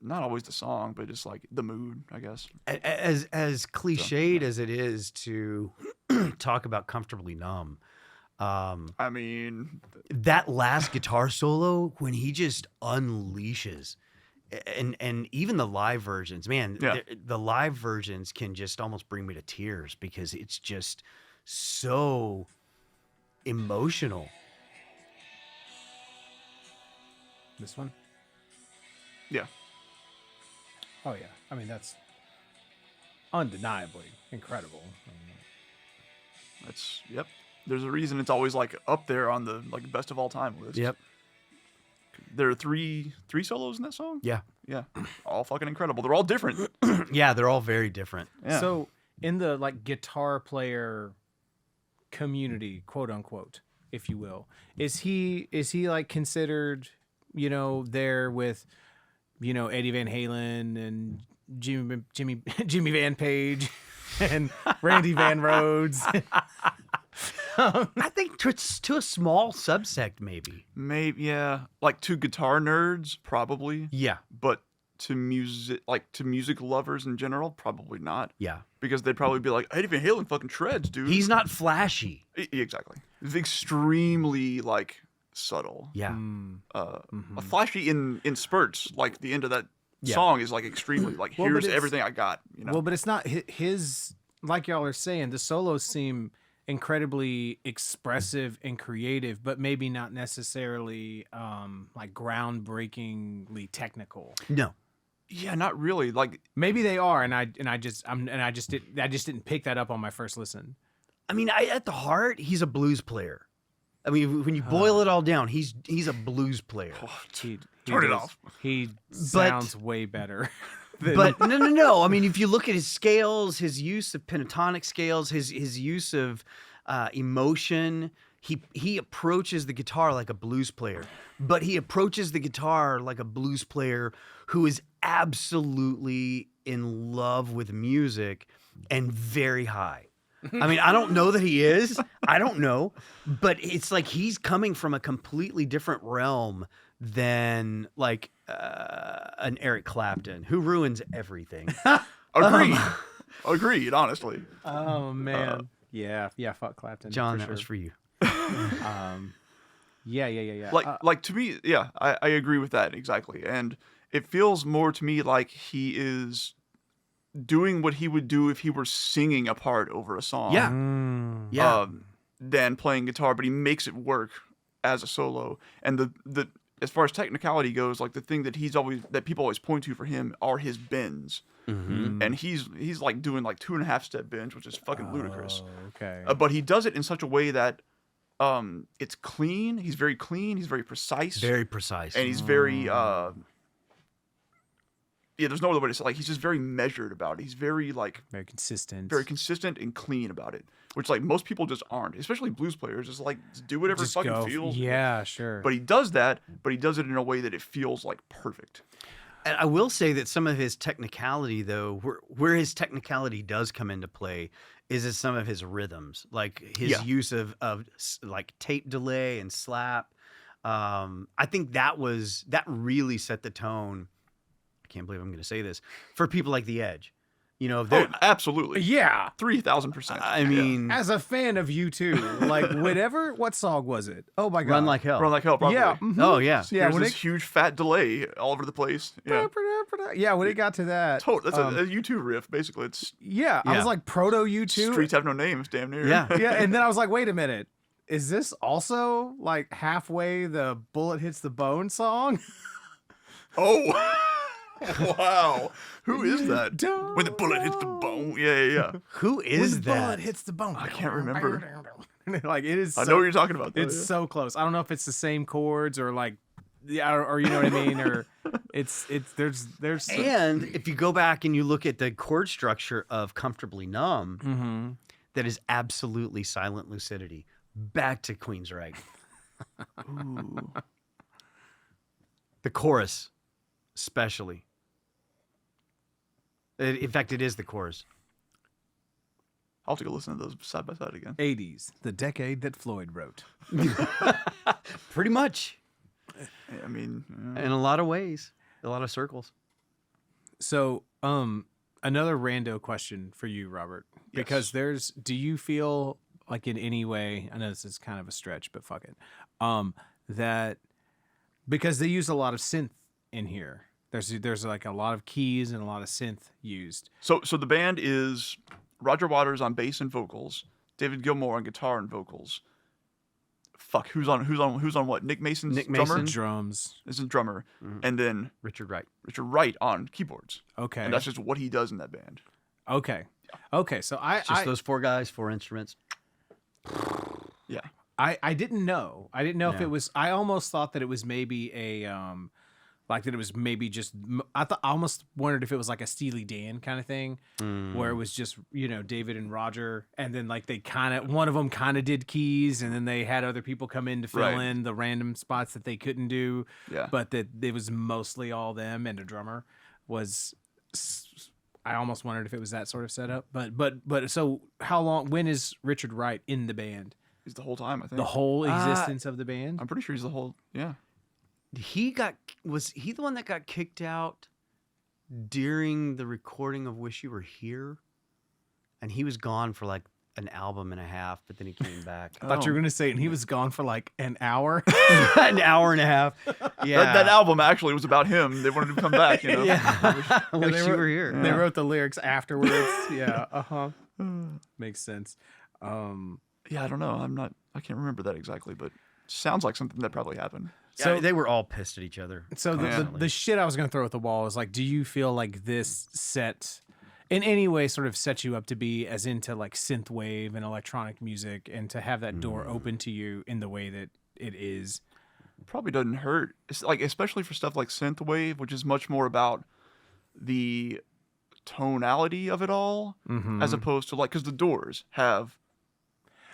not always the song, but just like the mood, I guess. As cliched as it is to talk about Comfortably Numb, I mean, that last guitar solo when he just unleashes, and even the live versions, man, Yeah. the live versions can just almost bring me to tears because it's just so emotional. This one? yeah, Oh yeah. I mean, that's undeniably incredible. that's, yep. There's a reason it's always like up there on the like best of all time list. Yep. There are three solos in that song. Yeah. Yeah, all fucking incredible. They're all different. Yeah, they're all very different. Yeah. So in the like guitar player community, quote unquote, if you will, is he like considered, you know, there with, you know, Eddie Van Halen and Jimmy Van Page and Randy Van Rhodes? I think to a small subsect, maybe. Maybe, yeah, like to guitar nerds, probably, Yeah. but to music lovers in general, probably not, Yeah. because they'd probably be like, Eddie Van Halen fucking shreds, dude. He's not flashy. Exactly. It's extremely like subtle. Yeah. Flashy in spurts. Like the end of that Yeah. song is like extremely like, Well, but here's it's- everything I got. You know. Well, but it's not his, like y'all are saying, the solos seem incredibly expressive and creative, but maybe not necessarily like groundbreakingly technical. No. yeah, not really. Like Maybe they are, and I just didn't pick that up on my first listen. I mean, at the heart, he's a blues player. I mean, when you boil it all down, he's a blues player. He Turn it does- off. He sounds way better. But no. I mean, if you look at his scales, his use of pentatonic scales, his use of emotion, he approaches the guitar like a blues player. But he approaches the guitar like a blues player who is absolutely in love with music and very high. I mean, I don't know that he is. I don't know. But it's like he's coming from a completely different realm than like an Eric Clapton who ruins everything. agreed, honestly. Oh man, yeah, fuck Clapton. John, for that sure. was for you. Yeah. Like to me, yeah, I agree with that exactly. And it feels more to me like he is doing what he would do if he were singing a part over a song. Yeah. Than playing guitar, but he makes it work as a solo. And the as far as technicality goes, like the thing that people always point to for him are his bends. And he's like doing like 2.5 step bends, which is fucking ludicrous. Okay. But he does it in such a way that it's clean. He's very clean. He's very precise. Very precise. And he's very there's no other way to say it. Like he's just very measured about it. He's very like very consistent and clean about it, which like most people just aren't, especially blues players. Just like do whatever Just fucking go. feels. Yeah, sure. But he does that, but he does it in a way that it feels like perfect. And I will say that some of his technicality, though, where his technicality does come into play, is in some of his rhythms, like his use of like tape delay and slap. I think that really set the tone. I can't believe I'm going to say this for people like The Edge. You know, Absolutely. Yeah. 3,000%. I mean, As a fan of U2, like what song was it? Oh my god. Run Like Hell. Run Like Hell, probably. Yeah. Oh yeah. Yeah, There's when this huge fat delay all over the place. Yeah. Yeah, when it got to that. That's a U2 riff, basically. It's I was like proto U2. Streets Have No Names, damn near. Yeah. Yeah, and then I was like, wait a minute. Is this also like halfway the Bullet Hits the Bone song? Oh. Wow. Who is that? When the bullet hits the bone. Yeah. Who When is the bullet that? hits the bone. I can't remember. Like it is. I know what you're talking about, though. It's so close. I don't know if it's the same chords or like, or you know what I mean, or there's. And if you go back and you look at the chord structure of Comfortably Numb, that is absolutely silent lucidity. Back to Queensryche. Ooh. The chorus, especially. In fact, it is the chorus. I'll have to go listen to those side by side again. 80s, the decade that Floyd wrote. Pretty much. I mean, In a lot of ways. A lot of circles. So, another rando question for you, Robert, because do you feel like in any way, I know this is kind of a stretch, but fuck it, that because they use a lot of synth in here, there's like a lot of keys and a lot of synth used. So the band is Roger Waters on bass and vocals, David Gilmour on guitar and vocals. Fuck, who's on what? Nick Mason's drummer? Drums. Is a drummer. And then Richard Wright on keyboards. Okay. And that's just what he does in that band. Okay. So It's just those 4 guys, 4 instruments. Yeah. I didn't know. I didn't know if it was. I almost thought that it was maybe like that it was maybe just. I almost wondered if it was like a Steely Dan kind of thing, where it was just David and Roger, and then like they one of them kind of did keys, and then they had other people come in to fill in the random spots that they couldn't do. Yeah. But that it was mostly all them and a drummer was. I almost wondered if it was that sort of setup, but so how long? When is Richard Wright in the band? He's the whole time, I think. The whole existence of the band? I'm pretty sure he's the whole. Yeah. Was he the one that got kicked out during the recording of Wish You Were Here? And he was gone for like an album and a half, but then he came back. I thought you were going to say, and he was gone for like an hour. An hour and a half. Yeah. That album actually was about him. They wanted him to come back, you know? Yeah. Wish You Were Here. They wrote the lyrics afterwards. Yeah. Makes sense. Yeah, I don't know. I can't remember that exactly, but sounds like something that probably happened. So they were all pissed at each other. So the shit I was going to throw at the wall is like, do you feel like this set in any way sort of set you up to be as into like synth wave and electronic music and to have that door open to you in the way that it is? Probably doesn't hurt. It's like, especially for stuff like synthwave, which is much more about the tonality of it all, as opposed to like, because the Doors have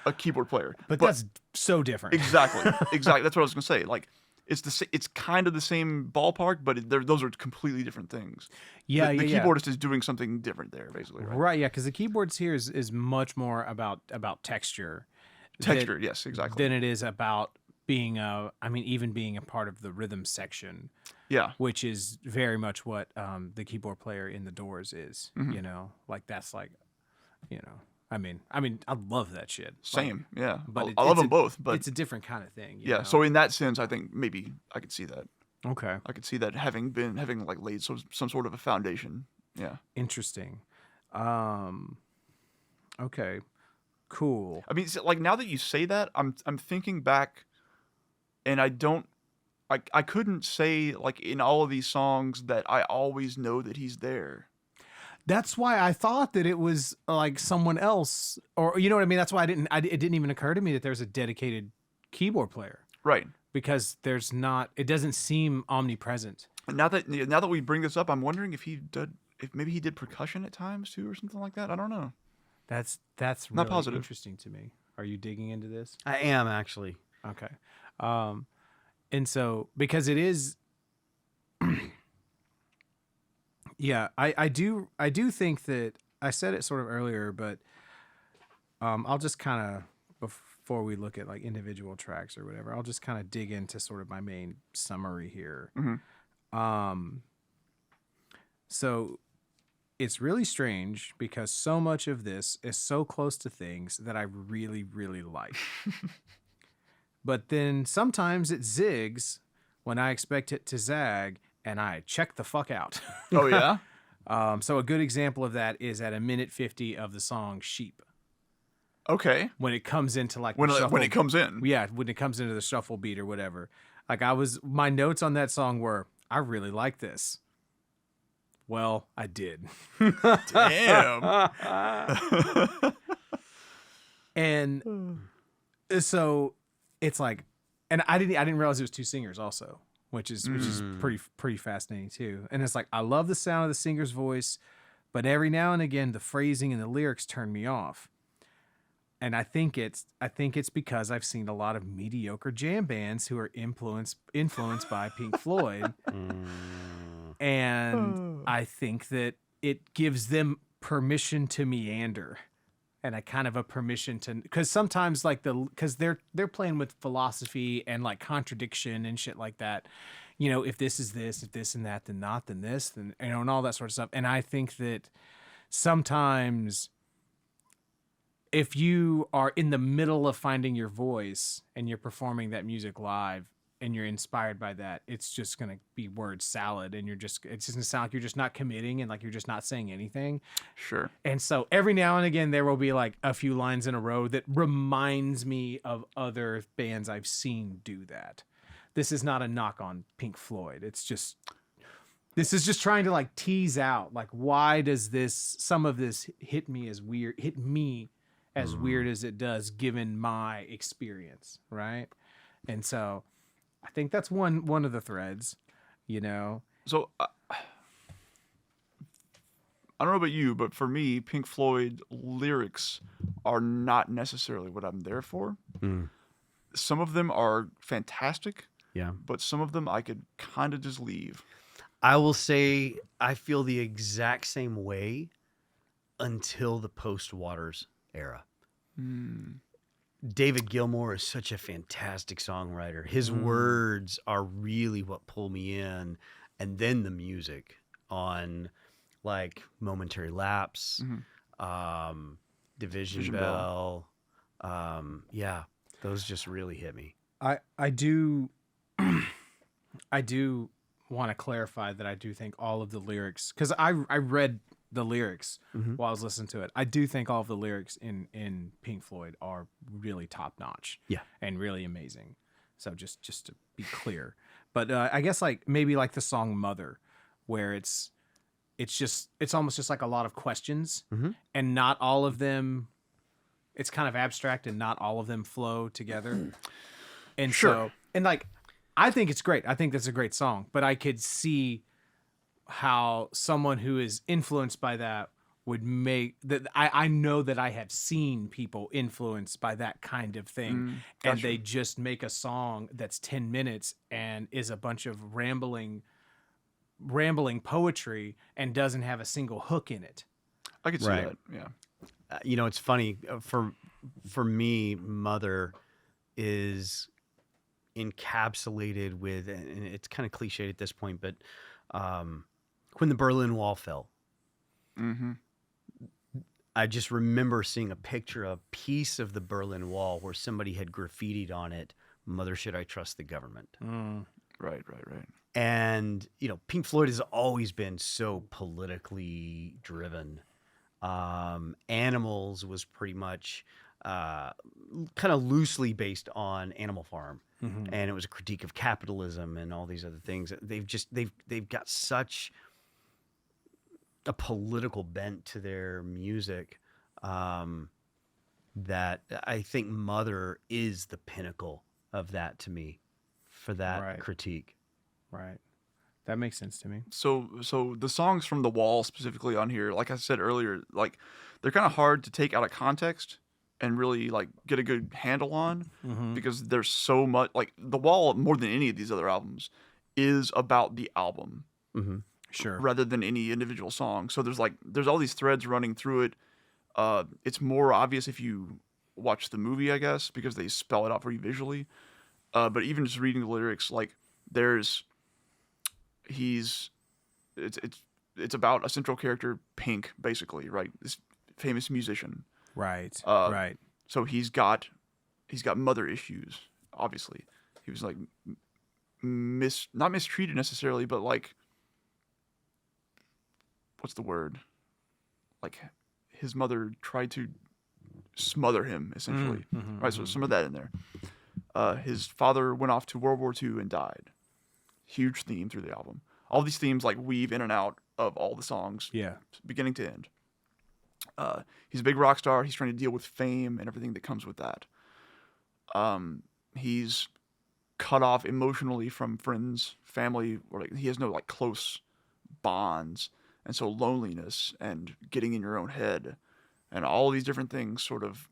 a keyboard player, but that's so different. Exactly. That's what I was gonna say. Like, it's kind of the same ballpark, but those are completely different things. Yeah, the keyboardist is doing something different there, basically. Right. Yeah, because the keyboards here is much more about texture. Texture, yes, exactly. Than it is about being even being a part of the rhythm section. Yeah. Which is very much what the keyboard player in the Doors is. Like that's like, I mean, I love that shit. Same, yeah. But I love them both, but it's a different kind of thing. You yeah. know? So in that sense, I think maybe I could see that. Okay. I could see that having like laid some sort of a foundation. Yeah. Interesting. Okay. Cool. I mean, like now that you say that, I'm thinking back, and I couldn't say like in all of these songs that I always know that he's there. That's why I thought that it was like someone else, or you know what I mean. That's why it didn't even occur to me that there's a dedicated keyboard player, Right. because there's not. It doesn't seem omnipresent. And now that we bring this up, I'm wondering if maybe he did percussion at times too, or something like that. I don't know. That's Not really positive. interesting to me. Are you digging into this? I am actually. Okay. And so because it is yeah, I do think that I said it sort of earlier, but I'll just kind of, before we look at like individual tracks or whatever, I'll just kind of dig into sort of my main summary here. So it's really strange because so much of this is so close to things that I really, really like. But then sometimes it zigs when I expect it to zag, and I check the fuck out. Oh yeah. So a good example of that is at 1:50 of the song "Sheep." Okay. When it comes into like When the shuffle, it comes in. yeah, when it comes into the shuffle beat or whatever. Like my notes on that song were, I really like this. Well, I did. Damn. And so it's like, and I didn't realize it was two singers also, which is pretty fascinating too. And it's like, I love the sound of the singer's voice, but every now and again the phrasing and the lyrics turn me off. And I think it's because I've seen a lot of mediocre jam bands who are influenced by Pink Floyd. And I think that it gives them permission to meander, and a kind of a permission to, because sometimes like because they're playing with philosophy and like contradiction and shit like that. You know, if this is this, if this and that, then not, then this, then, you know, and all that sort of stuff. And I think that sometimes if you are in the middle of finding your voice and you're performing that music live and you're inspired by that, it's just going to be word salad, and it's just going to sound like you're just not committing and like you're just not saying anything. Sure. And so every now and again, there will be like a few lines in a row that reminds me of other bands I've seen do that. This is not a knock on Pink Floyd. This is just trying to like tease out, like, why does some of this hit me as weird as it does given my experience. Right. And so I think that's one of the threads, you know? So I don't know about you, but for me, Pink Floyd lyrics are not necessarily what I'm there for. Some of them are fantastic. Yeah. But some of them I could kind of just leave. I will say I feel the exact same way until the post-Waters era. David Gilmour is such a fantastic songwriter. His words are really what pull me in. And then the music on like Momentary Lapse, Division Bell. Yeah, those just really hit me. I do want to clarify that I do think all of the lyrics, because I read the lyrics while I was listening to it. I do think all of the lyrics in Pink Floyd are really top notch, and really amazing. So just to be clear, but I guess like maybe like the song "Mother," where it's almost just like a lot of questions, and not all of them. It's kind of abstract, and not all of them flow together. And so, and like, I think it's great. I think that's a great song, but I could see how someone who is influenced by that would make that. I know that I have seen people influenced by that kind of thing, and they just make a song that's 10 minutes and is a bunch of rambling poetry and doesn't have a single hook in it. I could see that. Yeah. You know, it's funny for me, Mother is encapsulated with, and it's kind of cliched at this point, but when the Berlin Wall fell, I just remember seeing a picture, a piece of the Berlin Wall where somebody had graffitied on it, "Mother, should I trust the government?" Right. And, you know, Pink Floyd has always been so politically driven. Animals was pretty much kind of loosely based on Animal Farm. And it was a critique of capitalism and all these other things. They've got such a political bent to their music that I think Mother is the pinnacle of that to me for that critique. Right. That makes sense to me. So the songs from The Wall specifically on here, like I said earlier, like they're kind of hard to take out of context and really like get a good handle on because there's so much. Like The Wall, more than any of these other albums, is about the album. Sure. Rather than any individual song. So there's all these threads running through it. It's more obvious if you watch the movie, I guess, because they spell it out for you visually. But even just reading the lyrics, like it's about a central character, Pink, basically, right? This famous musician. Right. Right. So he's got mother issues, obviously. He was like not mistreated necessarily, but like, what's the word? Like his mother tried to smother him, essentially. Right, so some of that in there. His father went off to World War II and died. Huge theme through the album. All these themes like weave in and out of all the songs, beginning to end. He's a big rock star. He's trying to deal with fame and everything that comes with that. He's cut off emotionally from friends, family, or like he has no like close bonds. And so loneliness and getting in your own head and all these different things sort of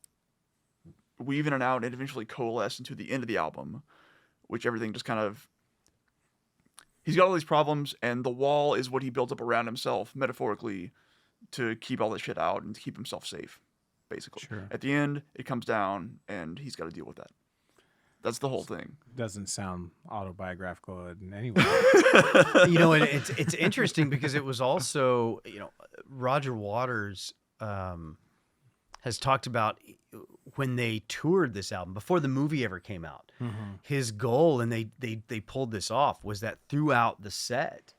weave in and out and eventually coalesce into the end of the album, which everything just kind of... He's got all these problems, and the wall is what he built up around himself, metaphorically, to keep all this shit out and to keep himself safe, basically. Sure. At the end, it comes down, and he's got to deal with that. That's the whole thing. Doesn't sound autobiographical in any way. You know, and it's interesting because it was also, you know, Roger Waters has talked about when they toured this album before the movie ever came out. His goal, and they pulled this off, was that throughout the set,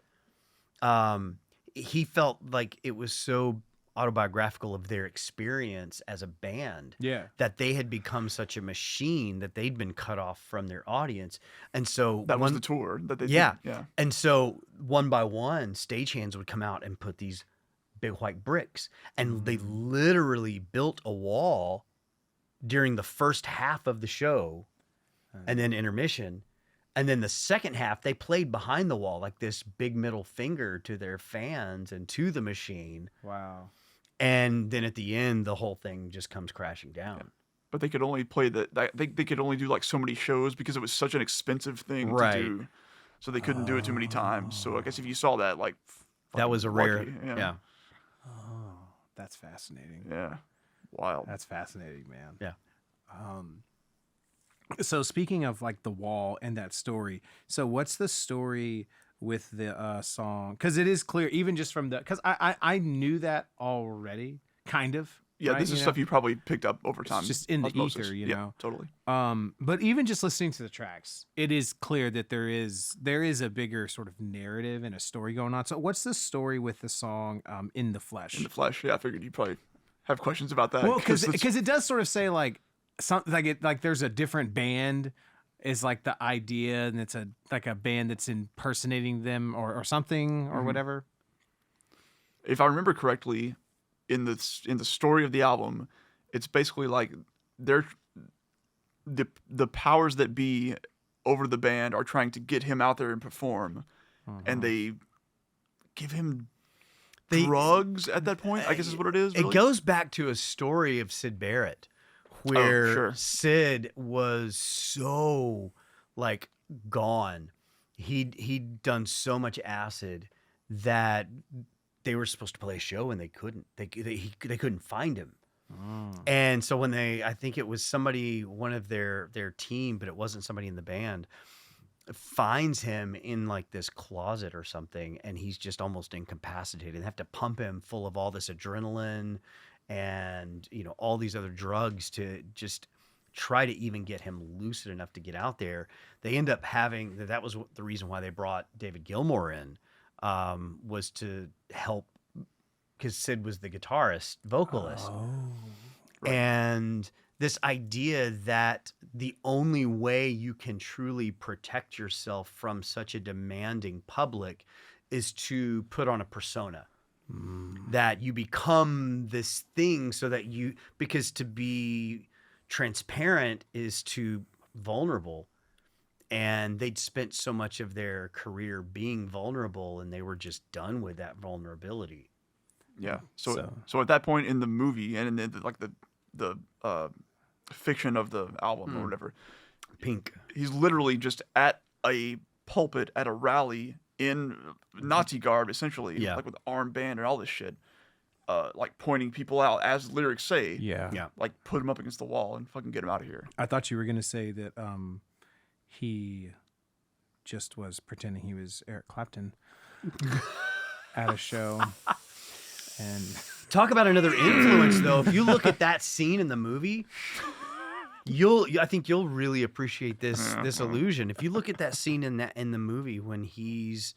he felt like it was so autobiographical of their experience as a band, that they had become such a machine that they'd been cut off from their audience. And so that was the tour that they did. Yeah. And so one by one, stagehands would come out and put these big white bricks, and they literally built a wall during the first half of the show and then intermission. And then the second half, they played behind the wall, like this big middle finger to their fans and to the machine. Wow. And then at the end, the whole thing just comes crashing down. Yeah. But they could only play they could only do like so many shows because it was such an expensive thing to do. So they couldn't do it too many times. So I guess if you saw that, like, that was a rare, yeah. Oh, that's fascinating. Yeah. Wild. That's fascinating, man. Yeah. So speaking of like the wall and that story, so what's the story with the song? Because it is clear, even just from the, because I knew that already, kind of. Yeah, right? this is stuff you probably picked up over time. It's just in the osmosis. ether, you Yeah, know. totally. But even just listening to the tracks, it is clear that there is a bigger sort of narrative and a story going on. So what's the story with the song "In the Flesh"? In the Flesh. Yeah, I figured you probably have questions about that. Well, because it does sort of say like something like there's a different band is like the idea, and it's like a band that's impersonating them or something or whatever. If I remember correctly, in the story of the album, it's basically like they're the powers that be over the band are trying to get him out there and perform, and they give him drugs at that point, I guess is what it is. Really? It goes back to a story of Syd Barrett, where Sid was so like gone. He'd done so much acid that they were supposed to play a show and they couldn't. They couldn't find him. And so when I think it was somebody, one of their team, but it wasn't somebody in the band, finds him in like this closet or something, and he's just almost incapacitated. They have to pump him full of all this adrenaline and all these other drugs to just try to even get him lucid enough to get out there. They end up having that was the reason why they brought David Gilmour in, was to help, because Sid was the guitarist, vocalist. And this idea that the only way you can truly protect yourself from such a demanding public is to put on a persona. That you become this thing so that because to be transparent is to vulnerable. And they'd spent so much of their career being vulnerable, and they were just done with that vulnerability. Yeah. So at that point in the movie and in the fiction of the album or whatever, Pink. he's literally just at a pulpit at a rally in Nazi garb, essentially, like with armband and all this shit, like pointing people out as the lyrics say. Yeah. Like put him up against the wall and fucking get him out of here. I thought you were gonna say that he just was pretending he was Eric Clapton at a show. And Talk about another influence, though. If you look at that scene in the movie, I think you'll really appreciate this illusion. If you look at that scene in the movie when he's,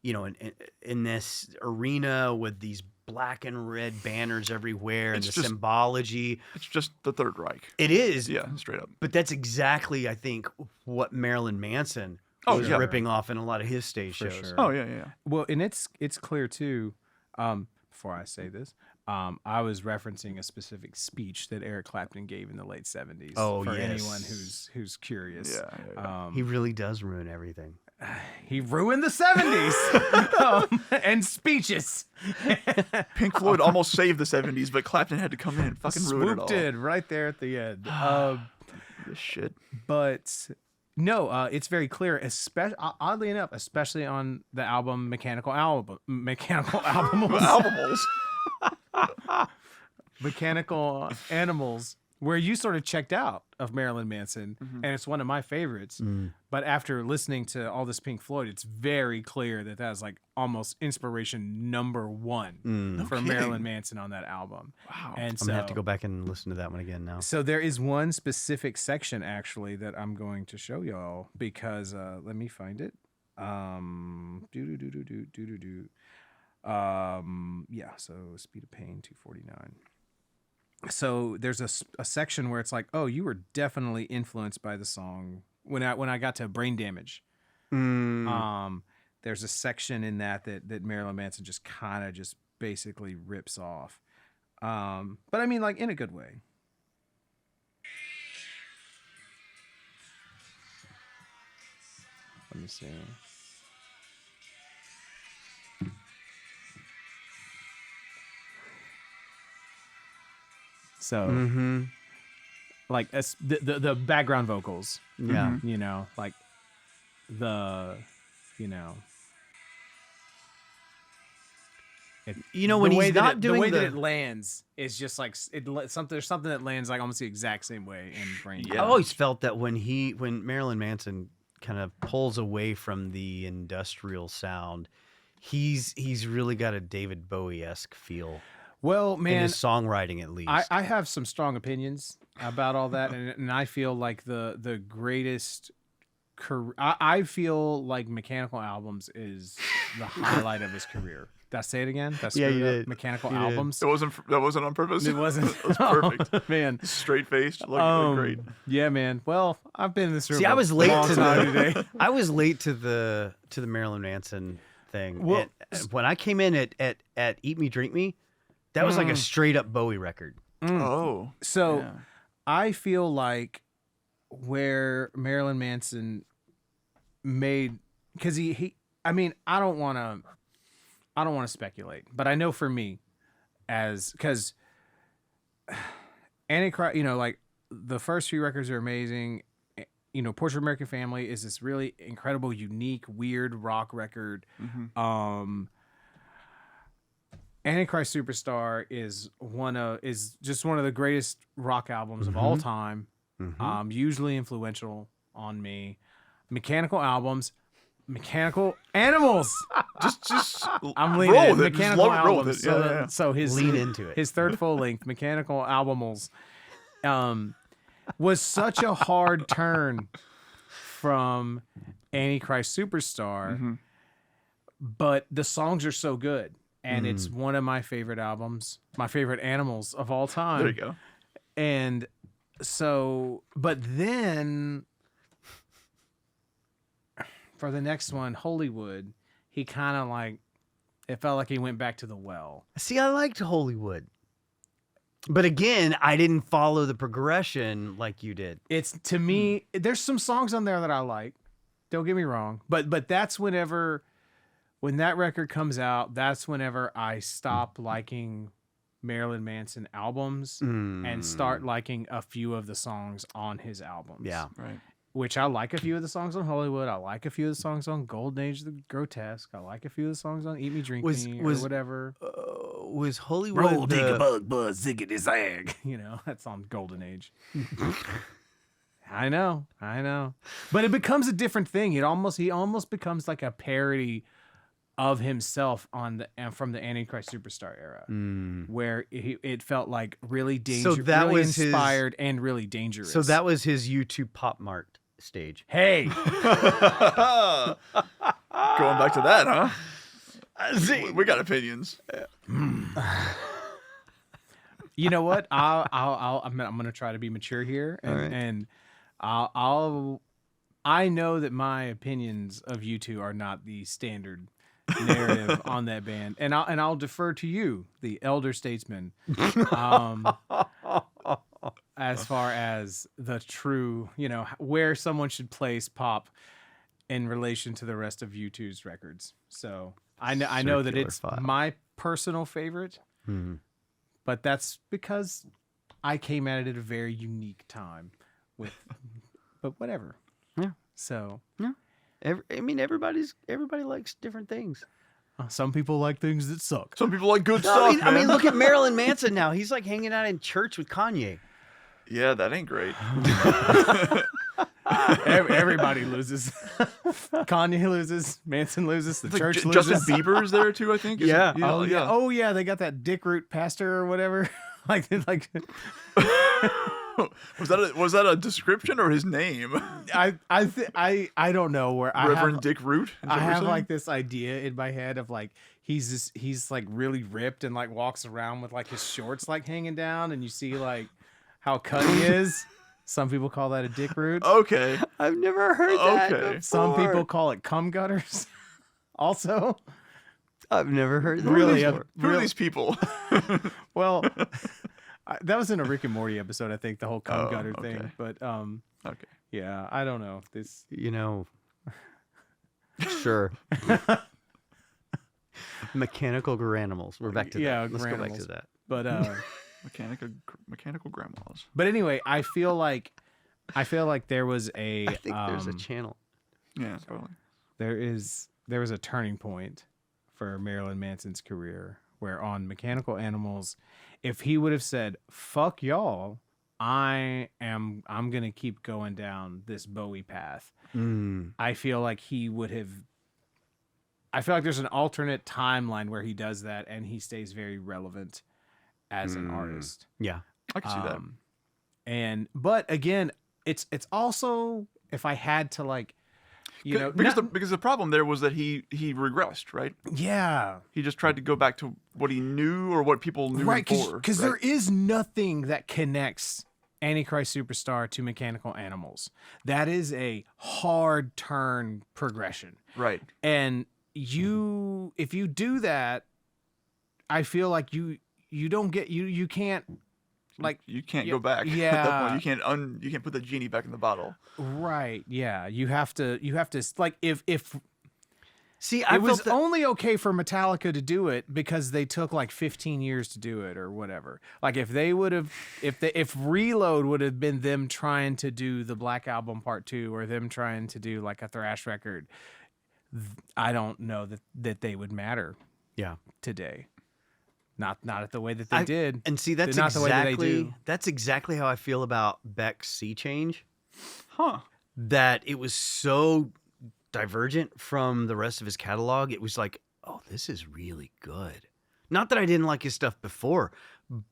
in this arena with these black and red banners everywhere and the symbology. It's just the Third Reich. It is. Yeah, straight up. But that's exactly, I think, what Marilyn Manson was ripping off in a lot of his stage shows. sure. Oh, yeah. well, and it's clear too. Before I say this, I was referencing a specific speech that Eric Clapton gave in the late 70s. Oh, for yes. anyone who's curious. Yeah. He really does ruin everything. He ruined the 70s and speeches. Pink Floyd almost saved the 70s, but Clapton had to come in and fucking ruin it all. Swooped in right there at the end. This shit. But no, it's very clear, oddly enough, especially on the album Mechanical Albums. Mechanical Animals, where you sort of checked out of Marilyn Manson, and it's one of my favorites. But after listening to all this Pink Floyd, it's very clear that that's like almost inspiration number one for Marilyn Manson on that album. Wow. And I'm going to have to go back and listen to that one again now. So there is one specific section actually that I'm going to show y'all because let me find it. So Speed of Pain 249. So there's a section where it's like, oh, you were definitely influenced by the song when I got to Brain Damage. There's a section in that Marilyn Manson just kind of just basically rips off. But I mean, like, in a good way. Let me see. So, like, the background vocals. Yeah. Like the, when he's not doing the way that it lands is just like there's something that lands like almost the exact same way in Brain. I always felt that when Marilyn Manson kind of pulls away from the industrial sound, he's really got a David Bowie-esque feel. Well, man, in his songwriting, at least. I have some strong opinions about all that, and I feel like the greatest. I feel like Mechanical Albums is the highlight of his career. Did I say it again? That's you did. Mechanical Albums. That wasn't on purpose. It wasn't. It was perfect. Man. Straight faced, looked great. Yeah, man. Well, I've been in this room. See, I was late long to time today. I was late to the Marilyn Manson thing. Well, when I came in at Eat Me, Drink Me, that was like a straight up Bowie record. Oh. So yeah. I feel like where Marilyn Manson made, because he I mean, I don't want to speculate, but I know for me, because Antichrist, like the first few records are amazing. Portrait of American Family is this really incredible, unique, weird rock record. Antichrist Superstar is just one of the greatest rock albums of all time. Usually influential on me. Mechanical Albums, Mechanical Animals. Just I'm leaning roll it. with it. Just Mechanical roll with Albums. it. Yeah. So his Lean into it. His third full length, Mechanical Albums, was such a hard turn from Antichrist Superstar, Mm-hmm. but the songs are so good, and it's one of my favorite albums, my favorite Animals of all time. There you go. And so, but then for the next one, Hollywood, he kind of like, it felt like he went back to the well. See, I liked Hollywood. But again, I didn't follow the progression like you did. It's, to me, there's some songs on there that I like. Don't get me wrong. But that's when that record comes out, that's whenever I stop liking Marilyn Manson albums and start liking a few of the songs on his albums. Yeah. Right. Which I like a few of the songs on Hollywood. I like a few of the songs on Golden Age of the Grotesque. I like a few of the songs on Eat Me, Drink Me, or whatever. Was Hollywood bug, buzz, ziggity, zag. You know, that's on Golden Age. I know. But it becomes a different thing. He almost becomes like a parody of himself from the Antichrist Superstar era, where it felt like really really inspired and really dangerous. So that was his U2 Pop Mart stage. Hey, Going back to that, huh? We got opinions. you know what? I'm gonna try to be mature here, and I know that my opinions of U2 are not the standard narrative on that band, and I'll defer to you, the elder statesman, as far as the true, where someone should place pop in relation to the rest of U2's records. So I know that it's my personal favorite, but that's because I came at it at a very unique time but whatever. Yeah. So yeah. Everybody likes different things. Some people like things that suck. Some people like good stuff. I mean, look at Marilyn Manson now. He's like hanging out in church with Kanye. Yeah, that ain't great. Everybody loses. Kanye loses. Manson loses. The church loses. Justin Bieber is there too, I think. Yeah. Oh yeah. They got that Dick Root pastor or whatever. like. Was that a description or his name? I don't know where Reverend Dick Root. I have like this idea in my head of like he's like really ripped and like walks around with like his shorts like hanging down, and you see like how cut he is. Some people call that a dick root. Okay. I've never heard that before. Some people call it cum gutters. Also, I've never heard that really before. Who are these people? Well, that was in a Rick and Morty episode, I think, the whole cum gutter okay. thing. But Okay. yeah, I don't know. This, Sure. Mechanical Garanimals. We're back to that. Let's go back to that. But Mechanical grandmas. but anyway, I feel like there was I think there's a channel. Yeah, probably. there was a turning point for Marilyn Manson's career where on Mechanical Animals, if he would have said, "Fuck y'all, I'm gonna keep going down this Bowie path," I feel like he would have. I feel like there's an alternate timeline where he does that and he stays very relevant as an artist. Yeah. I can see that. But again, it's also, if I had to like, because the problem there was that he regressed, right? yeah, He just tried to go back to what he knew or what people knew right, before. because there is nothing that connects Antichrist Superstar to Mechanical Animals. That is a hard turn progression, Right. and if you do that, I feel like you don't get you can't. Like You can't go back. Yeah. At that point, you can't put the genie back in the bottle. Right. Yeah. You have to like if See, it was only okay for Metallica to do it because they took like 15 years to do it or whatever. Like if they would have, if Reload would have been them trying to do the Black Album Part 2 or them trying to do like a thrash record, I don't know that they would matter. Yeah. Today. Not at the way that they did. And see, that's not the way that they do. That's exactly how I feel about Beck's Sea Change. Huh. That it was so divergent from the rest of his catalog. It was like, oh, this is really good. Not that I didn't like his stuff before,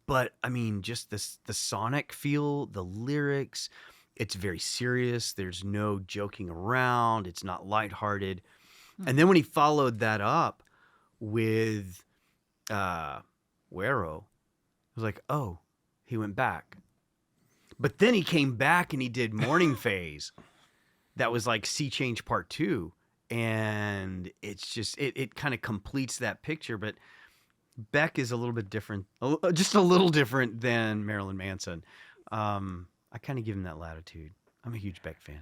but I mean, just the sonic feel, the lyrics. It's very serious. There's no joking around. It's not lighthearted. And then when he followed that up with Wero, I was like, oh, he went back. But then he came back and he did Morning Phase. That was like Sea Change Part 2. And it's just, it kind of completes that picture. But Beck is a little bit different, just a little different than Marilyn Manson. I kind of give him that latitude. I'm a huge Beck fan.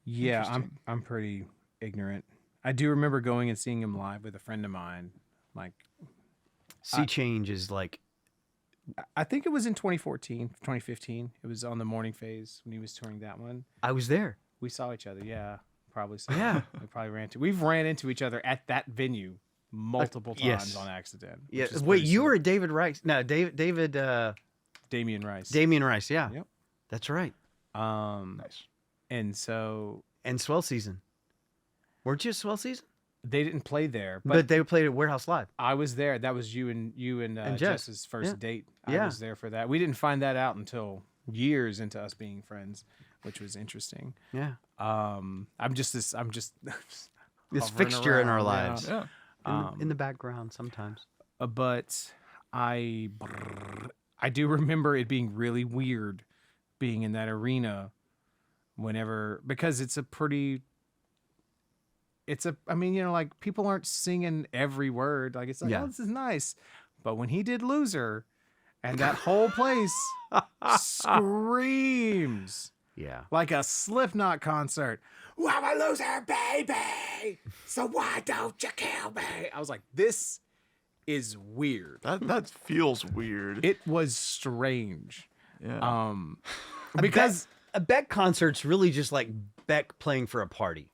Yeah, I'm pretty ignorant. I do remember going and seeing him live with a friend of mine. Like, Sea Change is like, I think it was in 2015. It was on the Morning Phase when he was touring that one. I was there. We saw each other. Yeah, probably so. Yeah. We probably we've ran into each other at that venue multiple times yes. on accident. Yeah. which is Wait, pretty you were sweet. at David Rice? No, David. Damian Rice. Damian Rice. Yeah. Yep. That's right. Nice. And so And Swell Season. Weren't you at Swell Season? they didn't play there, But they played at Warehouse Live. I was there. That was you and Jess. Jess's first Yeah. date. Yeah. I was there for that. We didn't find that out until years into us being friends, which was interesting. Yeah. I'm just This hovering fixture in our around, lives. Yeah. In the background sometimes. But I do remember it being really weird being in that arena because I mean, you know, like people aren't singing every word. Like it's like, Yeah. oh, this is nice. But when he did Loser and that whole place screams Yeah. like a Slipknot concert. Well, I'm a loser, baby. So why don't you kill me? I was like, this is weird. That feels weird. It was strange. Yeah. Because A Beck concert's really just like Beck playing for a party.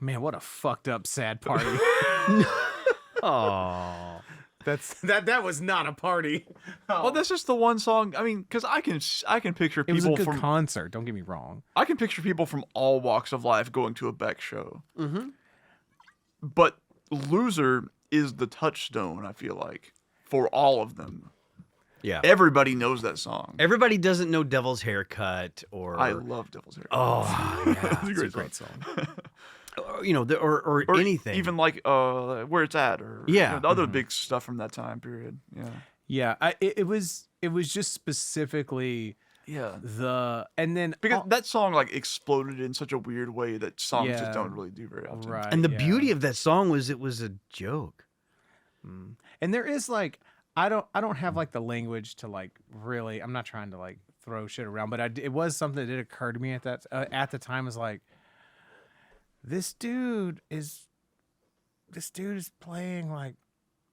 man, what a fucked up sad party. Oh. that was not a party. Well, that's just the one song. I mean, because I can picture It was a people good from concert. Don't get me wrong. I can picture people from all walks of life going to a Beck show. Mm-hmm. But Loser is the touchstone, I feel like, for all of them. Yeah. Everybody knows that song. Everybody doesn't know Devil's Haircut or I love Devil's Hair. Oh, yeah. It's a great Great song. song. You know, or anything. Even like Where It's At, or Yeah. the other big stuff from that time period. Yeah. Yeah, it was just specifically Yeah. and then Because that song like exploded in such a weird way that songs Yeah. just don't really do very often. right. and the yeah. beauty of that song was it was a joke. And there is like I don't have like the language to like really. I'm not trying to like throw shit around, but it was something that did occur to me at the time. Was like, this dude is playing like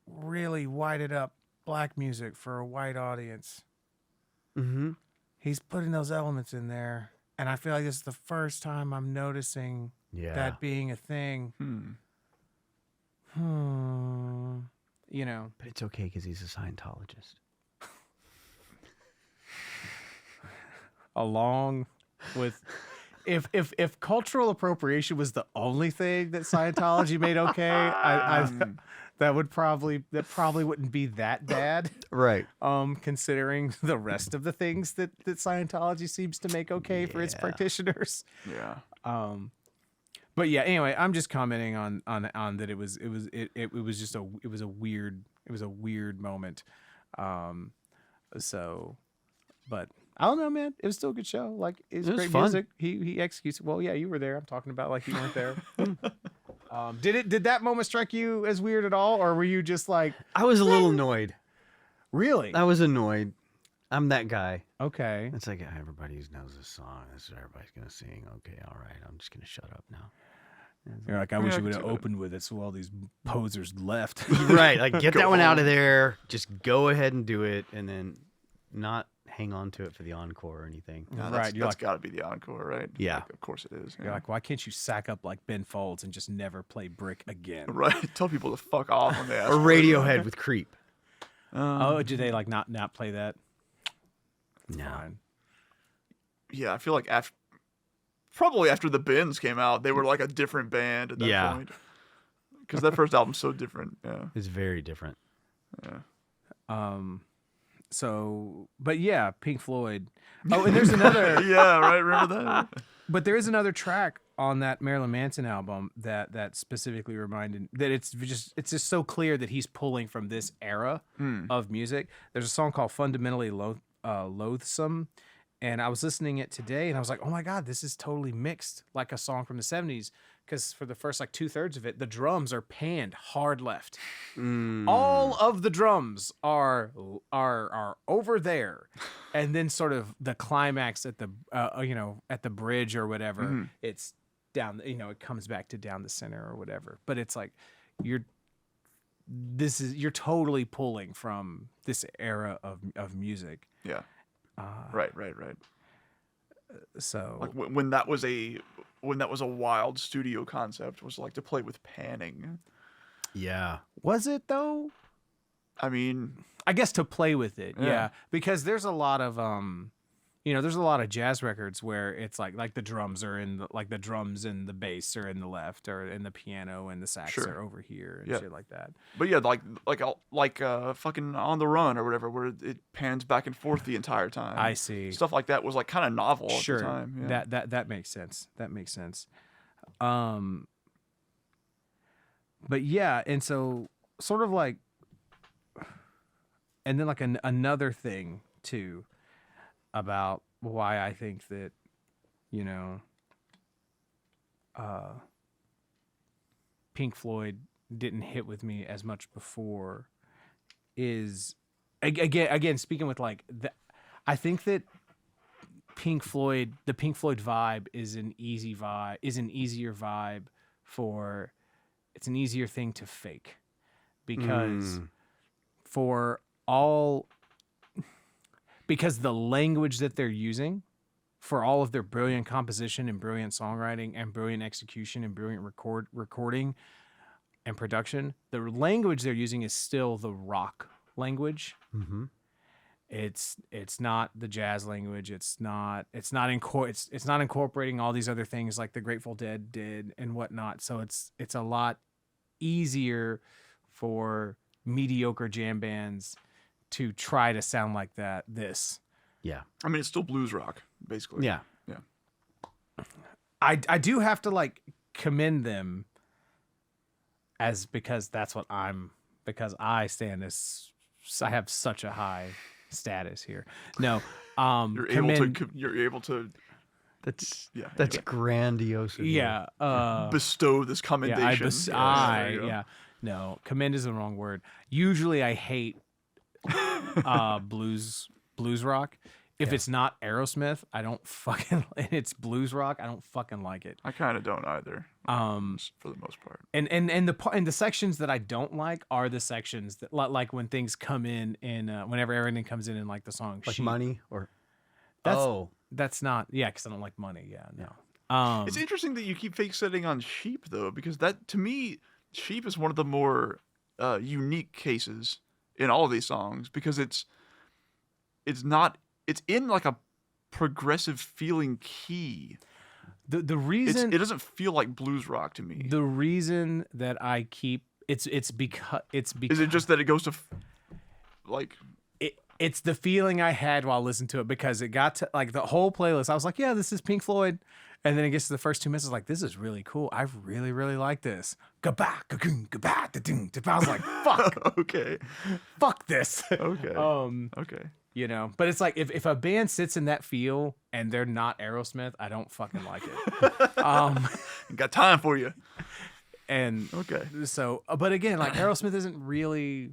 really whited up black music for a white audience. Mm-hmm. He's putting those elements in there, and I feel like this is the first time I'm noticing Yeah. that being a thing. You know. But it's okay because he's a Scientologist. Along with if cultural appropriation was the only thing that Scientology made okay, that probably wouldn't be that bad. Right. Considering the rest of the things that Scientology seems to make okay for its Yeah. practitioners. Yeah. But yeah, anyway, I'm just commenting on that it was a weird moment. But I don't know, man. It was still a good show. Like it was It was great fun. music. He executes. Well, yeah, you were there. I'm talking about like you weren't there. Did that moment strike you as weird at all, or were you just like, I was a little annoyed. really? I was annoyed. I'm that guy. Okay. It's like everybody knows this song. This is what everybody's gonna sing. Okay, all right. I'm just gonna shut up now. You're like, I Yeah, wish I you can would see have that. opened with it, so all these posers left. Right. Like get Go that one out home. of there. Just go ahead and do it, and then not hang on to it for the encore or anything. Yeah, Right, That's, you're that's like- got to be the encore, right? Yeah. Like, of course it is. You're yeah. like, why can't you sack up like Ben Folds and just never play Brick again? Right. Tell people to fuck off when they ask. Or for it. Radiohead with Creep. Oh, did they like not play that? No. Fine. Yeah, I feel like after probably after the Bins came out, they were like a different band at that point. Because that first album's so different. Yeah. It's very different. Yeah. So, but yeah, Pink Floyd. Oh, and there's another. Yeah, right. Remember that? But there is another track on that Marilyn Manson album that specifically reminded that it's just so clear that he's pulling from this era of music. There's a song called "Fundamentally Loathsome," and I was listening it today, and I was like, "Oh my God, this is totally mixed like a song from the '70s." Because for the first like 2/3 of it, the drums are panned hard left. All of the drums are over there, and then sort of the climax at the at the bridge or whatever, it's down. It comes back to down the center or whatever. But it's like you're totally pulling from this era of music. Yeah. Right. So like when that was a wild studio concept, was like to play with panning. Yeah. was it though? I mean, I guess to play with it, Yeah. yeah. Because there's a lot of there's a lot of jazz records where it's like the drums are in the drums and the bass are in the left, or in the piano and the sax Sure. are over here and Yeah. shit like that. but yeah, like fucking On the Run or whatever, where it pans back and forth the entire time. I see. Stuff like that was like kind of novel Sure. at the time. Yeah. That makes sense. That makes sense. But yeah, and so sort of like, and then like another thing too about why I think that, Pink Floyd didn't hit with me as much before is again speaking with like I think that the Pink Floyd vibe is an easier vibe for, it's an easier thing to fake because because the language that they're using for all of their brilliant composition and brilliant songwriting and brilliant execution and brilliant recording and production, the language they're using is still the rock language. Mm-hmm. It's not the jazz language. It's not incorporating all these other things like the Grateful Dead did and whatnot. So it's a lot easier for mediocre jam bands to try to sound like this. Yeah. I mean, it's still blues rock, basically. Yeah. Yeah. I do have to like commend them because I stand as, I have such a high status here. No, You're able to That's yeah that's grandiose. of you. yeah. bestow this commendation. There you go. No, commend is the wrong word. Usually I hate blues rock. If it's not Aerosmith, I don't fucking, and it's blues rock, I don't fucking like it. I kind of don't either. For the most part. And the sections that I don't like are the sections that like when things come in whenever everything comes in like the song Like Sheep. Money or That's not, because I don't like Money. Yeah, no. It's interesting that you keep fake setting on Sheep though, because that to me, Sheep is one of the more unique cases in all of these songs because it's in like a progressive feeling key. The reason it doesn't feel like blues rock to me. the reason that I keep it's because Is it just that it goes to it's the feeling I had while listening to it, because it got to like the whole playlist. I was like, yeah, this is Pink Floyd. And then it gets to the first 2 minutes, like, this is really cool. I really, really like this. I was like, fuck. Okay. Fuck this. Okay. Okay. But it's like if a band sits in that feel and they're not Aerosmith, I don't fucking like it. Got time for you. And Okay. so, but again, like Aerosmith isn't really,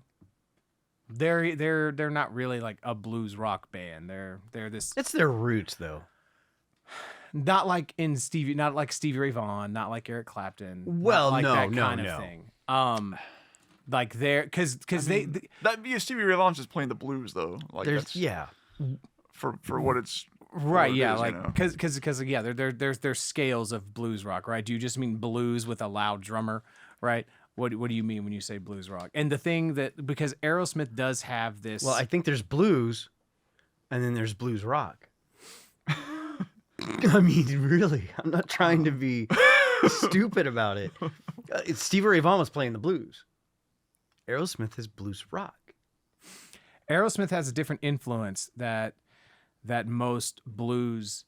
they're not really like a blues rock band. They're this, it's their roots though. not like Stevie Ray Vaughan, not like Eric Clapton. Well, not like no, that no, kind no. of thing. Like they're because That'd be Stevie Ray Vaughan's just playing the blues though. Like There's that's for what it's right, what it yeah, is, like you know? because yeah, there's scales of blues rock, right? Do you just mean blues with a loud drummer, right? What do you mean when you say blues rock? And the thing that, because Aerosmith does have this, Well, I think there's blues, and then there's blues rock. I mean, really, I'm not trying to be stupid about it. Stevie Ray Vaughan was playing the blues. Aerosmith is blues rock. Aerosmith has a different influence that most blues,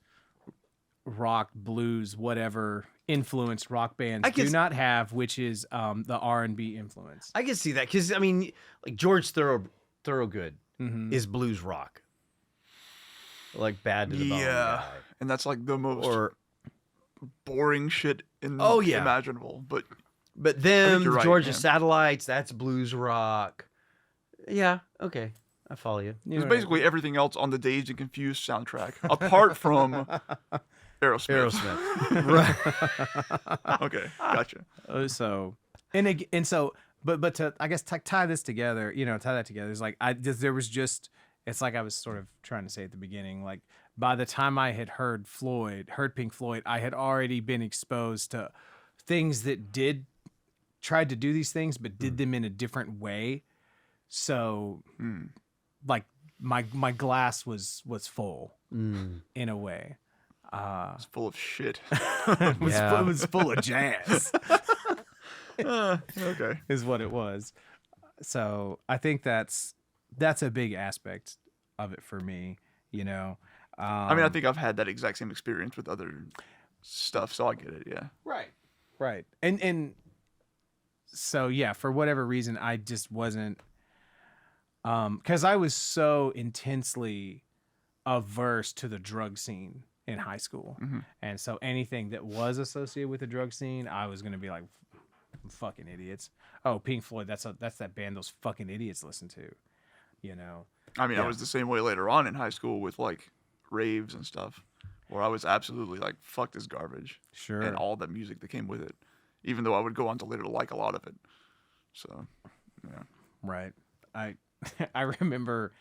rock, blues, whatever influenced rock bands do not have, which is the R&B influence. I can see that because, I mean, like George Thorogood is blues rock. Like Bad to the Bone guy. And that's like the most Or boring shit yeah. imaginable. But them, you're right, Georgia yeah. Satellites, that's blues rock. Yeah, okay. I follow you. it's basically everything else on the Dazed and Confused soundtrack, apart from Aerosmith. Right. Okay, gotcha. But to I guess tie this together, tie that together. It's like it's like I was sort of trying to say at the beginning, like by the time I had heard Pink Floyd, I had already been exposed to things that tried to do these things, but did them in a different way. So like my glass was full in a way. It's full of shit. It was full of jazz. Okay. Is what it was. So I think that's a big aspect of it for me, I mean, I think I've had that exact same experience with other stuff, so I get it, yeah. Right. And so yeah, for whatever reason, I just wasn't because I was so intensely averse to the drug scene in high school. And so anything that was associated with the drug scene, I was going to be like, fucking idiots. Oh, Pink Floyd, that's that band those fucking idiots listen to, I mean, I was the same way later on in high school with like raves and stuff, where I was absolutely like, fuck this garbage. Sure. And all the music that came with it, even though I would go on to later to like a lot of it. So, yeah. Right. I remember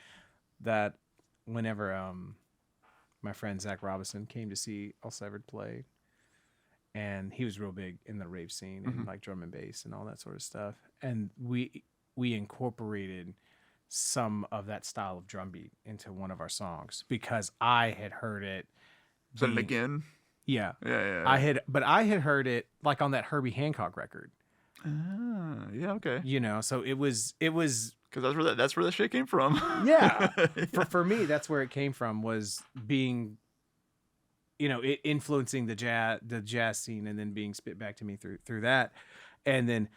that whenever my friend Zach Robinson came to see All Severed play, and he was real big in the rave scene and like drum and bass and all that sort of stuff, and we incorporated some of that style of drum beat into one of our songs because I had heard it. Is that again? Yeah. Yeah. I had heard it like on that Herbie Hancock record. Yeah, okay. So it was because that's where that shit came from. Yeah. For me, that's where it came from, was being, it influencing the jazz scene and then being spit back to me through that. And then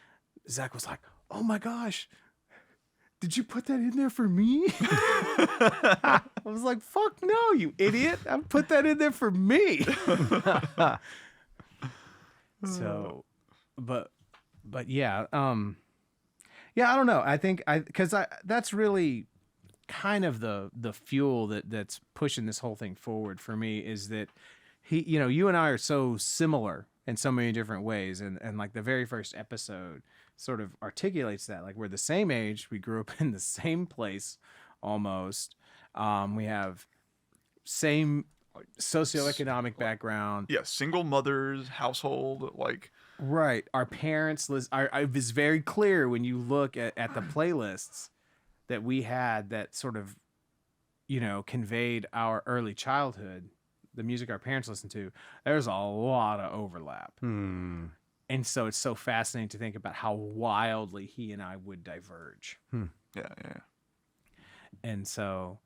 Zach was like, "Oh my gosh, did you put that in there for me?" I was like, "Fuck no, you idiot. I put that in there for me." So, but yeah, yeah, I don't know. I think because that's really kind of the fuel that's pushing this whole thing forward for me, is that you and I are so similar in so many different ways, and like the very first episode sort of articulates that. Like, we're the same age, we grew up in the same place almost, we have same socioeconomic background. Yeah, single mothers, household, like. Right. Our parents, it was very clear when you look at the playlists that we had that sort of, conveyed our early childhood, the music our parents listened to. There's a lot of overlap. And so it's so fascinating to think about how wildly he and I would diverge. Yeah. And so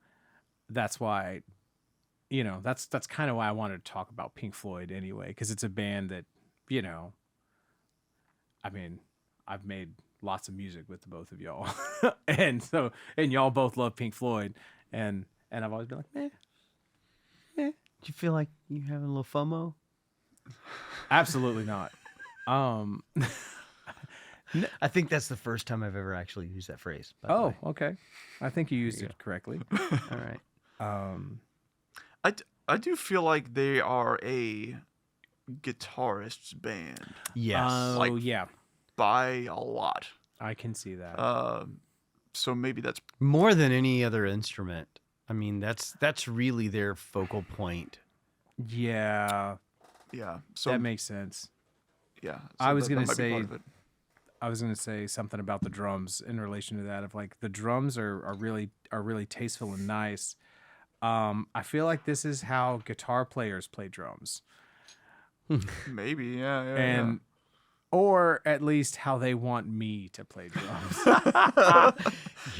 that's why, that's kind of why I wanted to talk about Pink Floyd anyway, because it's a band that, I mean, I've made lots of music with the both of y'all, and y'all both love Pink Floyd, and I've always been like, meh. Do you feel like you having a little FOMO? Absolutely not. I think that's the first time I've ever actually used that phrase. By the way. Okay. I think you used it correctly. All right. I do feel like they are a guitarist's band. Yes. Yeah. By a lot. I can see that. So maybe that's more than any other instrument. I mean, that's really their focal point. Yeah. Yeah. So that makes sense. Yeah. So I was that gonna might be say part of it. I was gonna say something about the drums in relation to that. Of like, the drums are really tasteful and nice. I feel like this is how guitar players play drums, Maybe, yeah. and or at least how they want me to play drums.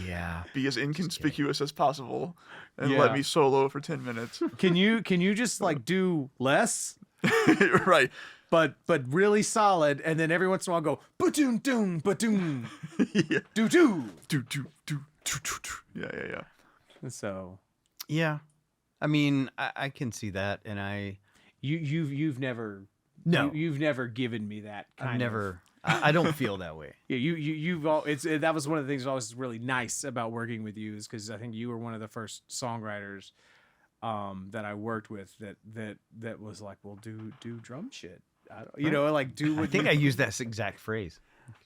Yeah. Be as inconspicuous as possible, and Yeah. let me solo for 10 minutes. Can you just like do less, Right. but really solid, and then every once in a while go ba-doom doom ba-doom Yeah. doo doo. Yeah. So Yeah. I mean, I can see that, and you've never No. you've never given me that kind I've of. never. I don't feel that way. Yeah, you've all that was one of the things that was really nice about working with you, is because I think you were one of the first songwriters that I worked with that was like, well, do drum shit, like do what I think I used that exact phrase.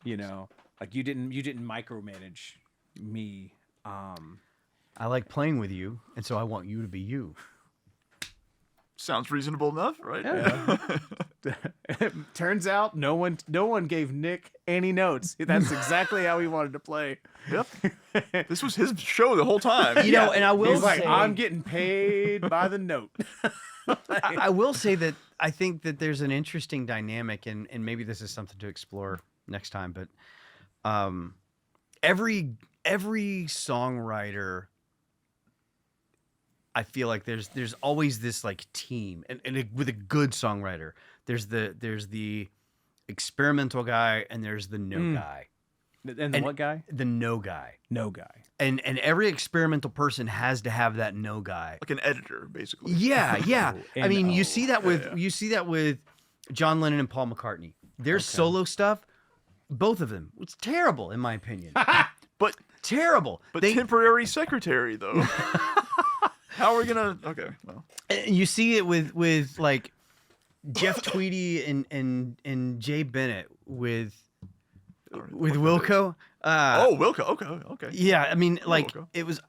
like you didn't micromanage me. I like playing with you, and so I want you to be you. Sounds reasonable enough, right? Turns out no one gave Nick any notes. That's exactly how he wanted to play. Yep. This was his show the whole time. You know, and I will He's like, say, I'm getting paid by the note. I will say that I think that there's an interesting dynamic, and maybe this is something to explore next time. But every songwriter, I feel like there's always this like team, and with a good songwriter, there's the experimental guy, and there's the no guy. And what guy? The no guy. No guy. And every experimental person has to have that no guy. Like an editor, basically. Yeah. I mean, you N-O. see that with John Lennon and Paul McCartney. Their solo stuff, both of them, it's terrible in my opinion. But Terrible. temporary secretary though. How are we gonna? Okay, well. And you see it with like Jeff Tweedy and Jay Bennett with Wilco. Wilco. Okay. Yeah, I mean, like Wilco. it was,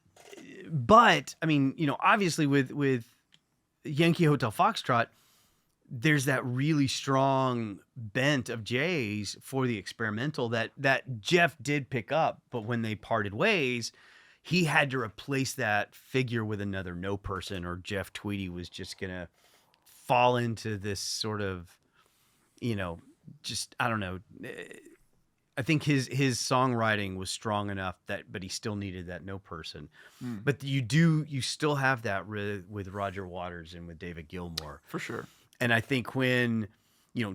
but I mean, obviously with Yankee Hotel Foxtrot, there's that really strong bent of Jay's for the experimental that Jeff did pick up, but when they parted ways, he had to replace that figure with another no person, or Jeff Tweedy was just gonna fall into this sort of, just I don't know. I think his songwriting was strong enough but he still needed that no person. But you still have that with Roger Waters and with David Gilmour. For sure. And I think when,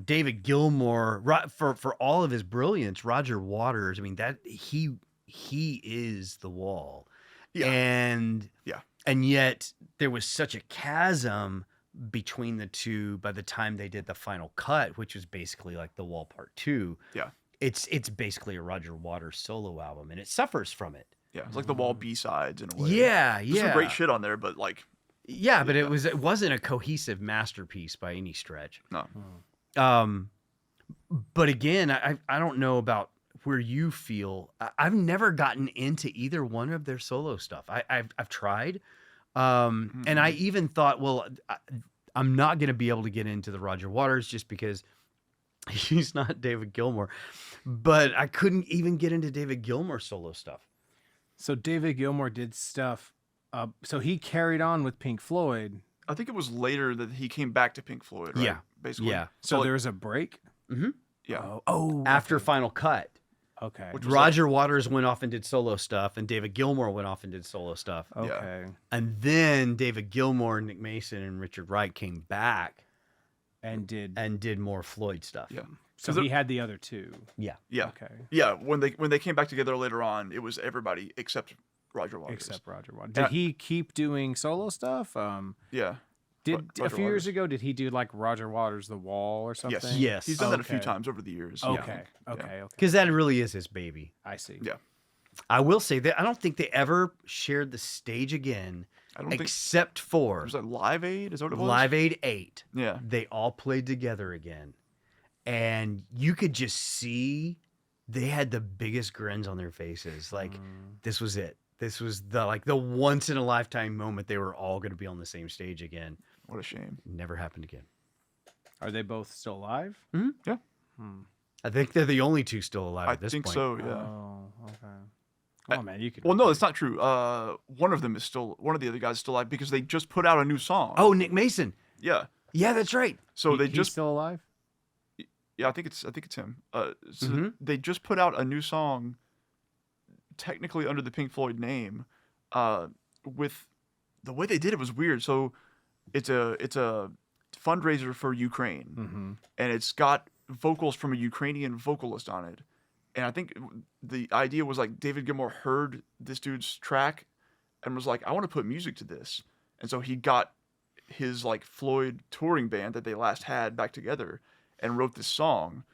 David Gilmour, for all of his brilliance, Roger Waters, I mean, that he is the Wall. Yeah. And Yeah. and yet there was such a chasm between the two by the time they did the final cut, which was basically like The Wall Part 2. Yeah. It's basically a Roger Waters solo album, and it suffers from it. Yeah. It's like the Wall B-sides in a way. Yeah, There's some great shit on there, but like, Yeah, but it wasn't a cohesive masterpiece by any stretch. no. But again, I don't know about where you feel. I've never gotten into either one of their solo stuff. I've tried, and I even thought, well, I'm not going to be able to get into the Roger Waters just because he's not David Gilmour. But I couldn't even get into David Gilmour solo stuff. So David Gilmour did stuff. So he carried on with Pink Floyd. I think it was later that he came back to Pink Floyd, right? Yeah. Basically. Yeah. So like, there was a break. yeah. After Final Cut. Okay. Which was Roger Waters went off and did solo stuff, and David Gilmour went off and did solo stuff. Okay. And then David Gilmour, Nick Mason, and Richard Wright came back And did more Floyd stuff. Yeah. so he had the other two. Yeah. Yeah. Okay. Yeah. When they came back together later on, it was everybody except Roger Waters. Except Roger Waters. Did he keep doing solo stuff? Yeah. Did Roger a few years Waters. ago? Did he do like Roger Waters The Wall or something? Yes. Yes. He's done that a few Okay. times over the years. Okay. Yeah. Okay. Because that really is his baby. I see. Yeah. I will say that I don't think they ever shared the stage again, I don't think except for was that Live Aid. Is that what it was? Live Aid 8. Yeah. They all played together again. And you could just see they had the biggest grins on their faces. Like, this was it. This was the once in a lifetime moment they were all going to be on the same stage again. What a shame. Never happened again. Are they both still alive? Yeah. I think they're the only two still alive I at this think point. so. Yeah. Oh, okay. Oh man, you could. Well, no, that's not true. One of the other guys is still alive because they just put out a new song. Oh, Nick Mason. Yeah. Yeah, that's right. So they he's just still alive. Yeah, I think it's him. So Mhm. they just put out a new song, technically under the Pink Floyd name. With the way they did it was weird. So it's a fundraiser for Ukraine, and it's got vocals from a Ukrainian vocalist on it. And I think the idea was like David Gilmour heard this dude's track and was like, I want to put music to this. And so he got his like Floyd touring band that they last had back together and wrote this song.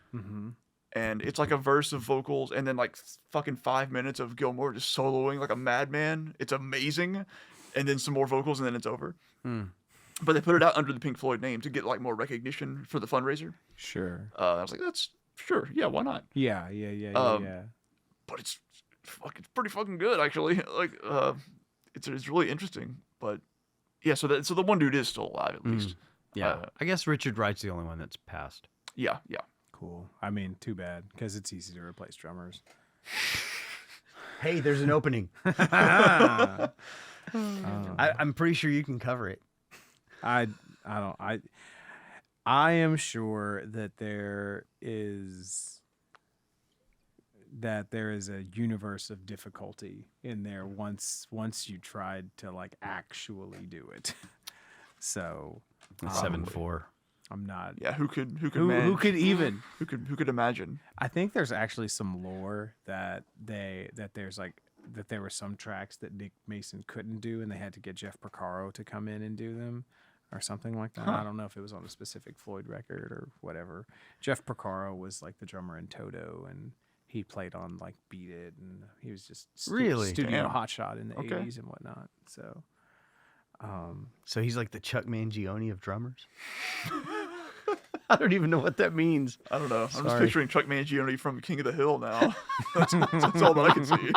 And it's like a verse of vocals and then like fucking 5 minutes of Gilmour just soloing like a madman. It's amazing. And then some more vocals and then it's over. But they put it out under the Pink Floyd name to get like more recognition for the fundraiser. Sure. I was like, that's sure. Yeah, why not? Yeah. But it's pretty fucking good actually. Like it's really interesting. But yeah, so the one dude is still alive at least. Yeah. I guess Richard Wright's the only one that's passed. Yeah. Cool. I mean, too bad because it's easy to replace drummers. Hey, there's an opening. I'm pretty sure you can cover it. I am sure that there is a universe of difficulty in there once you tried to like actually do it. So 7/4. I'm not. Yeah, who could imagine? I think there's actually some lore that there were some tracks that Nick Mason couldn't do, and they had to get Jeff Porcaro to come in and do them, or something like that. I don't know if it was on a specific Floyd record or whatever. Jeff Porcaro was like the drummer in Toto, and he played on like Beat It, and he was just Really? studio Damn. hotshot in the Okay. 80s and whatnot. So. So he's like the Chuck Mangione of drummers? I don't even know what that means. I don't know. I'm just Sorry. picturing Chuck Mangione from King of the Hill now. that's all that I can see.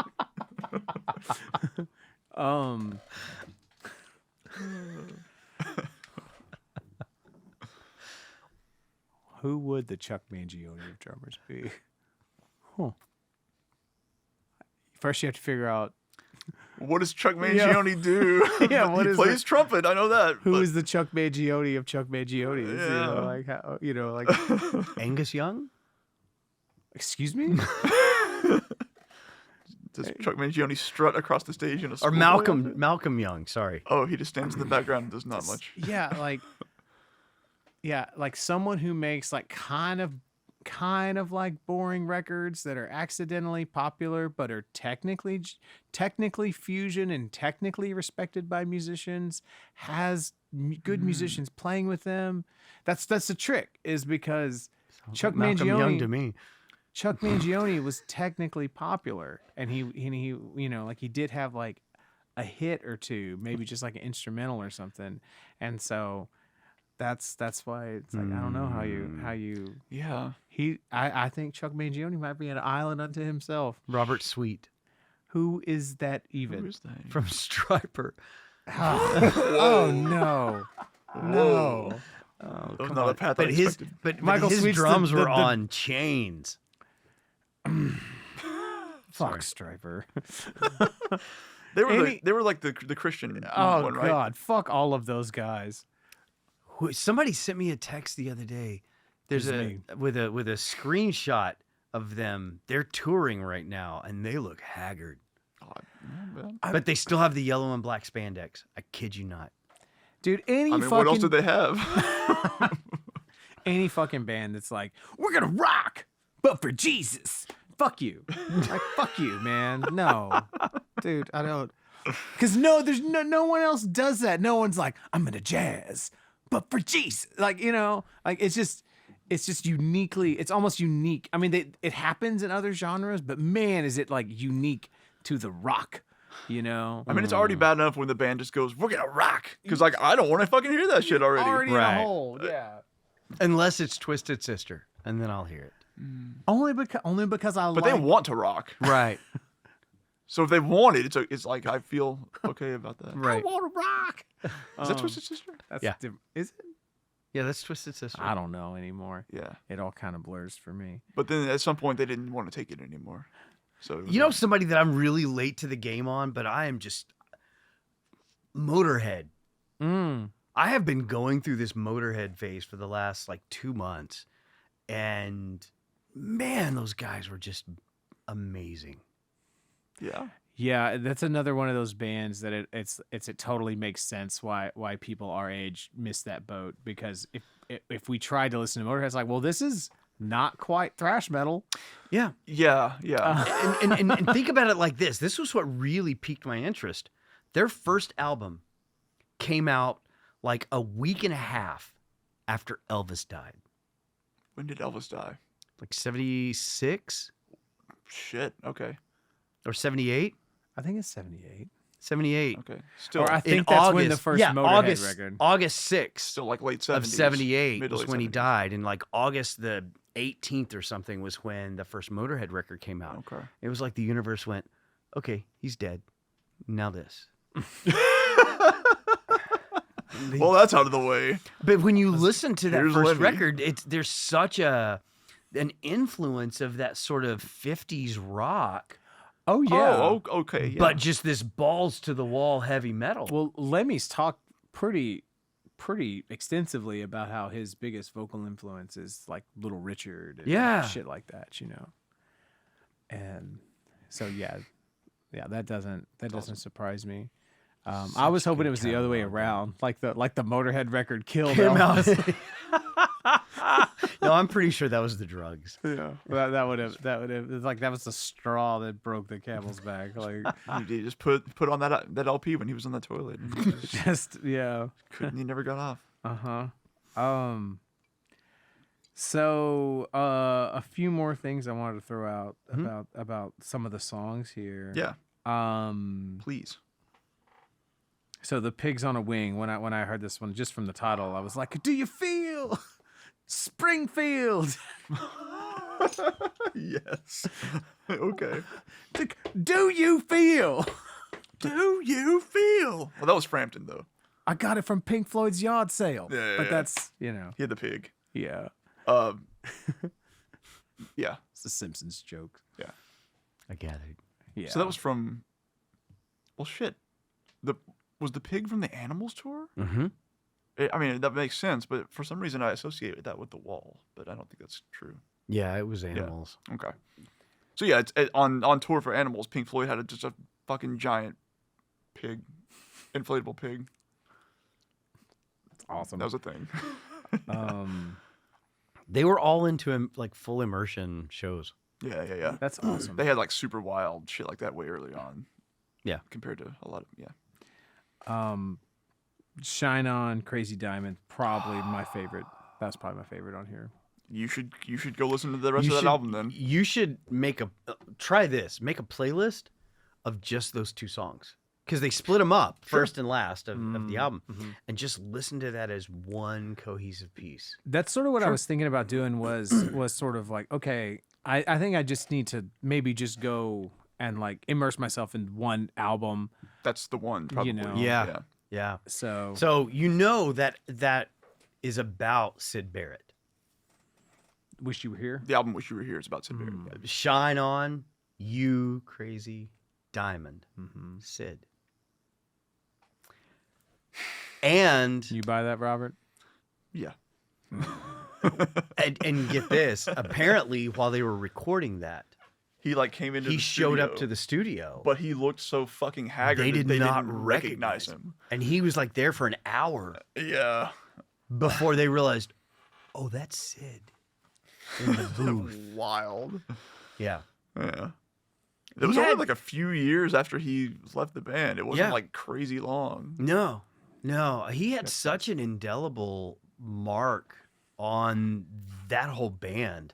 Who would the Chuck Mangione of drummers be? First, you have to figure out What does Chuck Mangione do? Yeah, what he is plays trumpet. I know that. who but- is the Chuck Mangione of Chuck Mangiones. Yeah. You know, like Angus Young? excuse me? Does Chuck Mangione strut across the stage in a Or school? Malcolm Young, sorry. Oh, he just stands in the background and does not much. Yeah, like someone who makes like kind of like boring records that are accidentally popular but are technically fusion and technically respected by musicians, has good musicians playing with them. That's the trick, is because Chuck Malcolm Young Mangione to me. Chuck Mangione was technically popular, and he you know, like he did have like a hit or two, maybe just like an instrumental or something, and so that's why it's like I don't know how you Yeah. I think Chuck Mangione might be an island unto himself. Robert Sweet Who is that even? Who is that? from Stryper. Oh no, no. Oh, That was come not on. a path but I his expected. but Michael his Sweet's drums the- were the- on chains. Fuck Stryper. They were like the Christian Oh one, right? God, fuck all of those guys. Somebody sent me a text the other day. There's It's a me. with a screenshot of them. They're touring right now, and they look haggard. God, man. But they still have the yellow and black spandex. I kid you not. Dude, I mean, what else did they have? any fucking band that's like, we're gonna rock, but for Jesus. Fuck you. Like, fuck you, man. No. Dude, I don't. Because there's no one else does that. No one's like, I'm gonna jazz, but for Jesus. Like, you know, like it's just uniquely, it's almost unique. I mean, it happens in other genres, but man, is it like unique to the rock, you know? I mean, it's already bad enough when the band just goes, "We're gonna rock," because like I don't want to fucking hear that shit already. already in Right. a hole, yeah. Unless it's Twisted Sister, and then I'll hear it. Only because I But like. they want to rock. Right. So if they want it, it's like I feel okay about that. Right. I want to rock. Is that Twisted Sister? That's Yeah. Is it? Yeah, that's Twisted Sister. I don't know anymore. Yeah. It all kind of blurs for me. But then at some point they didn't want to take it anymore. So it was You know somebody that I'm really late to the game on, but I am just Motorhead. I have been going through this Motorhead phase for the last like 2 months, and man, those guys were just amazing. yeah. Yeah, that's another one of those bands that it totally makes sense why people our age miss that boat, because if we tried to listen to Motorhead, it's like, well, this is not quite thrash metal. Yeah. Yeah. And think about it like this. This was what really piqued my interest. Their first album came out like a week and a half after Elvis died. When did Elvis die? Like 76 Shit. Okay. or 78? I think it's 78. 78. Okay. Still, Or I In think that's when the August- first yeah, Motorhead record. August 6th still like late 70s. of 78 mid to was late when he 70s. died. And like August the 18th or something was when the first Motorhead record came out. Okay. It was like the universe went, okay, he's dead. Now this. Well, that's out of the way. But when you listen to that Here's first Libby. record, there's such an influence of that sort of 50s rock, Oh yeah. Oh, okay. Yeah. but just this balls to the wall heavy metal. Well, Lemmy's talked pretty extensively about how his biggest vocal influence is like Little Richard and Yeah. shit like that, you know. And so yeah, that doesn't surprise me. I was hoping it was the other way around, like the Motorhead record killed Came out. Elvis. No, I'm pretty sure that was the drugs. Yeah, that would have it's like that was the straw that broke the camel's back. Like He just put on that LP when he was on the toilet. And he just yeah. he never got off. So a few more things I wanted to throw out about some of the songs here. Yeah. Um. Please. So the Pigs on a Wing. When I heard this one just from the title, I was like, "Do you feel Springfield?" Yes. Okay. Like, do you feel? Do you feel? Well, that was Frampton though. I got it from Pink Floyd's yard sale. Yeah, but yeah. that's He had the pig. yeah. Yeah. It's a Simpsons joke. Yeah. I gathered. Yeah. So that was from. Well, shit. Was the pig from the Animals tour? Mm-hmm. I mean, that makes sense, but for some reason I associate that with the Wall, but I don't think that's true. Yeah, it was Animals. Okay. So yeah, on tour for Animals, Pink Floyd had just a fucking giant pig, inflatable pig. That's awesome. That was a thing. They were all into like full immersion shows. Yeah. That's awesome. They had like super wild shit like that way early on. Yeah. Compared to a lot of Shine On, Crazy Diamond, probably my favorite. That's probably my favorite on here. You should go listen to the rest of that album then. You should make try this. Make a playlist of just those two songs, because they split them up first and last of the album, and just listen to that as one cohesive piece. That's sort of what I was thinking about doing was sort of like, okay, I think I just need to maybe just go and like immerse myself in one album. That's the one, probably. You know. Yeah. So you know that is about Syd Barrett. Wish You Were Here. The album Wish You Were Here is about Syd Barrett. Yeah. Shine On, You, Crazy Diamond, Syd. And You buy that, Robert? Yeah. and get this, apparently while they were recording that, He like came into he the showed up studio, to the studio. but he looked so fucking haggard They that did they not didn't recognize him. And he was like there for an hour Yeah. before they realized, oh, that's Syd in the booth. Wild. Yeah. Yeah. It was He only had- like a few years after he left the band. It wasn't Yeah. like crazy long. No. He had such an indelible mark on that whole band.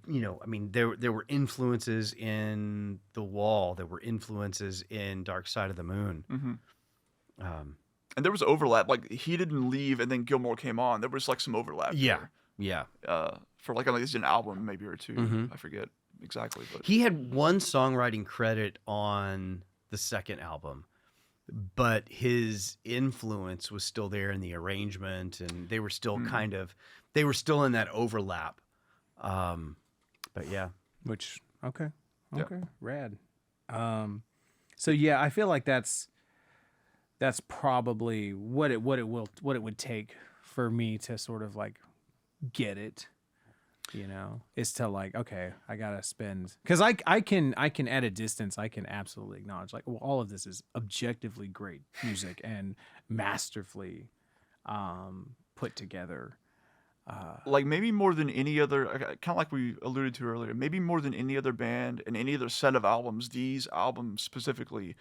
You know, I mean, there were influences in The Wall. There were influences in Dark Side of the Moon. And there was overlap. Like he didn't leave, and then Gilmore came on. There was like some overlap. Yeah. There. For like at least an album, maybe or two. Mhm. I forget exactly, but He had one songwriting credit on the second album, but his influence was still there in the arrangement, and they were still they were still in that overlap. But yeah. Which okay. Okay, rad. So yeah, I feel like that's probably what it would take for me to sort of like get it, is to like, okay, I gotta spend, because I can at a distance I can absolutely acknowledge like, well, all of this is objectively great music and masterfully put together. Like maybe more than any other, kind of like we alluded to earlier, maybe more than any other band and any other set of albums, these albums specifically,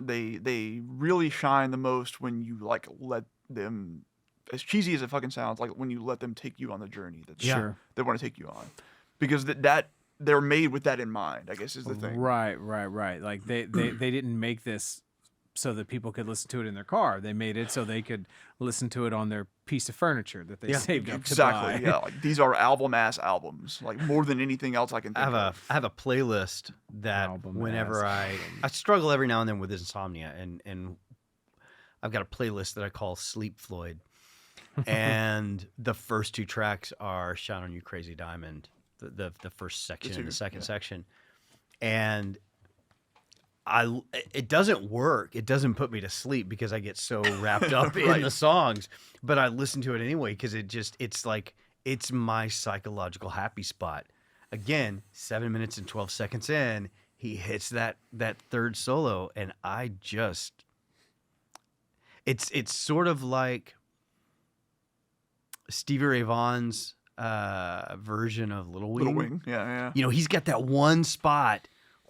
they really shine the most when you like let them, as cheesy as it fucking sounds, like when you let them take you on the journey that they want to take you on, because that they're made with that in mind, I guess is the thing. Right. Like they didn't make this so that people could listen to it in their car. They made it so they could listen to it on their piece of furniture that they saved up to buy. Yeah, like these are albums, like more than anything else I can think of. I have a playlist that whenever I struggle every now and then with insomnia, and I've got a playlist that I call Sleep Floyd, and the first 2 tracks are "Shine on You, Crazy Diamond," the first section and the second section, and it doesn't work. It doesn't put me to sleep because I get so wrapped up in the songs, but I listen to it anyway because it's my psychological happy spot. Again, 7 minutes and 12 seconds in, he hits that third solo, and it's sort of like Stevie Ray Vaughan's version of Little Wing. Little Wing, yeah. He's got that one spot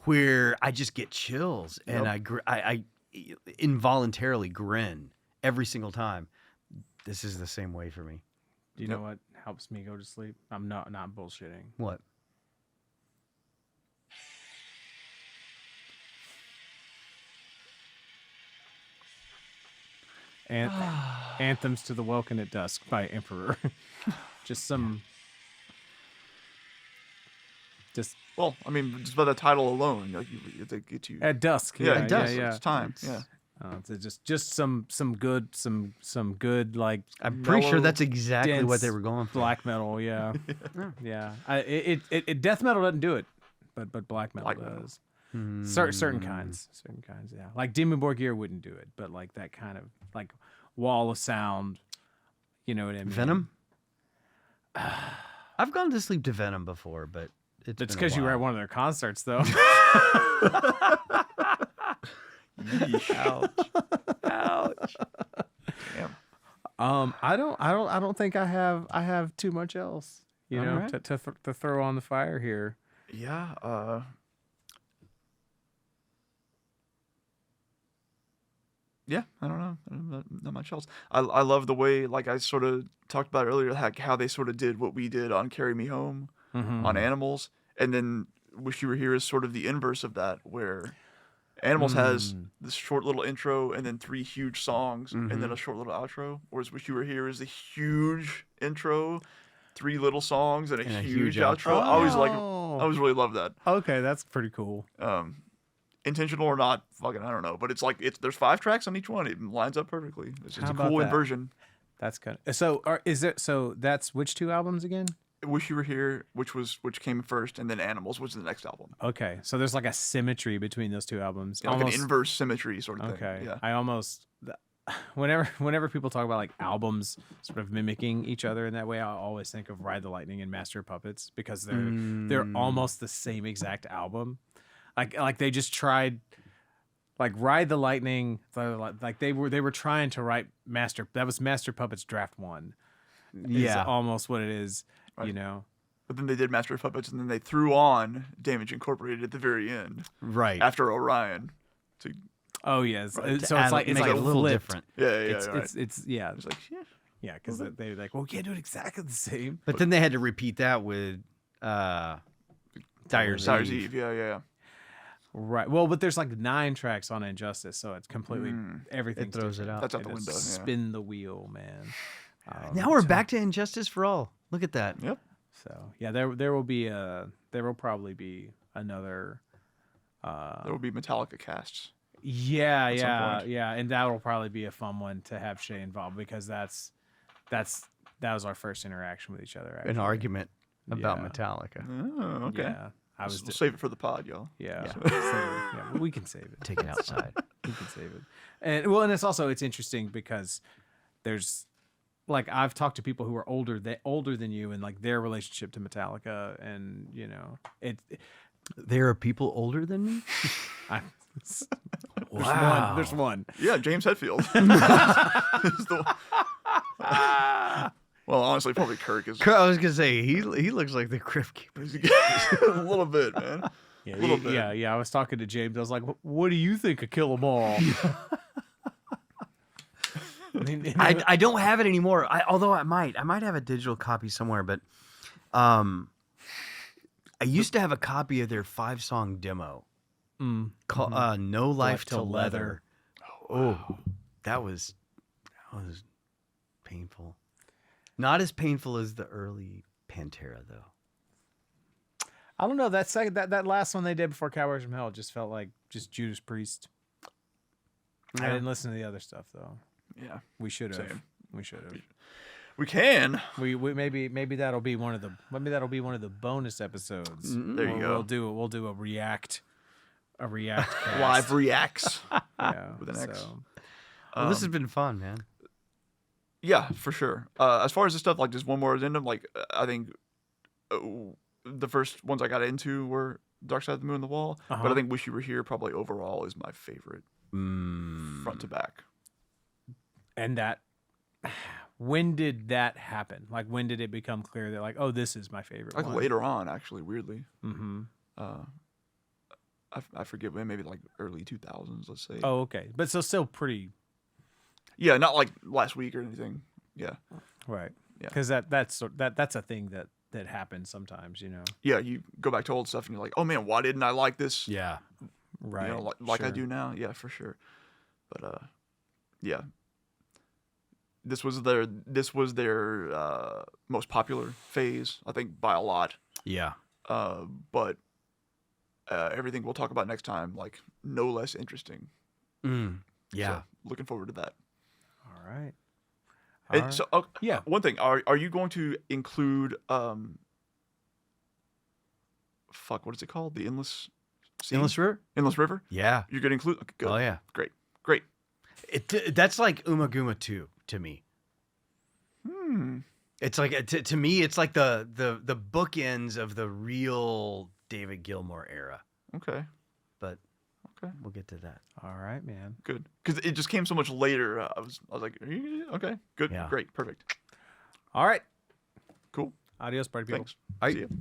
where I just get chills, and I involuntarily grin every single time. This is the same way for me. Do you know what helps me go to sleep? I'm not bullshitting. What? Anthems to the Welkin at Dusk by Emperor. Well, I mean, just by the title alone, like they get you at dusk. Yeah, yeah. It's time. It's just some good like. I'm pretty sure that's exactly what they were going for. Black metal, yeah. It death metal doesn't do it, but black metal does. Certain kinds, yeah. Like Demon Borgir wouldn't do it, but like that kind of like wall of sound, you know what I mean? Venom. I've gone to sleep to Venom before, but it's because you were at one of their concerts, though. Ouch. Damn. I don't think I have too much else, Right. to throw on the fire here. Yeah. Yeah, I don't know. Not much else. I love the way, like I sort of talked about earlier, how they sort of did what we did on Carry Me Home, on Animals, and then Wish You Were Here is sort of the inverse of that, where Animals has this short little intro and then 3 huge songs and then a short little outro, whereas Wish You Were Here is the huge intro, 3 little songs and a huge outro. I always really love that. Okay, that's pretty cool. Intentional or not, fucking I don't know, but there's 5 tracks on each one. It lines up perfectly. It's a cool inversion. That's good. So that's which 2 albums again? Wish You Were Here, which came first, and then Animals, which is the next album. Okay, so there's like a symmetry between those 2 albums. Yeah, like an inverse symmetry sort of thing. Okay, Yeah. I almost whenever people talk about like albums sort of mimicking each other in that way, I always think of Ride the Lightning and Master of Puppets because they're almost the same exact album. Like they just tried, like Ride the Lightning, like they were trying to write that was Master Puppets Draft 1. Yeah, is almost what it is, Right. But then they did Master of Puppets, and then they threw on Damage Incorporated at the very end, right after Orion. Oh yes, Right. so it's like make it a little flipped. different. Yeah, It's right. it's yeah, It's like yeah, because they're like, well, we can't do it exactly the same. But then they had to repeat that with Dyer's Eve. Yeah. Right. Well, but there's like 9 tracks on Injustice, so it's completely everything It throws it out. That's out the window. Yeah. Spin the wheel, man. Now we're back to Injustice for All. Look at that. Yep. So yeah, there will probably be another. There will be Metallica casts. Yeah, some point. and that will probably be a fun one to have Shae involved because that was our first interaction with each other. Actually. An argument. about Yeah. Metallica. Oh, okay. Yeah, I was. We'll save it for the pod, y'all. Yeah, yeah, we can save it. Take it outside. We can save it. And well, and it's interesting because there's like I've talked to people who are older than you and like their relationship to Metallica, and you know There are people older than me? I, Wow. there's one. Yeah, James Hetfield. Is the- well, honestly, probably Kirk is I was gonna say he looks like the Crypt Keeper. a little bit, man. Yeah, Little bit. yeah. I was talking to James. I was like, "What do you think of Kill 'Em All?" I don't have it anymore. Although I might have a digital copy somewhere. But I used to have a copy of their 5-song demo called "No Life Till Leather." Oh, that was painful. Not as painful as the early Pantera, though. I don't know. That last one they did before Cowboys from Hell just felt like just Judas Priest. I didn't listen to the other stuff though. Yeah, We should have. Same. We should have. we can. We maybe that'll be one of the bonus episodes. There you go. We'll do a react cast. Live reacts. Yeah, with an X. so- Well, this has been fun, man. Yeah, for sure. As far as the stuff, like just one more addendum, like I think the first ones I got into were Dark Side of the Moon and the Wall, but I think Wish You Were Here probably overall is my favorite front to back. And that, when did that happen? Like, when did it become clear that like, oh, this is my favorite Like one? later on, actually, weirdly. Mm-hmm. I forget when, maybe like early 2000s, let's say. Oh, okay, but so still pretty Yeah, not like last week or anything. Yeah. right. Yeah. Because that's a thing that happens sometimes, you know. Yeah, you go back to old stuff and you're like, oh man, why didn't I like this? Yeah. Right. You know, like I sure. do now. Yeah, for sure. But yeah. This was their most popular phase, I think, by a lot. Yeah. But everything we'll talk about next time, like no less interesting. Yeah. So, looking forward to that. All right. And All so, Yeah. one thing, are you going to include what is it called? The Endless Sea? Endless River? Endless River? Yeah. You're going to include? Okay, good. Oh yeah. Great. That's like Umaguma 2 to me. It's like to me, it's like the bookends of the real David Gilmour era. Okay. But Okay. we'll get to that. All right, man. Good. Because it just came so much later. I was like, okay, good, Yeah. great, perfect. All right. Cool. Adios, party people. Thanks. All See right. ya.